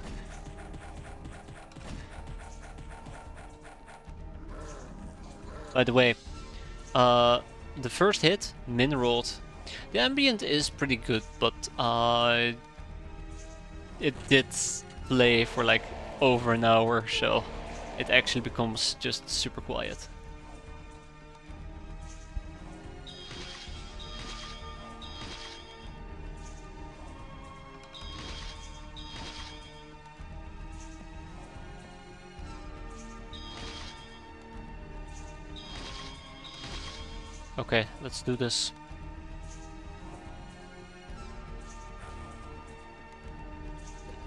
By the way, the first hit, minerals. The ambient is pretty good, but it did play for like over an hour, so it actually becomes just super quiet. Okay, let's do this.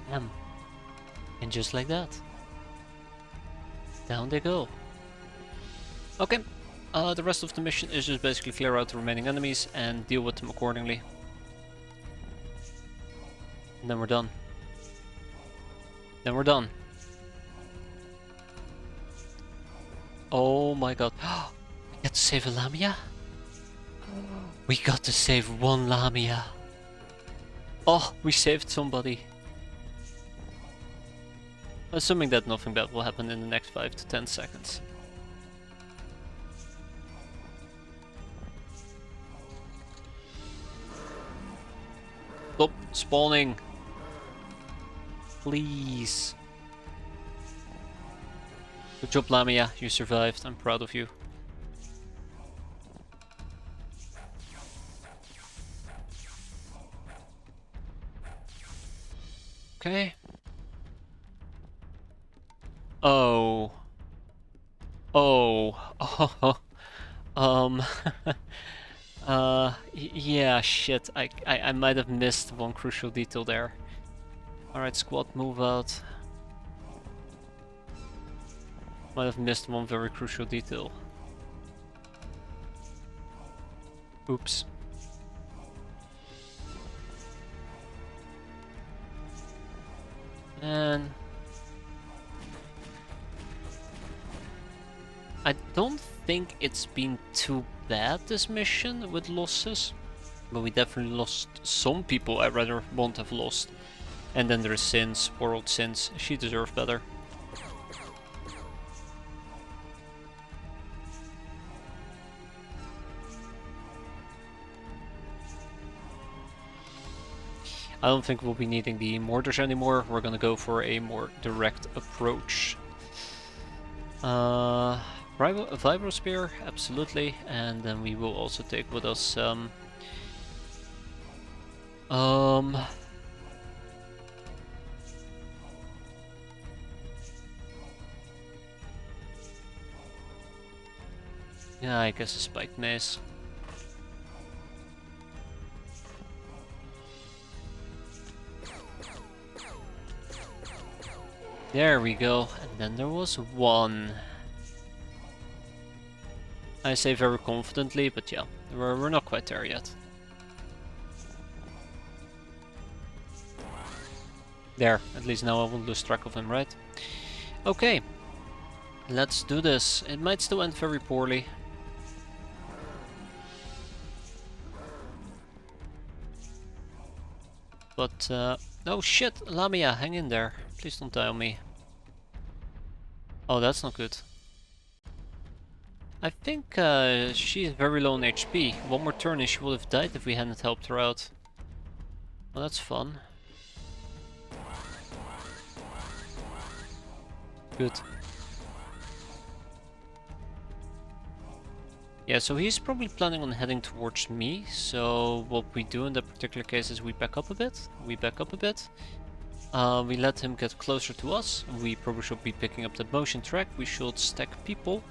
Damn. And just like that, down they go. Okay, the rest of the mission is just basically clear out the remaining enemies and deal with them accordingly. And then we're done. Then we're done. Oh my god. We got to save a Lamia? We got to save one Lamia. Oh, we saved somebody. Assuming that nothing bad will happen in the next 5 to 10 seconds. Stop spawning. Please. Good job, Lamia. You survived. I'm proud of you. Okay. Oh. Oh. Oh. Um. Yeah, shit. I might have missed one crucial detail there. Alright, squad, move out. Might have missed one very crucial detail. Oops. And I don't think it's been too bad, this mission, with losses. But we definitely lost some people I rather won't have lost. And then there's Sins, World Sins. She deserved better. I don't think we'll be needing the mortars anymore. We're gonna go for a more direct approach. Vibro Spear, absolutely. And then we will also take with us yeah, I guess a spiked mace. There we go, and then there was one. I say very confidently, but yeah, we're not quite there yet. There, at least now I won't lose track of him, right? Okay, let's do this. It might still end very poorly. But, oh shit, Lamia, hang in there. Please don't die on me. Oh, that's not good. I think she's very low on HP. One more turn and she would have died if we hadn't helped her out. Well, that's fun. Good. Yeah, so he's probably planning on heading towards me, so what we do in that particular case is we back up a bit. We let him get closer to us. We probably should be picking up the motion track. We should stack people.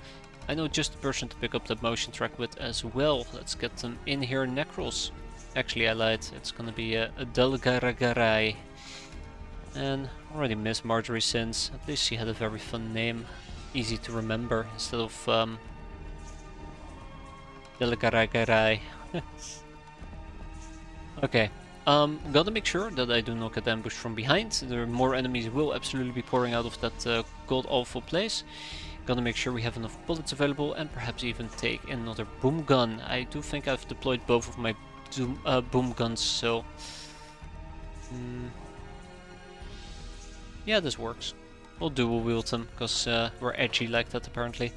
I know just the person to pick up the motion track with as well. Let's get them in here, Necros. Actually, I lied. It's gonna be a Delgaragarai. And already missed Marjorie Sins. At least she had a very fun name. Easy to remember instead of Delgaragarai. Okay. Gotta make sure that I do not get ambushed from behind. There are more enemies will absolutely be pouring out of that god-awful place. Gotta make sure we have enough bullets available and perhaps even take another boom gun. I do think I've deployed both of my boom guns, so... yeah, this works. We'll dual wield them, because we're edgy like that apparently.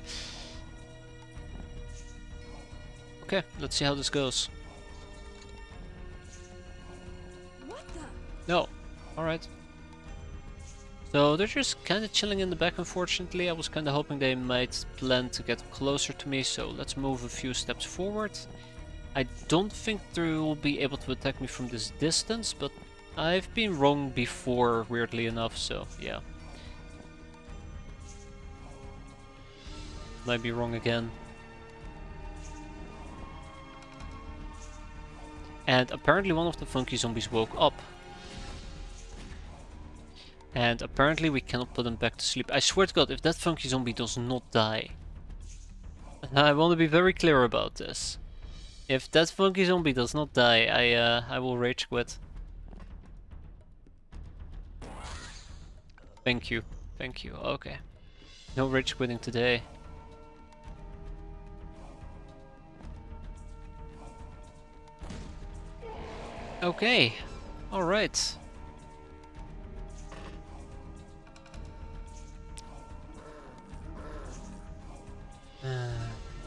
Okay, let's see how this goes. No, alright. So they're just kind of chilling in the back, unfortunately. I was kind of hoping they might plan to get closer to me, so let's move a few steps forward. I don't think they will be able to attack me from this distance, but I've been wrong before, weirdly enough, so yeah. Might be wrong again. And apparently one of the funky zombies woke up. And apparently we cannot put him back to sleep. I swear to God, if that funky zombie does not die... I want to be very clear about this. If that funky zombie does not die, I will rage quit. Thank you. Thank you. Okay. No rage quitting today. Okay. Alright.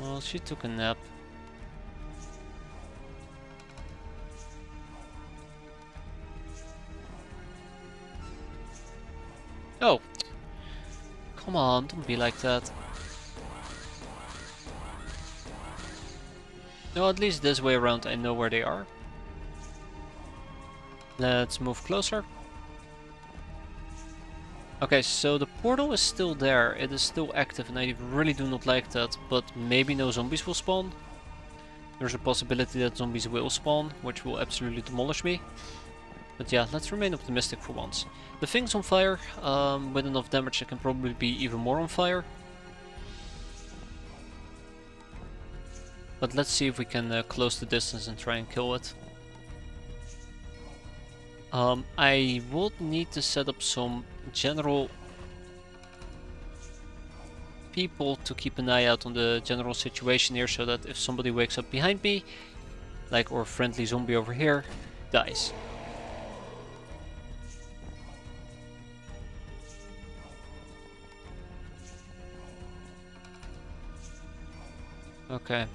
Well, she took a nap. Oh! Come on, don't be like that. No, at least this way around I know where they are. Let's move closer. Okay, so the portal is still there, it is still active and I really do not like that, but maybe no zombies will spawn. There's a possibility that zombies will spawn, which will absolutely demolish me. But yeah, let's remain optimistic for once. The thing's on fire, with enough damage it can probably be even more on fire. But let's see if we can close the distance and try and kill it. I would need to set up some general people to keep an eye out on the general situation here, so that if somebody wakes up behind me, like or friendly zombie over here, dies. Okay.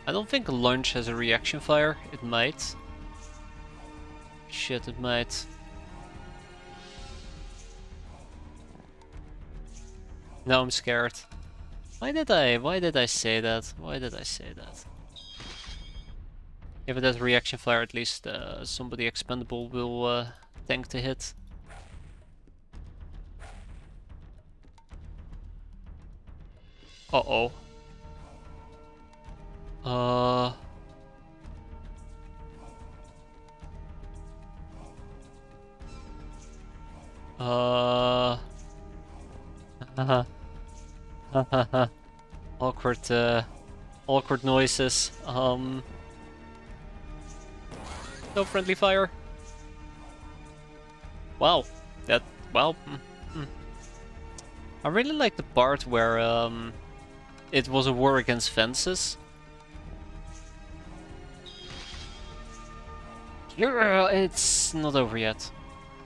I don't think lunge has a reaction fire. It might. Shit, it might. Now I'm scared. Why did I say that? Why did I say that? If it has reaction fire, at least somebody expendable will tank the hit. Uh-oh. Awkward noises. No friendly fire. Wow, wow. I really like the part where it was a war against fences. It's not over yet.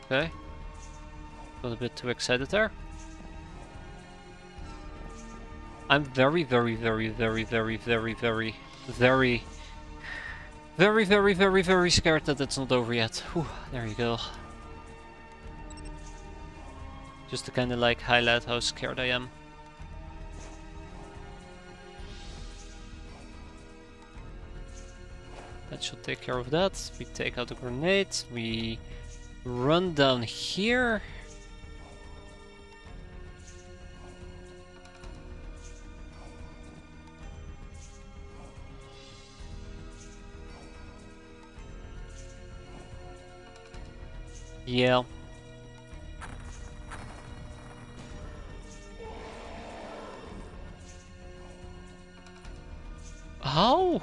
Okay. Got a bit too excited there. I'm very scared that it's not over yet. Whew, there you go. Just to kind of like highlight how scared I am. That should take care of that. We take out the grenade. We run down here. Yeah. How?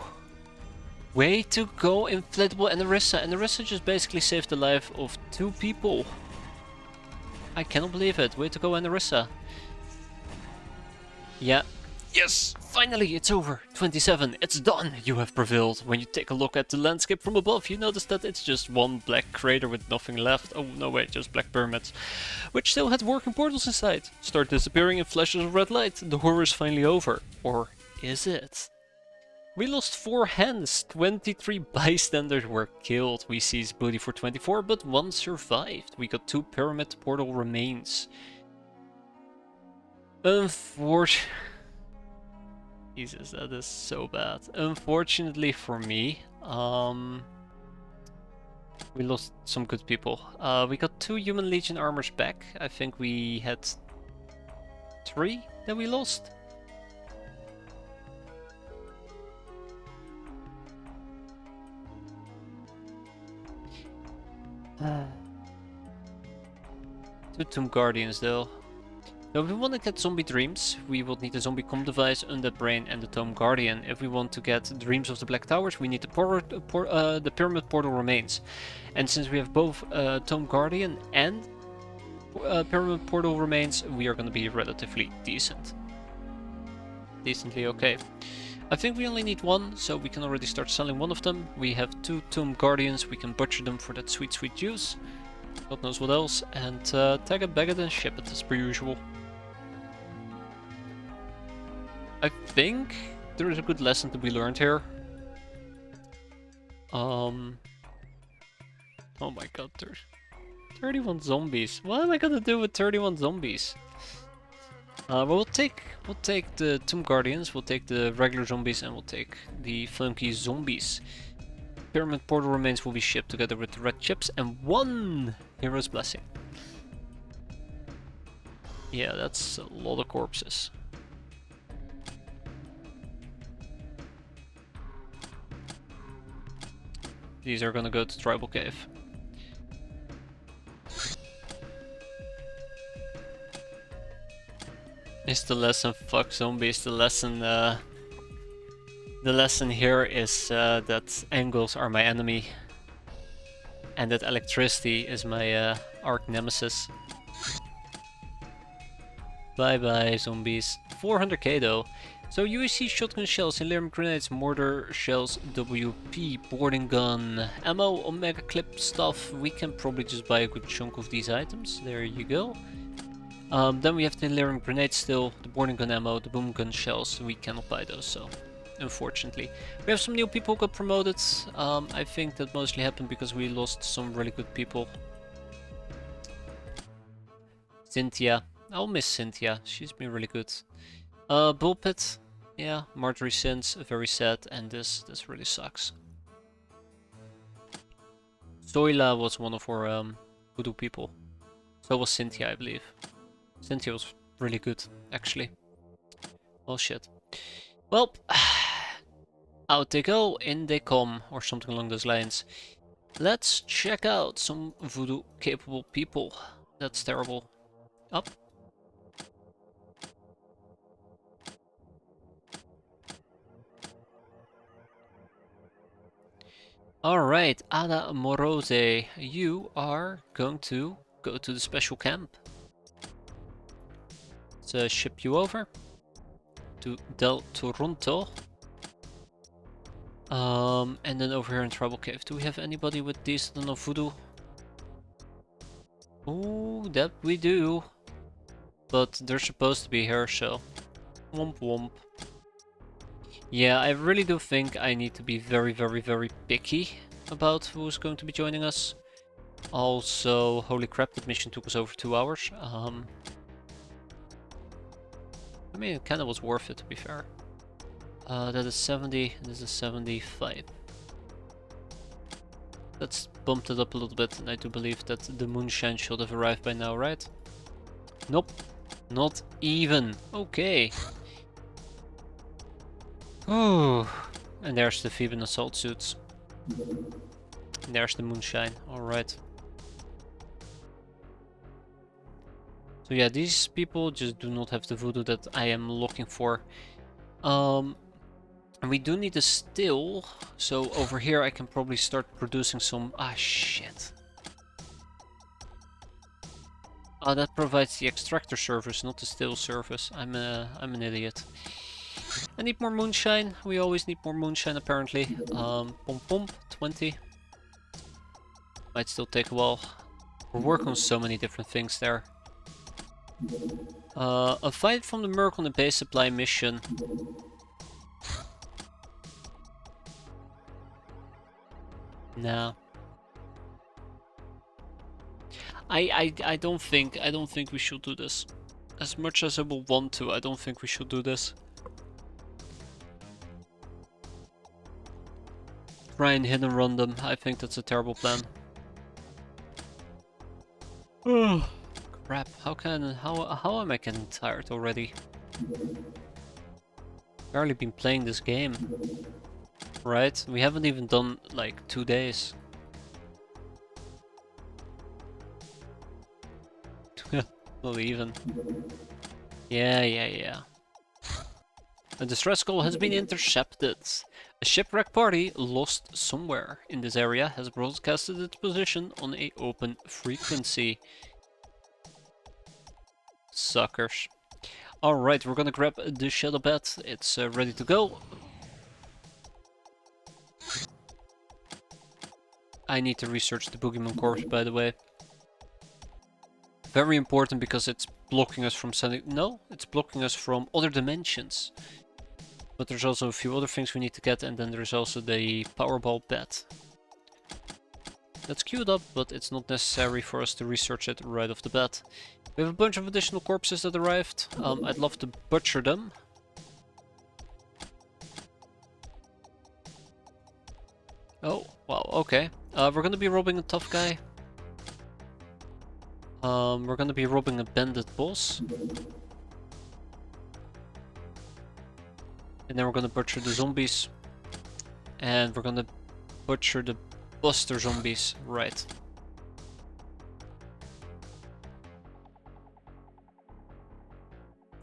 Way to go, inflatable and Narissa. And Narissa just basically saved the life of 2 people. I cannot believe it. Way to go, Narissa. Yeah. Yes! Finally, it's over. 27. It's done. You have prevailed. When you take a look at the landscape from above, you notice that it's just one black crater with nothing left. Oh, no wait, just black pyramids. Which still had working portals inside. Start disappearing in flashes of red light. The horror is finally over. Or is it? We lost 4 hands, 23 bystanders were killed, we seized booty for 24, but 1 survived. We got 2 pyramid portal remains. Unfortunately... Jesus, that is so bad. Unfortunately for me, we lost some good people. We got 2 Human Legion armors back. I think we had 3 that we lost. Two Tomb Guardians though. Now if we want to get zombie dreams, we will need a zombie comm device, undead brain and the Tomb Guardian. If we want to get dreams of the Black Towers, we need the pyramid portal remains. And since we have both Tomb Guardian and pyramid portal remains, we are going to be relatively decent. Decently okay. I think we only need 1, so we can already start selling 1 of them. We have 2 Tomb Guardians, we can butcher them for that sweet juice. God knows what else, and tag it, bag it and ship it as per usual. I think there is a good lesson to be learned here. Oh my god, there's 31 zombies. What am I gonna do with 31 zombies? We'll take the Tomb Guardians, we'll take the regular zombies, and we'll take the Flamekey zombies. Pyramid portal remains will be shipped together with the red chips and 1 hero's blessing. Yeah, that's a lot of corpses. These are gonna go to Tribal Cave. Is the lesson fuck zombies? The lesson here is that angles are my enemy. And that electricity is my arch nemesis. Bye bye zombies. 400k though. So UAC shotgun shells, alarm grenades, mortar shells, WP, boarding gun, ammo, omega clip stuff. We can probably just buy a good chunk of these items. There you go. Then we have the alarm grenade still, the boarding gun ammo, the boom gun shells. We cannot buy those, so unfortunately. We have some new people who got promoted. I think that mostly happened because we lost some really good people. Cynthia. I'll miss Cynthia. She's been really good. Bullpit. Yeah, Marjorie Sins, very sad, and this really sucks. Zoila was one of our voodoo people. So was Cynthia, I believe. Cynthia was really good, actually. Oh shit. Well, out they go, in they come, or something along those lines. Let's check out some voodoo capable people. That's terrible. Up. Alright, Ada Morose, you are going to go to the special camp. Let's ship you over to Del Toronto. And then over here in Trouble Cave. Do we have anybody with decent enough voodoo? Ooh, that we do. But they're supposed to be here, so... Womp womp. Yeah, I really do think I need to be very, very, very picky about who's going to be joining us. Also, holy crap, that mission took us over 2 hours. I mean, it kinda was worth it, to be fair. That is 70, this is 75. Let's bump it up a little bit, and I do believe that the moonshine should have arrived by now, right? Nope, not even. Okay. Ooh. And there's the Theban assault suits. And there's the moonshine, alright. So yeah, these people just do not have the voodoo that I am looking for. And we do need a still, so over here I can probably start producing some... Ah, shit. Ah, that provides the extractor service, not the still service. I'm an idiot. I need more moonshine. We always need more moonshine, apparently. Pump pump, 20. Might still take a while. We're working on so many different things there. A fight from the Merc on the base supply mission. Nah. I don't think we should do this. As much as I will want to, I don't think we should do this. Try and hit and run them. I think that's a terrible plan. Oh crap! How am I getting tired already? Barely been playing this game, right? We haven't even done like 2 days. Not even. Yeah. A distress call has been intercepted. A shipwreck party lost somewhere in this area has broadcasted its position on a open frequency. Suckers. Alright, we're gonna grab the shadow bat. It's ready to go. I need to research the Boogeyman corpse, by the way. Very important because it's blocking us from sending... No, it's blocking us from other dimensions. But there's also a few other things we need to get, and then there's also the Powerball bat. That's queued up, but it's not necessary for us to research it right off the bat. We have a bunch of additional corpses that arrived. I'd love to butcher them. Oh, wow, okay. We're gonna be robbing a tough guy. We're gonna be robbing a bandit boss. And then we're gonna butcher the zombies. And we're gonna butcher the buster zombies, right.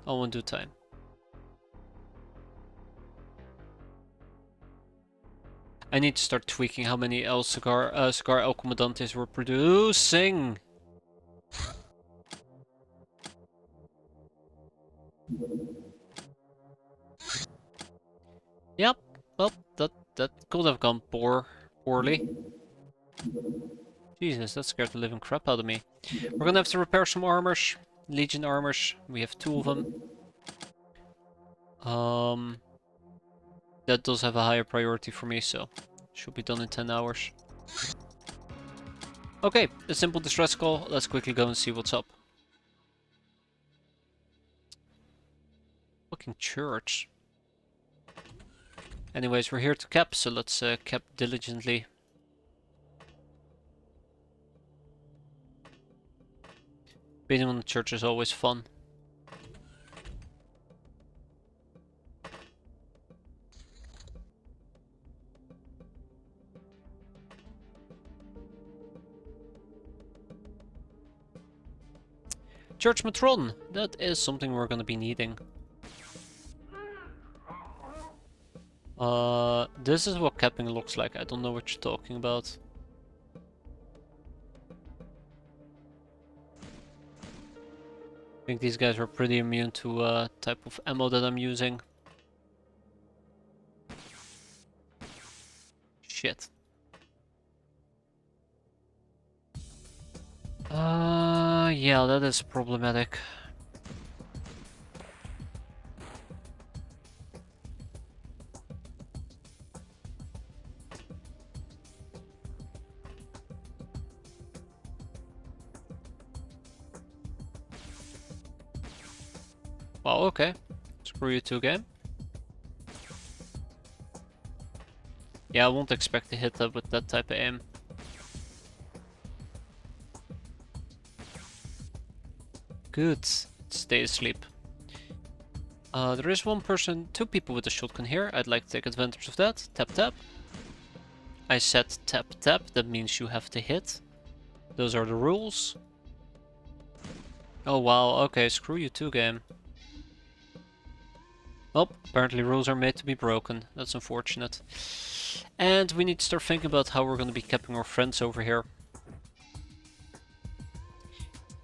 All in due time. I need to start tweaking how many cigar El Comandantes we're producing. Yep. Well, that could have gone poorly. Jesus, that scared the living crap out of me. We're gonna have to repair some armors. Legion armors. We have 2 of them. That does have a higher priority for me, so should be done in 10 hours. Okay, a simple distress call. Let's quickly go and see what's up. Fucking church. Anyways, we're here to cap, so let's cap diligently. Beating on the church is always fun. Church Matron! That is something we're gonna be needing. This is what capping looks like. I don't know what you're talking about. I think these guys are pretty immune to type of ammo that I'm using. Shit. Yeah, that is problematic. Wow, okay. Screw you two, game. Yeah, I won't expect to hit that with that type of aim. Good. Stay asleep. There is two people with a shotgun here. I'd like to take advantage of that. Tap tap. I said tap tap, that means you have to hit. Those are the rules. Oh wow, okay, screw you too, game. Well, apparently rules are made to be broken. That's unfortunate. And we need to start thinking about how we're going to be keeping our friends over here.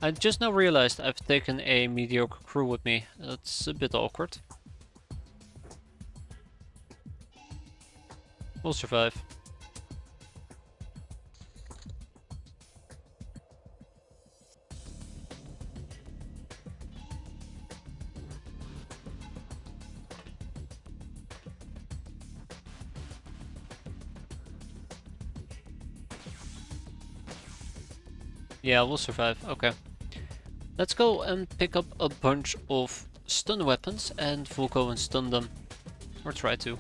I just now realized I've taken a mediocre crew with me. That's a bit awkward. We'll survive. Yeah, we'll survive. Okay. Let's go and pick up a bunch of stun weapons and we'll go and stun them. Or try to.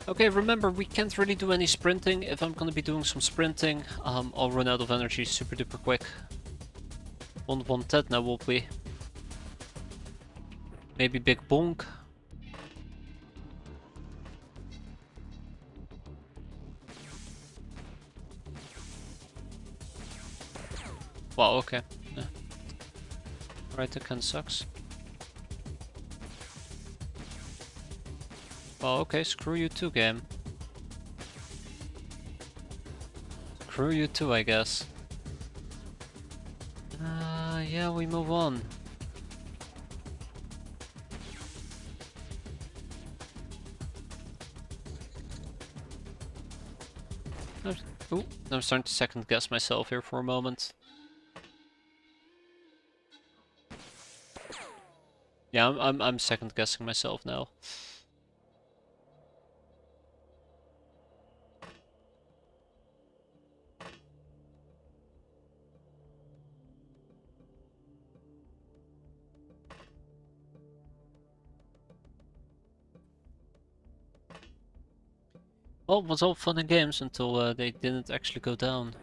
Okay, remember, we can't really do any sprinting. If I'm gonna be doing some sprinting, I'll run out of energy super duper quick. 1-1-10 now will be. Maybe big bonk. Wow, okay. Yeah. Right, that kinda sucks. Well, okay, screw you too, game. Screw you too, I guess. Yeah, we move on. Ooh, I'm starting to second guess myself here for a moment. Yeah, I'm second guessing myself now. Well, it was all fun and games until they didn't actually go down.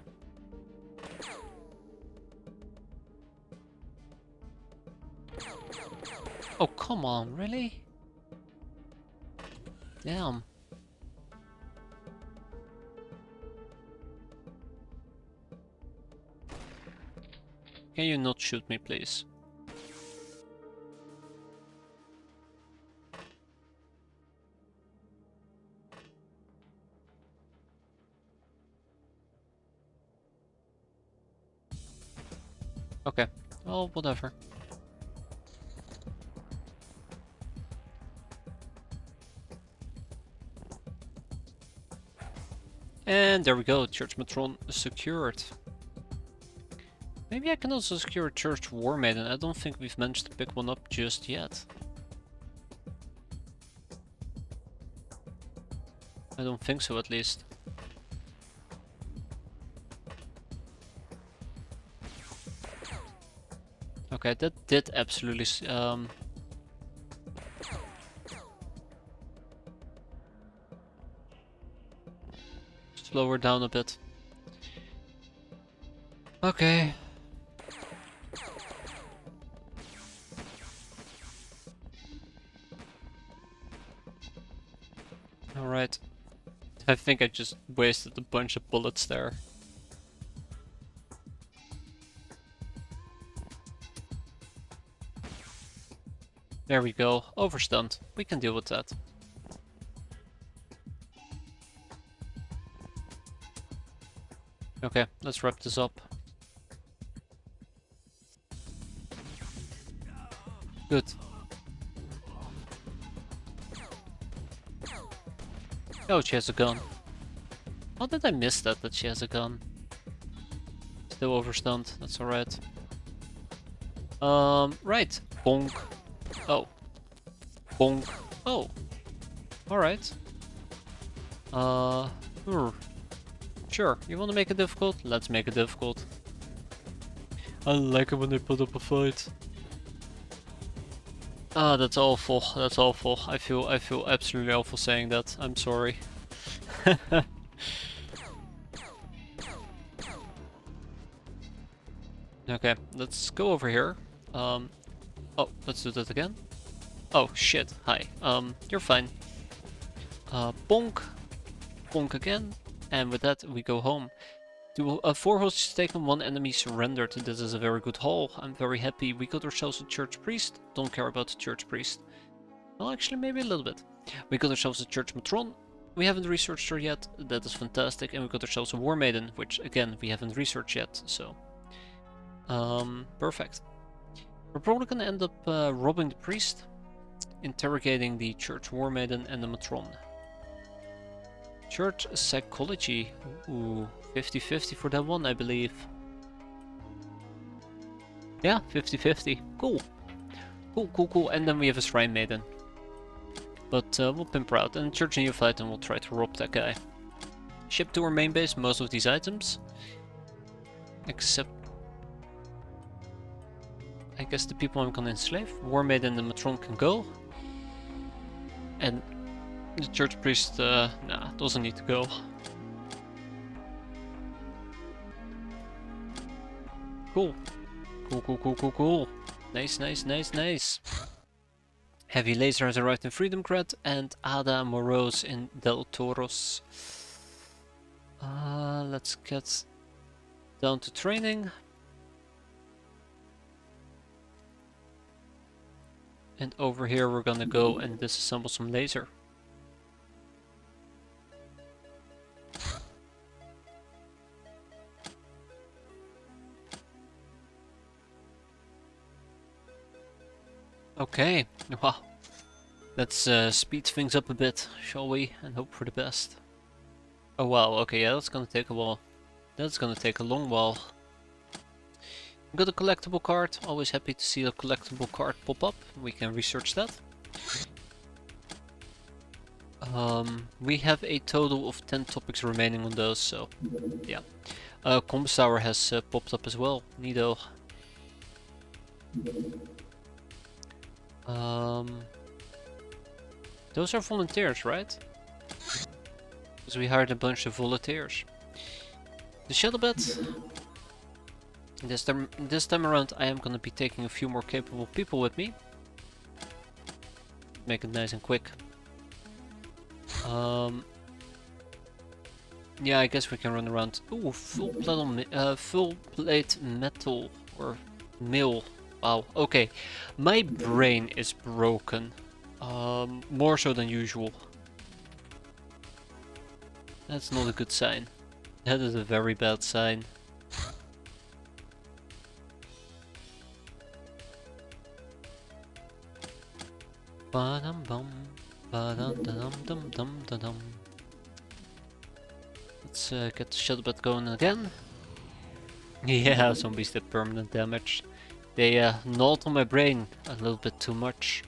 Oh, come on, really? Damn. Can you not shoot me, please? Okay. Well, whatever. And there we go, Church Matron secured. Maybe I can also secure a Church War Maiden. I don't think we've managed to pick one up just yet. I don't think so, at least. Okay, that did absolutely slow her down a bit. Okay. Alright. I think I just wasted a bunch of bullets there. There we go. Overstunned. We can deal with that. Okay, let's wrap this up. Good. Oh, she has a gun. How did I miss that she has a gun? Still overstunned. That's alright. Right. Bonk. Oh. Bonk. Oh. Alright. Sure, you wanna make it difficult? Let's make it difficult. I like it when they put up a fight. Ah, that's awful. That's awful. I feel absolutely awful saying that. I'm sorry. Okay, let's go over here. Oh, let's do that again. Oh shit. Hi. You're fine. Bonk. Bonk again. And with that, we go home. 4 hostages taken, 1 enemy surrendered. This is a very good haul. I'm very happy. We got ourselves a church priest. Don't care about the church priest. Well, actually, maybe a little bit. We got ourselves a church matron. We haven't researched her yet. That is fantastic. And we got ourselves a war maiden, which again we haven't researched yet. So, perfect. We're probably gonna end up robbing the priest, interrogating the church war maiden and the matron. Church psychology. Ooh, 50-50 for that one, I believe. Yeah, 50-50. Cool. Cool. And then we have a shrine maiden. But we'll pimp her out. And church neophyte, and we'll try to rob that guy. Ship to our main base most of these items. Except, I guess, the people I'm gonna enslave. War maiden and the matron can go. And the church priest, nah, doesn't need to go. Cool. Cool. Nice. Heavy Laser has arrived in Freedom Grad and Ada Morose in Del Toros. Let's get down to training. And over here we're gonna go and disassemble some laser. Okay, wow. Let's speed things up a bit, shall we? And hope for the best. Oh wow, okay, yeah, that's gonna take a while. That's gonna take a long while. Got a collectible card, always happy to see a collectible card pop up. We can research that. We have a total of 10 topics remaining on those, so yeah. Compass Tower has popped up as well, neato. Those are volunteers, right? Because we hired a bunch of volunteers. The shuttle bed. This time around I am gonna be taking a few more capable people with me. Make it nice and quick. Yeah, I guess we can run around. Ooh, full plate metal or mill. Wow, okay. My brain is broken. More so than usual. That's not a good sign. That is a very bad sign. Ba-dum bum, ba-dum dum dum dum dum dum. Let's get the shuttle going again. Yeah, zombies did permanent damage. They gnawed on my brain a little bit too much.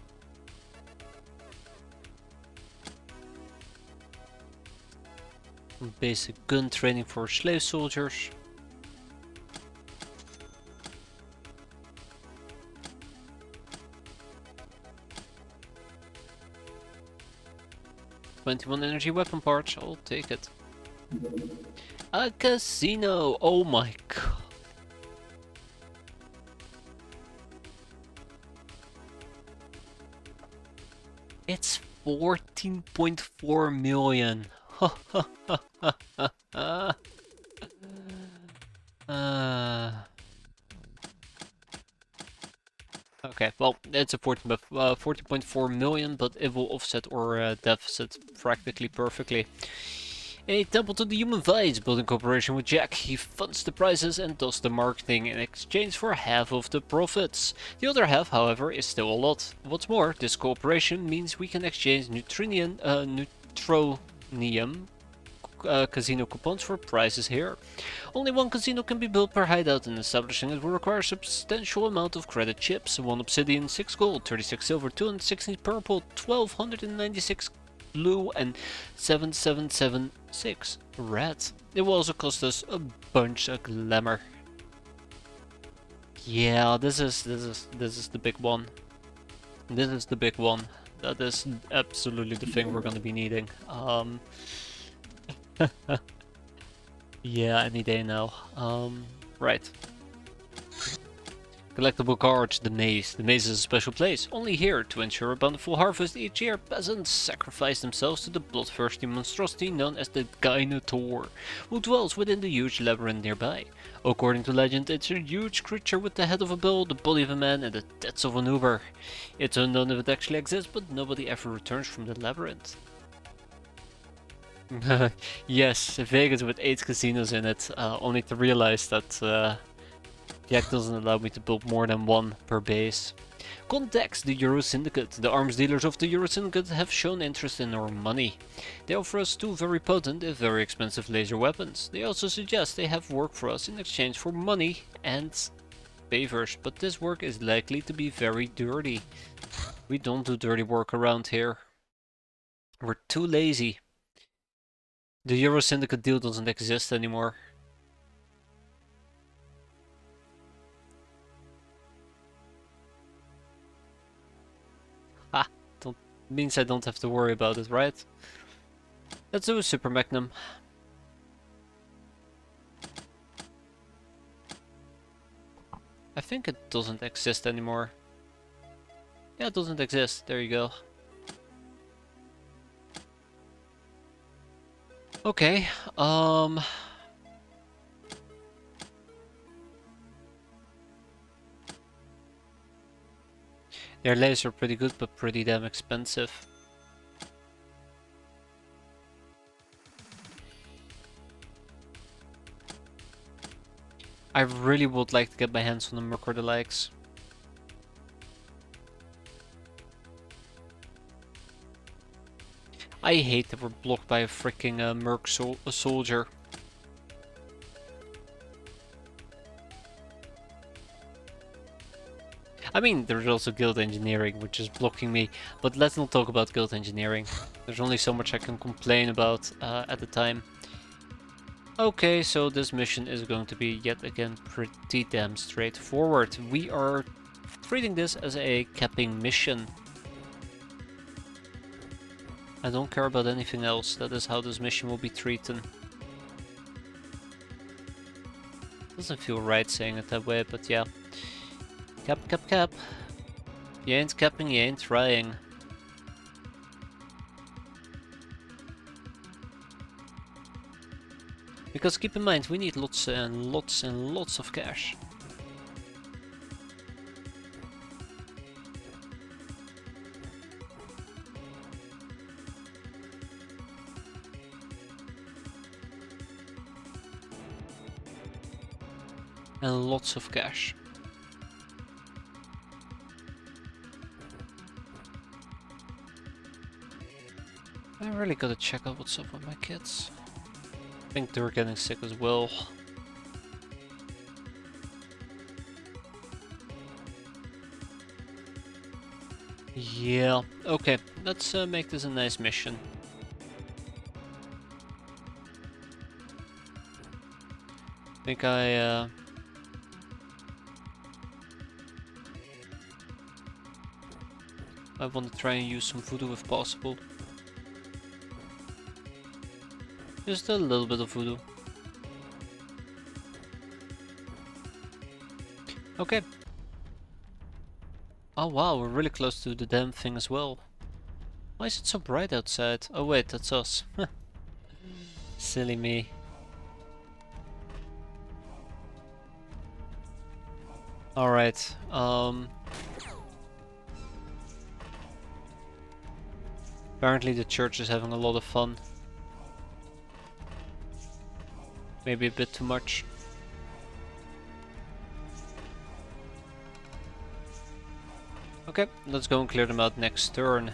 Basic gun training for slave soldiers. "21 energy weapon parts, I'll take it." A casino! Oh my god. It's 14.4 million. Okay, well, it's a 40.4 million, but it will offset our deficit practically perfectly. A temple to the human vice, building cooperation with Jack. He funds the prizes and does the marketing in exchange for half of the profits. The other half, however, is still a lot. What's more, this cooperation means we can exchange neutronium casino coupons for prizes here. Only one casino can be built per hideout, and establishing it will require a substantial amount of credit chips. 1 obsidian, 6 gold, 36 silver, 216 purple, 1296 blue, and 7776 red. It will also cost us a bunch of glamour. Yeah, this is the big one. This is the big one. That is absolutely the thing we're gonna be needing. Yeah, any day now. Right. Collectible cards, the maze. The maze is a special place, only here to ensure a bountiful harvest each year. Peasants sacrifice themselves to the bloodthirsty monstrosity known as the Gynotaur, who dwells within the huge labyrinth nearby. According to legend, it's a huge creature with the head of a bull, the body of a man, and the tits of an Uber. It's unknown if it actually exists, but nobody ever returns from the labyrinth. Yes, Vegas with 8 casinos in it, only to realize that Jack doesn't allow me to build more than one per base. Contacts the Euro Syndicate. The arms dealers of the Euro Syndicate have shown interest in our money. They offer us 2 very potent if very expensive laser weapons. They also suggest they have work for us in exchange for money and favors, but this work is likely to be very dirty. We don't do dirty work around here. We're too lazy. The Euro Syndicate deal doesn't exist anymore. Ha! Means I don't have to worry about it, right? Let's do a Super Magnum. I think it doesn't exist anymore. Yeah, it doesn't exist. There you go. Okay, their lasers are pretty good, but pretty damn expensive. I really would like to get my hands on the Merc or the likes. I hate that we're blocked by a freaking Merc soldier. I mean, there's also guild engineering, which is blocking me, but let's not talk about guild engineering. There's only so much I can complain about at the time. Okay, so this mission is going to be yet again pretty damn straightforward. We are treating this as a capping mission. I don't care about anything else, that is how this mission will be treated. Doesn't feel right saying it that way, but yeah. Cap, cap, cap. You ain't capping, you ain't trying. Because keep in mind, we need lots and lots and lots of cash. And lots of cash. I really gotta check out what's up with my kids. I think they're getting sick as well. Yeah, okay, let's make this a nice mission. I think I want to try and use some voodoo if possible. Just a little bit of voodoo. Okay. Oh wow, we're really close to the damn thing as well. Why is it so bright outside? Oh wait, that's us. Silly me. Alright, apparently the church is having a lot of fun. Maybe a bit too much. Okay, let's go and clear them out next turn.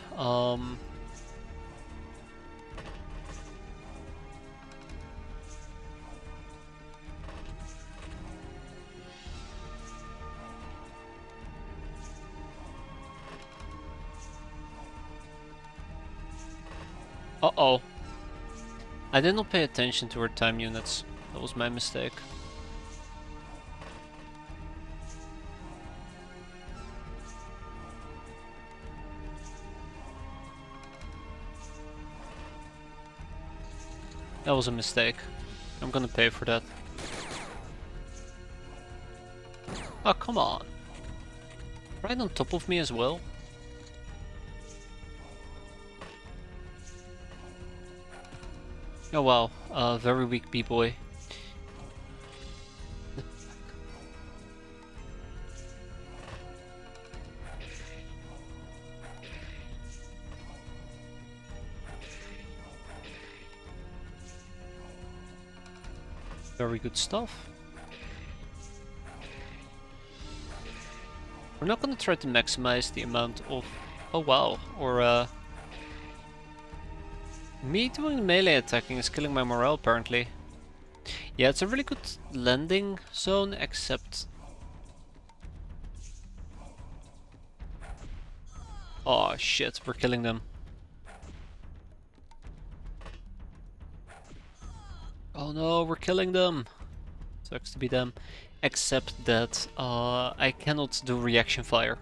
Uh-oh. I did not pay attention to our time units. That was my mistake. That was a mistake. I'm gonna pay for that. Oh, come on. Right on top of me as well. Oh wow, very weak B-boy. Very good stuff. We're not gonna try to maximize the amount of... Oh wow, or me doing melee attacking is killing my morale apparently. Yeah, it's a really good landing zone, except... Oh shit, we're killing them. Oh no, we're killing them! Sucks to be them. Except that I cannot do reaction fire.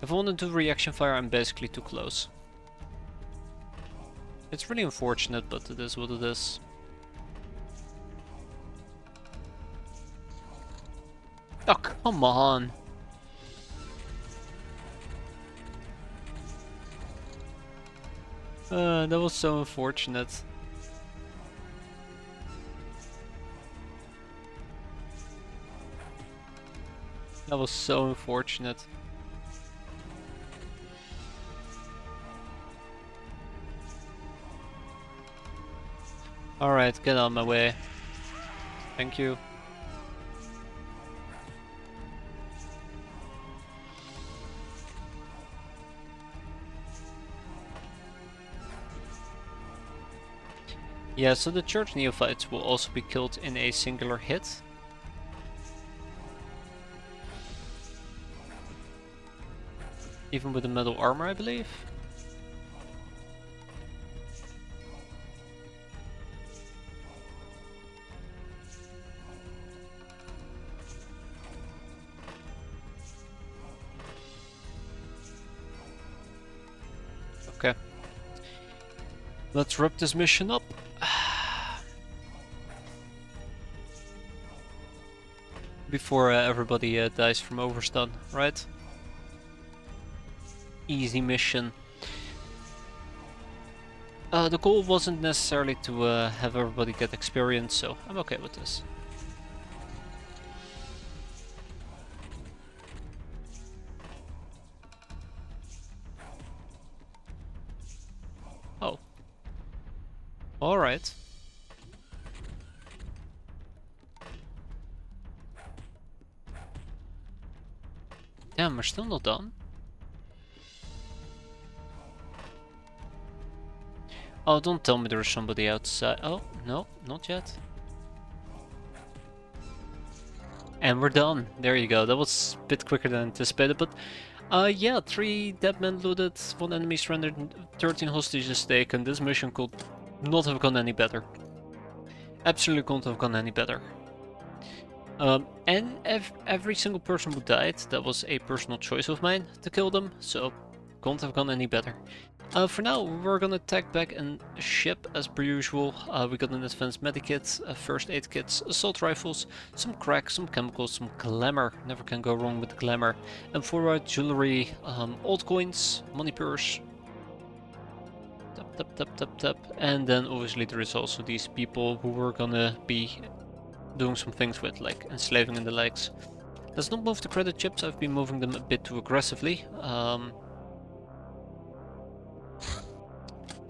If I want to do reaction fire, I'm basically too close. It's really unfortunate, but it is what it is. Oh, come on! That was so unfortunate. That was so unfortunate. Alright, get on my way. Thank you. Yeah, so the church neophytes will also be killed in a singular hit. Even with the metal armor, I believe. Okay. Let's wrap this mission up. Before everybody dies from overstun, right? Easy mission. The goal wasn't necessarily to have everybody get experience, so I'm okay with this. Oh. Alright. Damn, we're still not done. Oh, don't tell me there's somebody outside. Oh, no, not yet. And we're done. There you go. That was a bit quicker than anticipated, but yeah, 3 dead men looted, 1 enemy surrendered, 13 hostages taken. This mission could not have gone any better. Absolutely couldn't have gone any better. And every single person who died, that was a personal choice of mine to kill them, so couldn't have gone any better. For now, we're gonna tag back and ship as per usual. We got an advanced medikit, first aid kits, assault rifles, some crack, some chemicals, some glamour. Never can go wrong with glamour. And for jewelry, old coins, money purse. Tap, tap, tap, tap, tap. And then obviously there is also these people who we're gonna be doing some things with, like enslaving and the likes. Let's not move the credit chips, I've been moving them a bit too aggressively.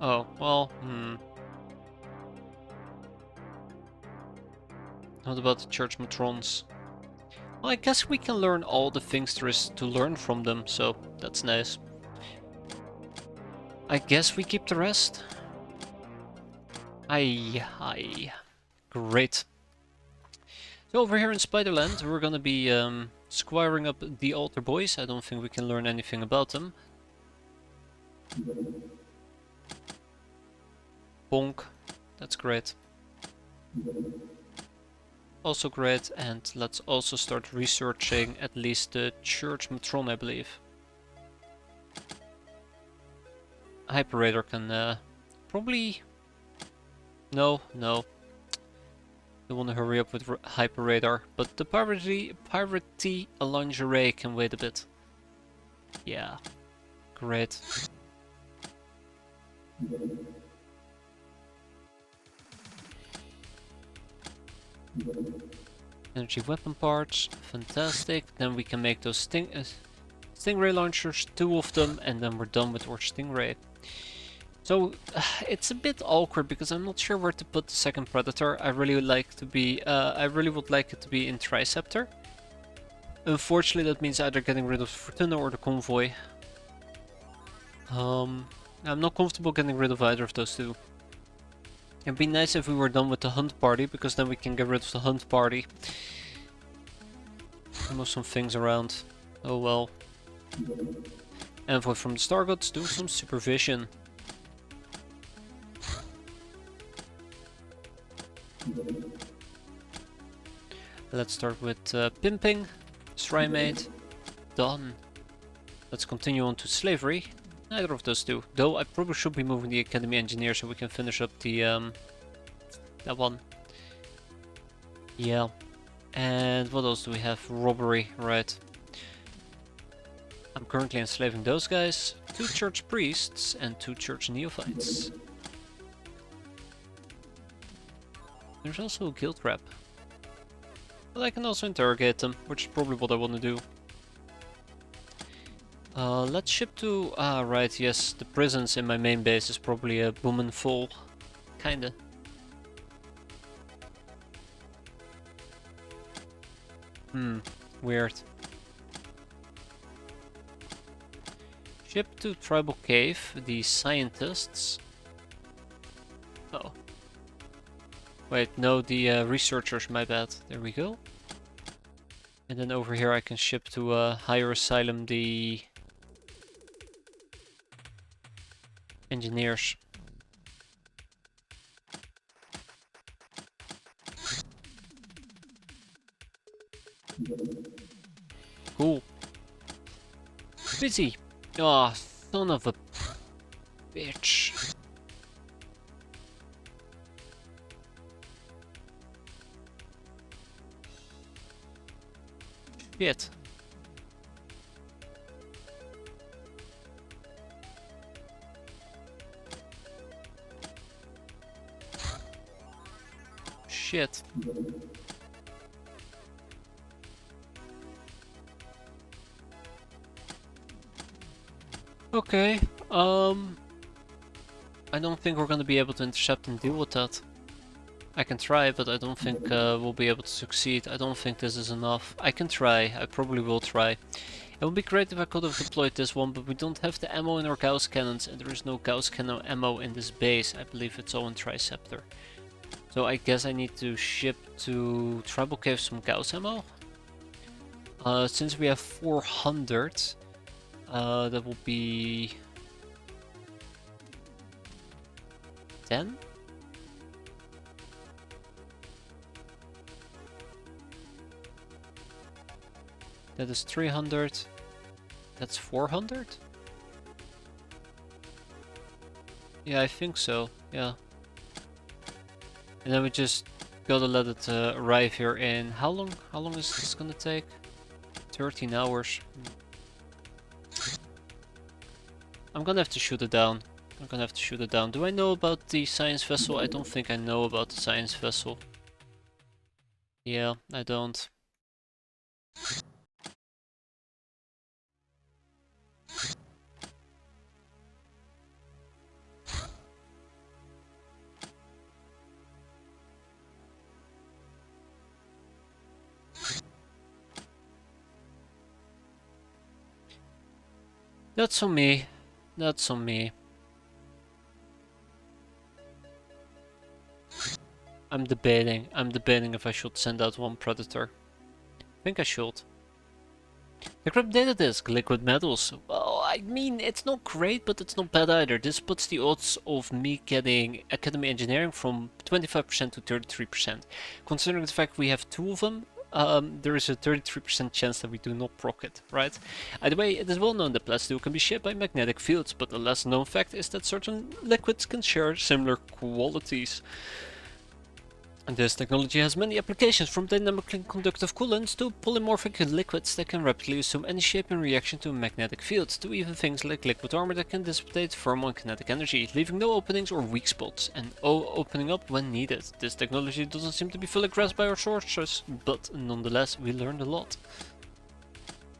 Oh, well, What about the church matrons? Well, I guess we can learn all the things there is to learn from them, so that's nice. I guess we keep the rest. Aye. Great. So over here in Spiderland, we're gonna be squiring up the altar boys. I don't think we can learn anything about them. Bonk. That's great. Also great, and let's also start researching at least the church matron, I believe. Hyperator can probably... No. I want to hurry up with Hyperator, but the piratey lingerie can wait a bit. Yeah, great. Energy weapon parts, fantastic. Then we can make those stingray launchers, 2 of them, and then we're done with our stingray. So it's a bit awkward because I'm not sure where to put the second predator. I really would like it to be in Triceptor. Unfortunately, that means either getting rid of Fortuna or the convoy. I'm not comfortable getting rid of either of those two. It'd be nice if we were done with the hunt party, because then we can get rid of the hunt party. Move some things around. Oh well. Envoy from the Star Gods, do some supervision. Let's start with pimping. Shrine-maid. Done. Let's continue on to slavery. Neither of those two. Though I probably should be moving the Academy Engineer so we can finish up the that one. Yeah. And what else do we have? Robbery, right. I'm currently enslaving those guys. 2 church priests and 2 church neophytes. There's also a guild rep. But I can also interrogate them, which is probably what I want to do. Let's ship to... right, yes, the prisons in my main base is probably a boom full. Kinda. Weird. Ship to Tribal Cave, the scientists. Oh. Wait, no, the researchers, my bad. There we go. And then over here I can ship to Higher Asylum the engineers. Cool. Busy. Ah, oh, son of a bitch. Shit. Shit. Okay, I don't think we're gonna be able to intercept and deal with that. I can try, but I don't think we'll be able to succeed. I don't think this is enough. I can try, I probably will try. It would be great if I could have deployed this one, but we don't have the ammo in our Gauss cannons, and there is no Gauss cannon ammo in this base. I believe it's all in Triceptor. So I guess I need to ship to Tribal Cave some Gauss ammo. Since we have 400, that will be 10? That is 300. That's 400? Yeah, I think so. Yeah. And then we just gotta let it arrive here in how long? How long is this gonna take? 13 hours. I'm gonna have to shoot it down. I'm gonna have to shoot it down. Do I know about the science vessel? I don't think I know about the science vessel. Yeah, I don't. That's on me. That's on me. I'm debating if I should send out one Predator. I think I should. Decrypt data disk, liquid metals. Well, I mean, it's not great, but it's not bad either. This puts the odds of me getting Academy Engineering from 25% to 33%. Considering the fact we have 2 of them, there is a 33% chance that we do not proc it, right? Either way, it is well known that plastic can be shaped by magnetic fields, but a less known fact is that certain liquids can share similar qualities. This technology has many applications, from dynamically conductive coolants to polymorphic liquids that can rapidly assume any shape in reaction to a magnetic field, to even things like liquid armor that can dissipate thermal and kinetic energy, leaving no openings or weak spots, and opening up when needed. This technology doesn't seem to be fully grasped by our sources, but nonetheless we learned a lot.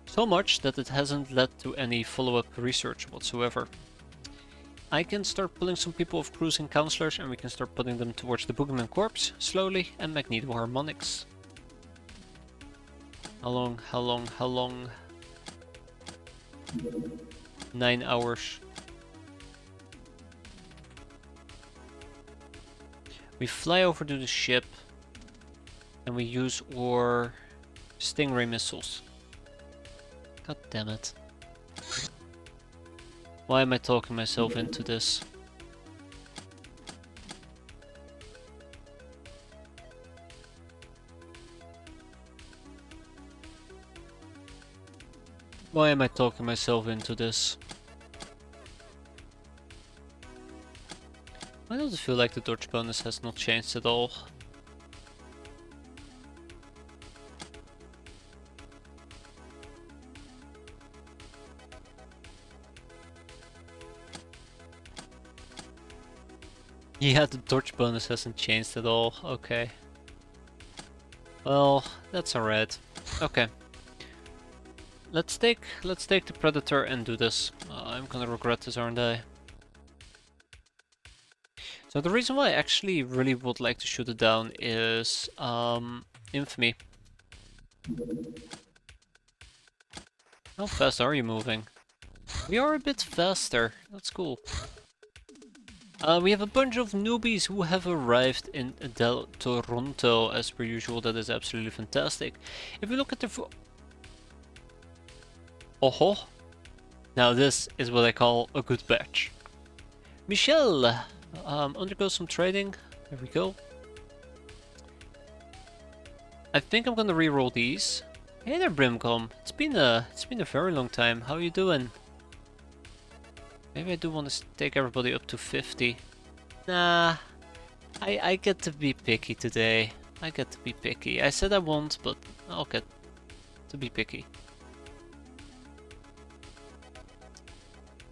So much that it hasn't led to any follow-up research whatsoever. I can start pulling some people of cruising counselors, and we can start putting them towards the Boogeyman Corpse, slowly, and magnetoharmonics. How long? 9 hours. We fly over to the ship, and we use our Stingray missiles. God damn it. Why am I talking myself into this? Why am I talking myself into this? Why does it feel like the dodge bonus has not changed at all? Yeah, the dodge bonus hasn't changed at all. Okay. Well, that's alright. Okay. Let's take the Predator and do this. I'm gonna regret this, aren't I? So the reason why I actually really would like to shoot it down is Infamy. How fast are you moving? We are a bit faster. That's cool. We have a bunch of newbies who have arrived in Toronto as per usual. That is absolutely fantastic. If we look at the oh, now this is what I call a good batch. Michelle undergo some trading. There we go. I think I'm gonna re-roll these. Hey there, Brimcom. It's been a very long time. How are you doing? Maybe I do want to take everybody up to 50. Nah, I get to be picky today. I get to be picky. I said I won't, but I'll get to be picky.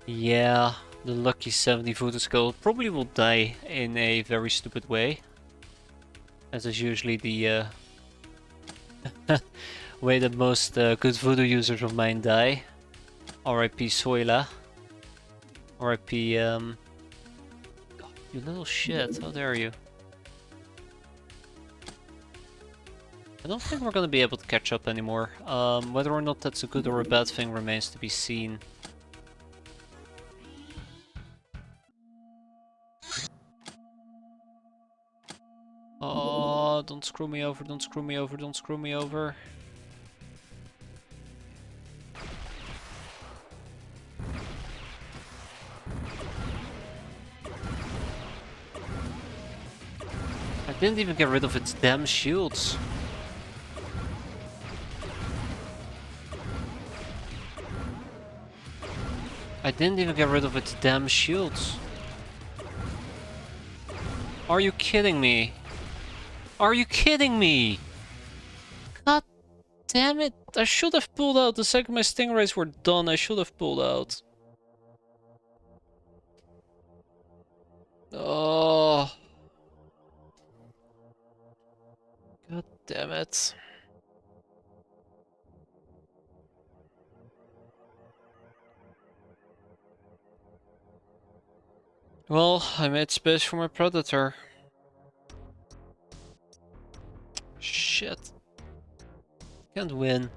Yeah, the lucky 70 voodoo skull probably will die in a very stupid way. As is usually the way that most good voodoo users of mine die. R.I.P. Soila. R.I.P. You little shit, how dare you. don't think we're gonna be able to catch up anymore. Whether or not that's a good or a bad thing remains to be seen. Oh, don't screw me over, don't screw me over, don't screw me over. I didn't even get rid of its damn shields. I didn't even get rid of its damn shields. Are you kidding me? Are you kidding me? God damn it. I should have pulled out. The second my stingrays were done, I should have pulled out. Oh. God damn it. Well, I made space for my predator. Shit. Can't win.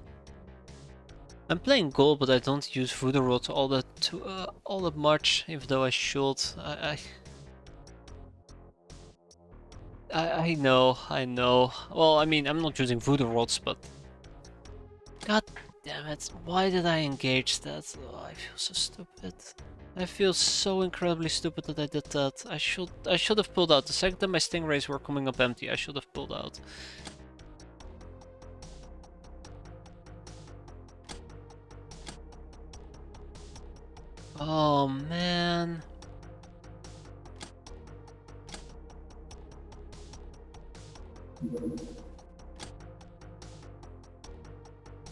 I'm playing gold, but I don't use voodoo rod all that much, even though I should. I know, I know. Well, I mean, I'm not using voodoo rods, but god damn it! Why did I engage that? Oh, I feel so stupid. I feel so incredibly stupid that I did that. I should have pulled out. The second time my stingrays were coming up empty, I should have pulled out. Oh man.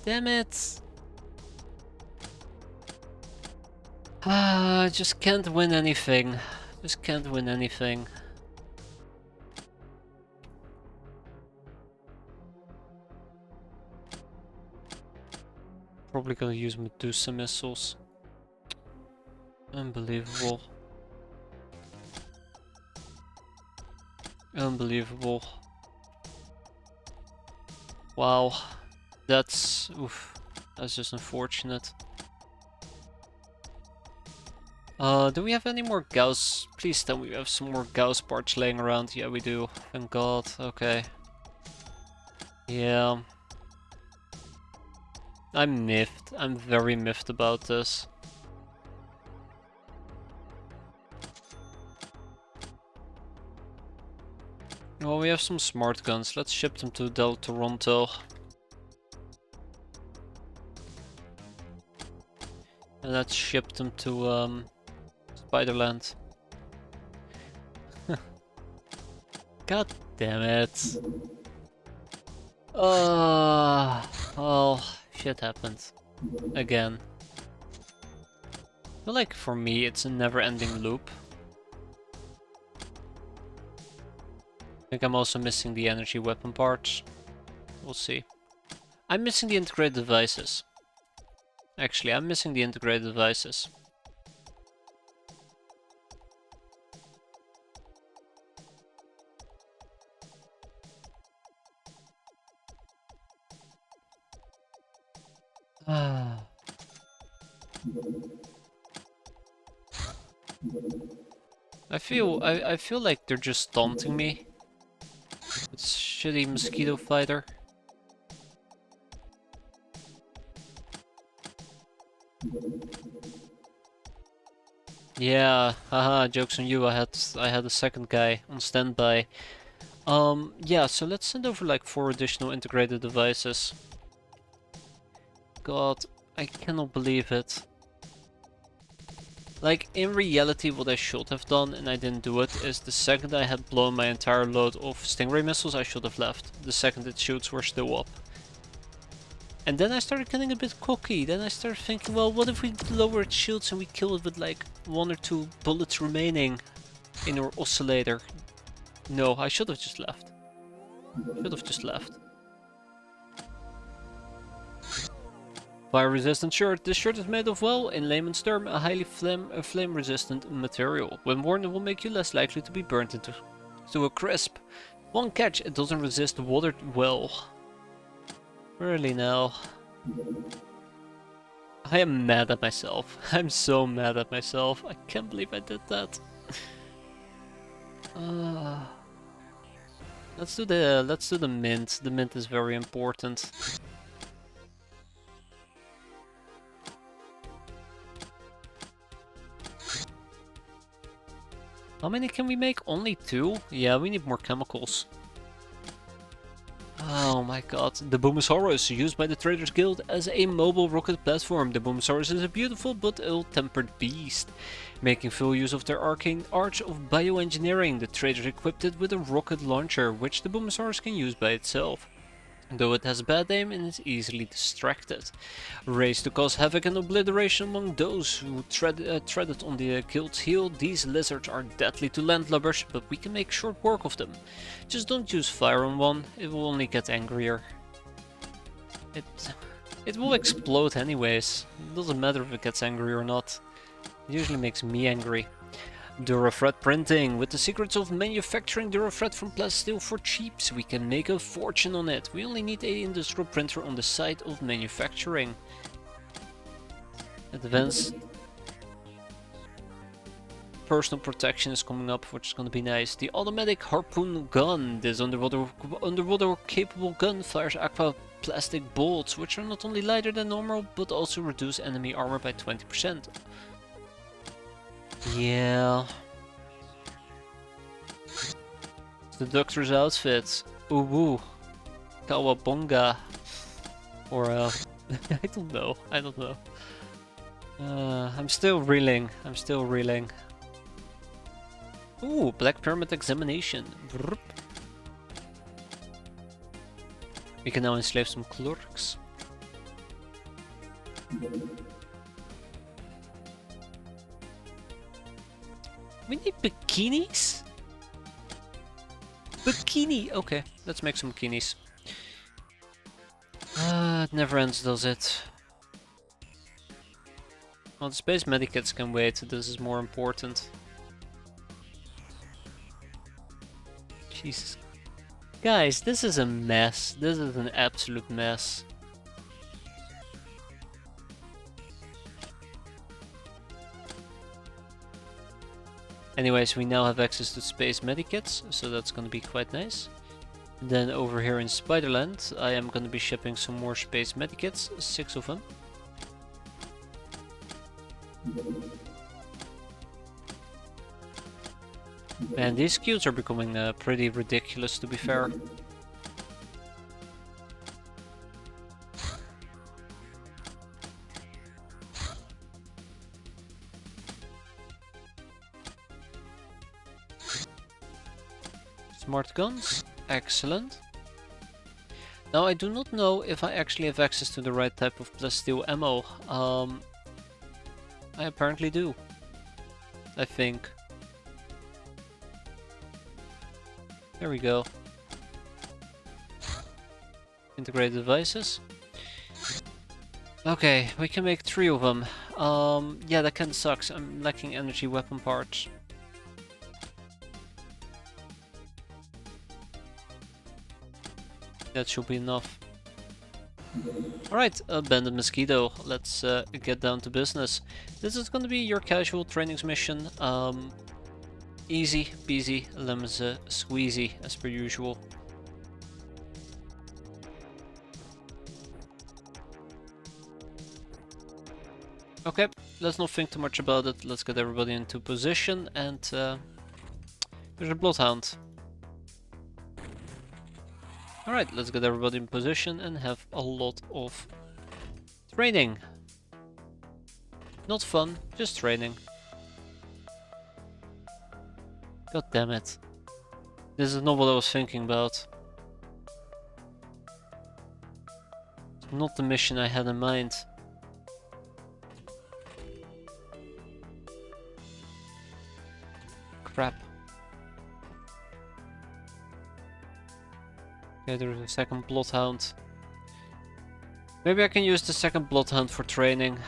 Damn it. I just can't win anything. Just can't win anything. Probably gonna use Medusa missiles. Unbelievable. Unbelievable. Wow. That's... oof. That's just unfortunate. Do we have any more Gauss? Please tell me we have some more Gauss parts laying around. Yeah, we do. Thank God. Okay. Yeah. I'm miffed. I'm very miffed about this. Well, we have some smart guns. Let's ship them to Del Toronto. And let's ship them to Spiderland. God damn it. Well, shit happened. Again. I feel like for me it's a never-ending loop. I think I'm also missing the energy weapon parts. We'll see. I'm missing the integrated devices. Actually, I'm missing the integrated devices. I feel like they're just taunting me. It's shitty mosquito fighter. Yeah, haha, joke's on you. I had a second guy on standby. Yeah, so let's send over like 4 additional integrated devices. God, I cannot believe it. Like, in reality what I should have done, and I didn't do it, is the second I had blown my entire load of Stingray missiles, I should have left. The second its shoots were still up. And then I started getting a bit cocky. Then I started thinking, well, what if we lower its shields and we kill it with like 1 or 2 bullets remaining in our oscillator? No, I should have just left. Should have just left. Fire resistant shirt. This shirt is made of, well, in layman's term, a highly flame resistant material. When worn, it will make you less likely to be burnt into a crisp. One catch, it doesn't resist water well. Really now. I am mad at myself. I'm so mad at myself. I can't believe I did that. Let's do the mint. The mint is very important. How many can we make? Only 2? Yeah, we need more chemicals. Oh my god, the Boomosaurus, used by the Traders Guild as a mobile rocket platform. The Boomosaurus is a beautiful but ill-tempered beast. Making full use of their arcane art of bioengineering, the Traders equipped it with a rocket launcher, which the Boomosaurus can use by itself. Though it has bad aim and is easily distracted. Raised to cause havoc and obliteration among those who treaded on the guild's heel, these lizards are deadly to landlubbers, but we can make short work of them. Just don't use fire on one, it will only get angrier. It will explode anyways, it doesn't matter if it gets angry or not. It usually makes me angry. Durafret printing. With the secrets of manufacturing Durafret from plasteel for cheaps, we can make a fortune on it. We only need an industrial printer on the side of manufacturing. Advanced personal protection is coming up, which is going to be nice. The automatic harpoon gun. This underwater capable gun fires aqua plastic bolts, which are not only lighter than normal, but also reduce enemy armor by 20%. Yeah. It's the doctor's outfit. Ooh woo. Kawabonga. Or I don't know. I don't know. I'm still reeling. I'm still reeling. Ooh, Black Pyramid examination. Vroom. We can now enslave some clerks. We need bikinis? Bikini! Okay, let's make some bikinis. It never ends, does it? Well, the space medikits can wait, this is more important. Jesus. Guys, this is a mess. This is an absolute mess. Anyways, we now have access to space medikits, so that's gonna be quite nice. Then over here in Spiderland, I am gonna be shipping some more space medikits, 6 of them. And these queues are becoming pretty ridiculous, to be fair. Smart guns, excellent. Now I do not know if I actually have access to the right type of plasteel ammo. I apparently do. I think. There we go. Integrated devices. Okay, we can make 3 of them. Yeah, that kinda sucks. I'm lacking energy weapon parts. That should be enough. Alright, Bandit Mosquito, let's get down to business. This is gonna be your casual trainings mission. Easy peasy, lemon squeezy, as per usual. Okay, let's not think too much about it. Let's get everybody into position, and there's a Bloodhound. Alright, let's get everybody in position and have a lot of training. Not fun, just training. God damn it. This is not what I was thinking about. It's not the mission I had in mind. Crap. Okay, there's a second Bloodhound. Maybe I can use the second Bloodhound for training.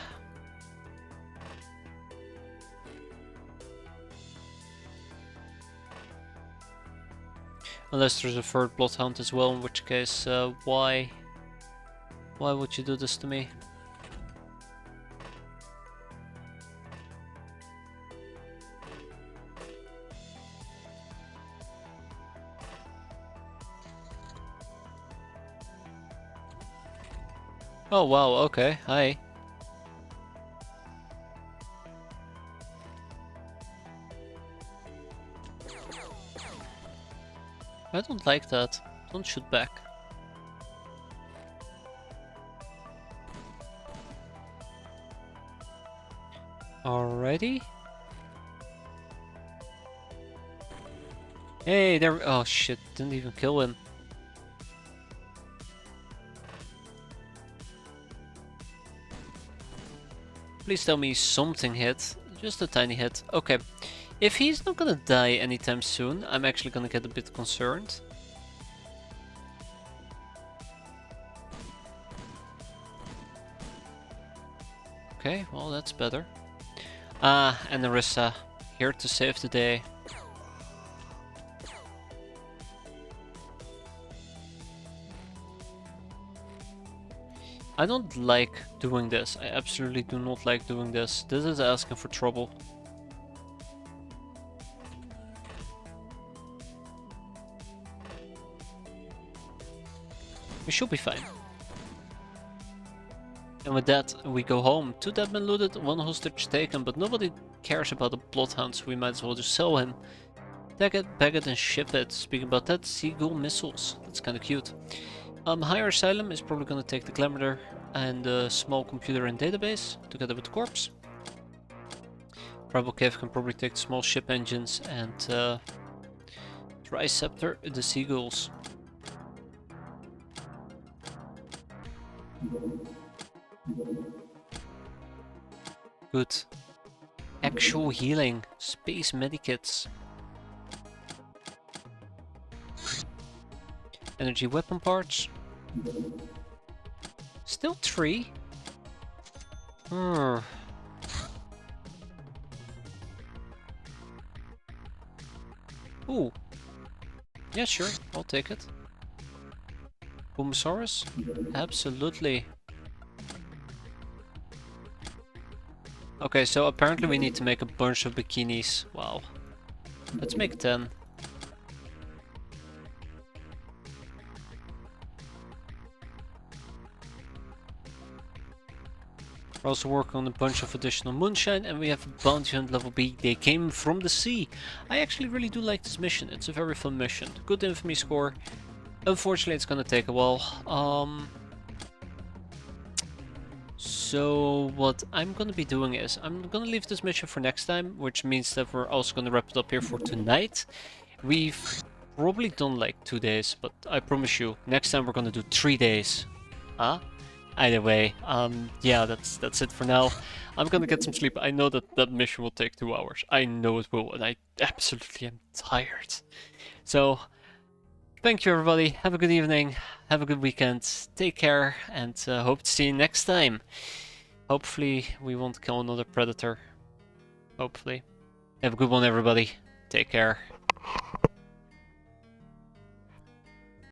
Unless there's a third Bloodhound as well, in which case, why? Why would you do this to me? Oh wow, okay, hi. I don't like that. Don't shoot back. Alrighty. Hey, there. Oh shit! Didn't even kill him. Please tell me something hit. Just a tiny hit. Okay. If he's not gonna die anytime soon, I'm actually gonna get a bit concerned. Okay, well that's better. And Narissa, here to save the day. I don't like doing this. I absolutely do not like doing this. This is asking for trouble. We should be fine. And with that, we go home. 2 deadmen looted, 1 hostage taken, but nobody cares about the bloodhound, so we might as well just sell him. Tag it, bag it, and ship it. Speaking about that, seagull missiles. That's kinda cute. Higher Asylum is probably gonna take the Glamour and the small computer and database, together with the corpse. Tribal Cave can probably take the small ship engines and Triceptor the seagulls. Good. Actual healing. Space medikits. Energy weapon parts. Still 3? Ooh. Yeah, sure. I'll take it. Boomosaurus? Absolutely. Okay, so apparently we need to make a bunch of bikinis. Wow. Let's make 10. We're also working on a bunch of additional moonshine, and we have a bounty hunt level B. They came from the sea. I actually really do like this mission. It's a very fun mission. Good infamy score. Unfortunately, it's gonna take a while. So what I'm gonna be doing is I'm gonna leave this mission for next time, which means that we're also gonna wrap it up here for tonight. We've probably done like 2 days, but I promise you, next time we're gonna do 3 days. Huh? Either way, yeah, that's it for now. I'm gonna get some sleep. I know that that mission will take 2 hours. I know it will, and I absolutely am tired. So, thank you everybody. Have a good evening. Have a good weekend. Take care, and hope to see you next time. Hopefully, we won't kill another predator. Hopefully. Have a good one, everybody. Take care.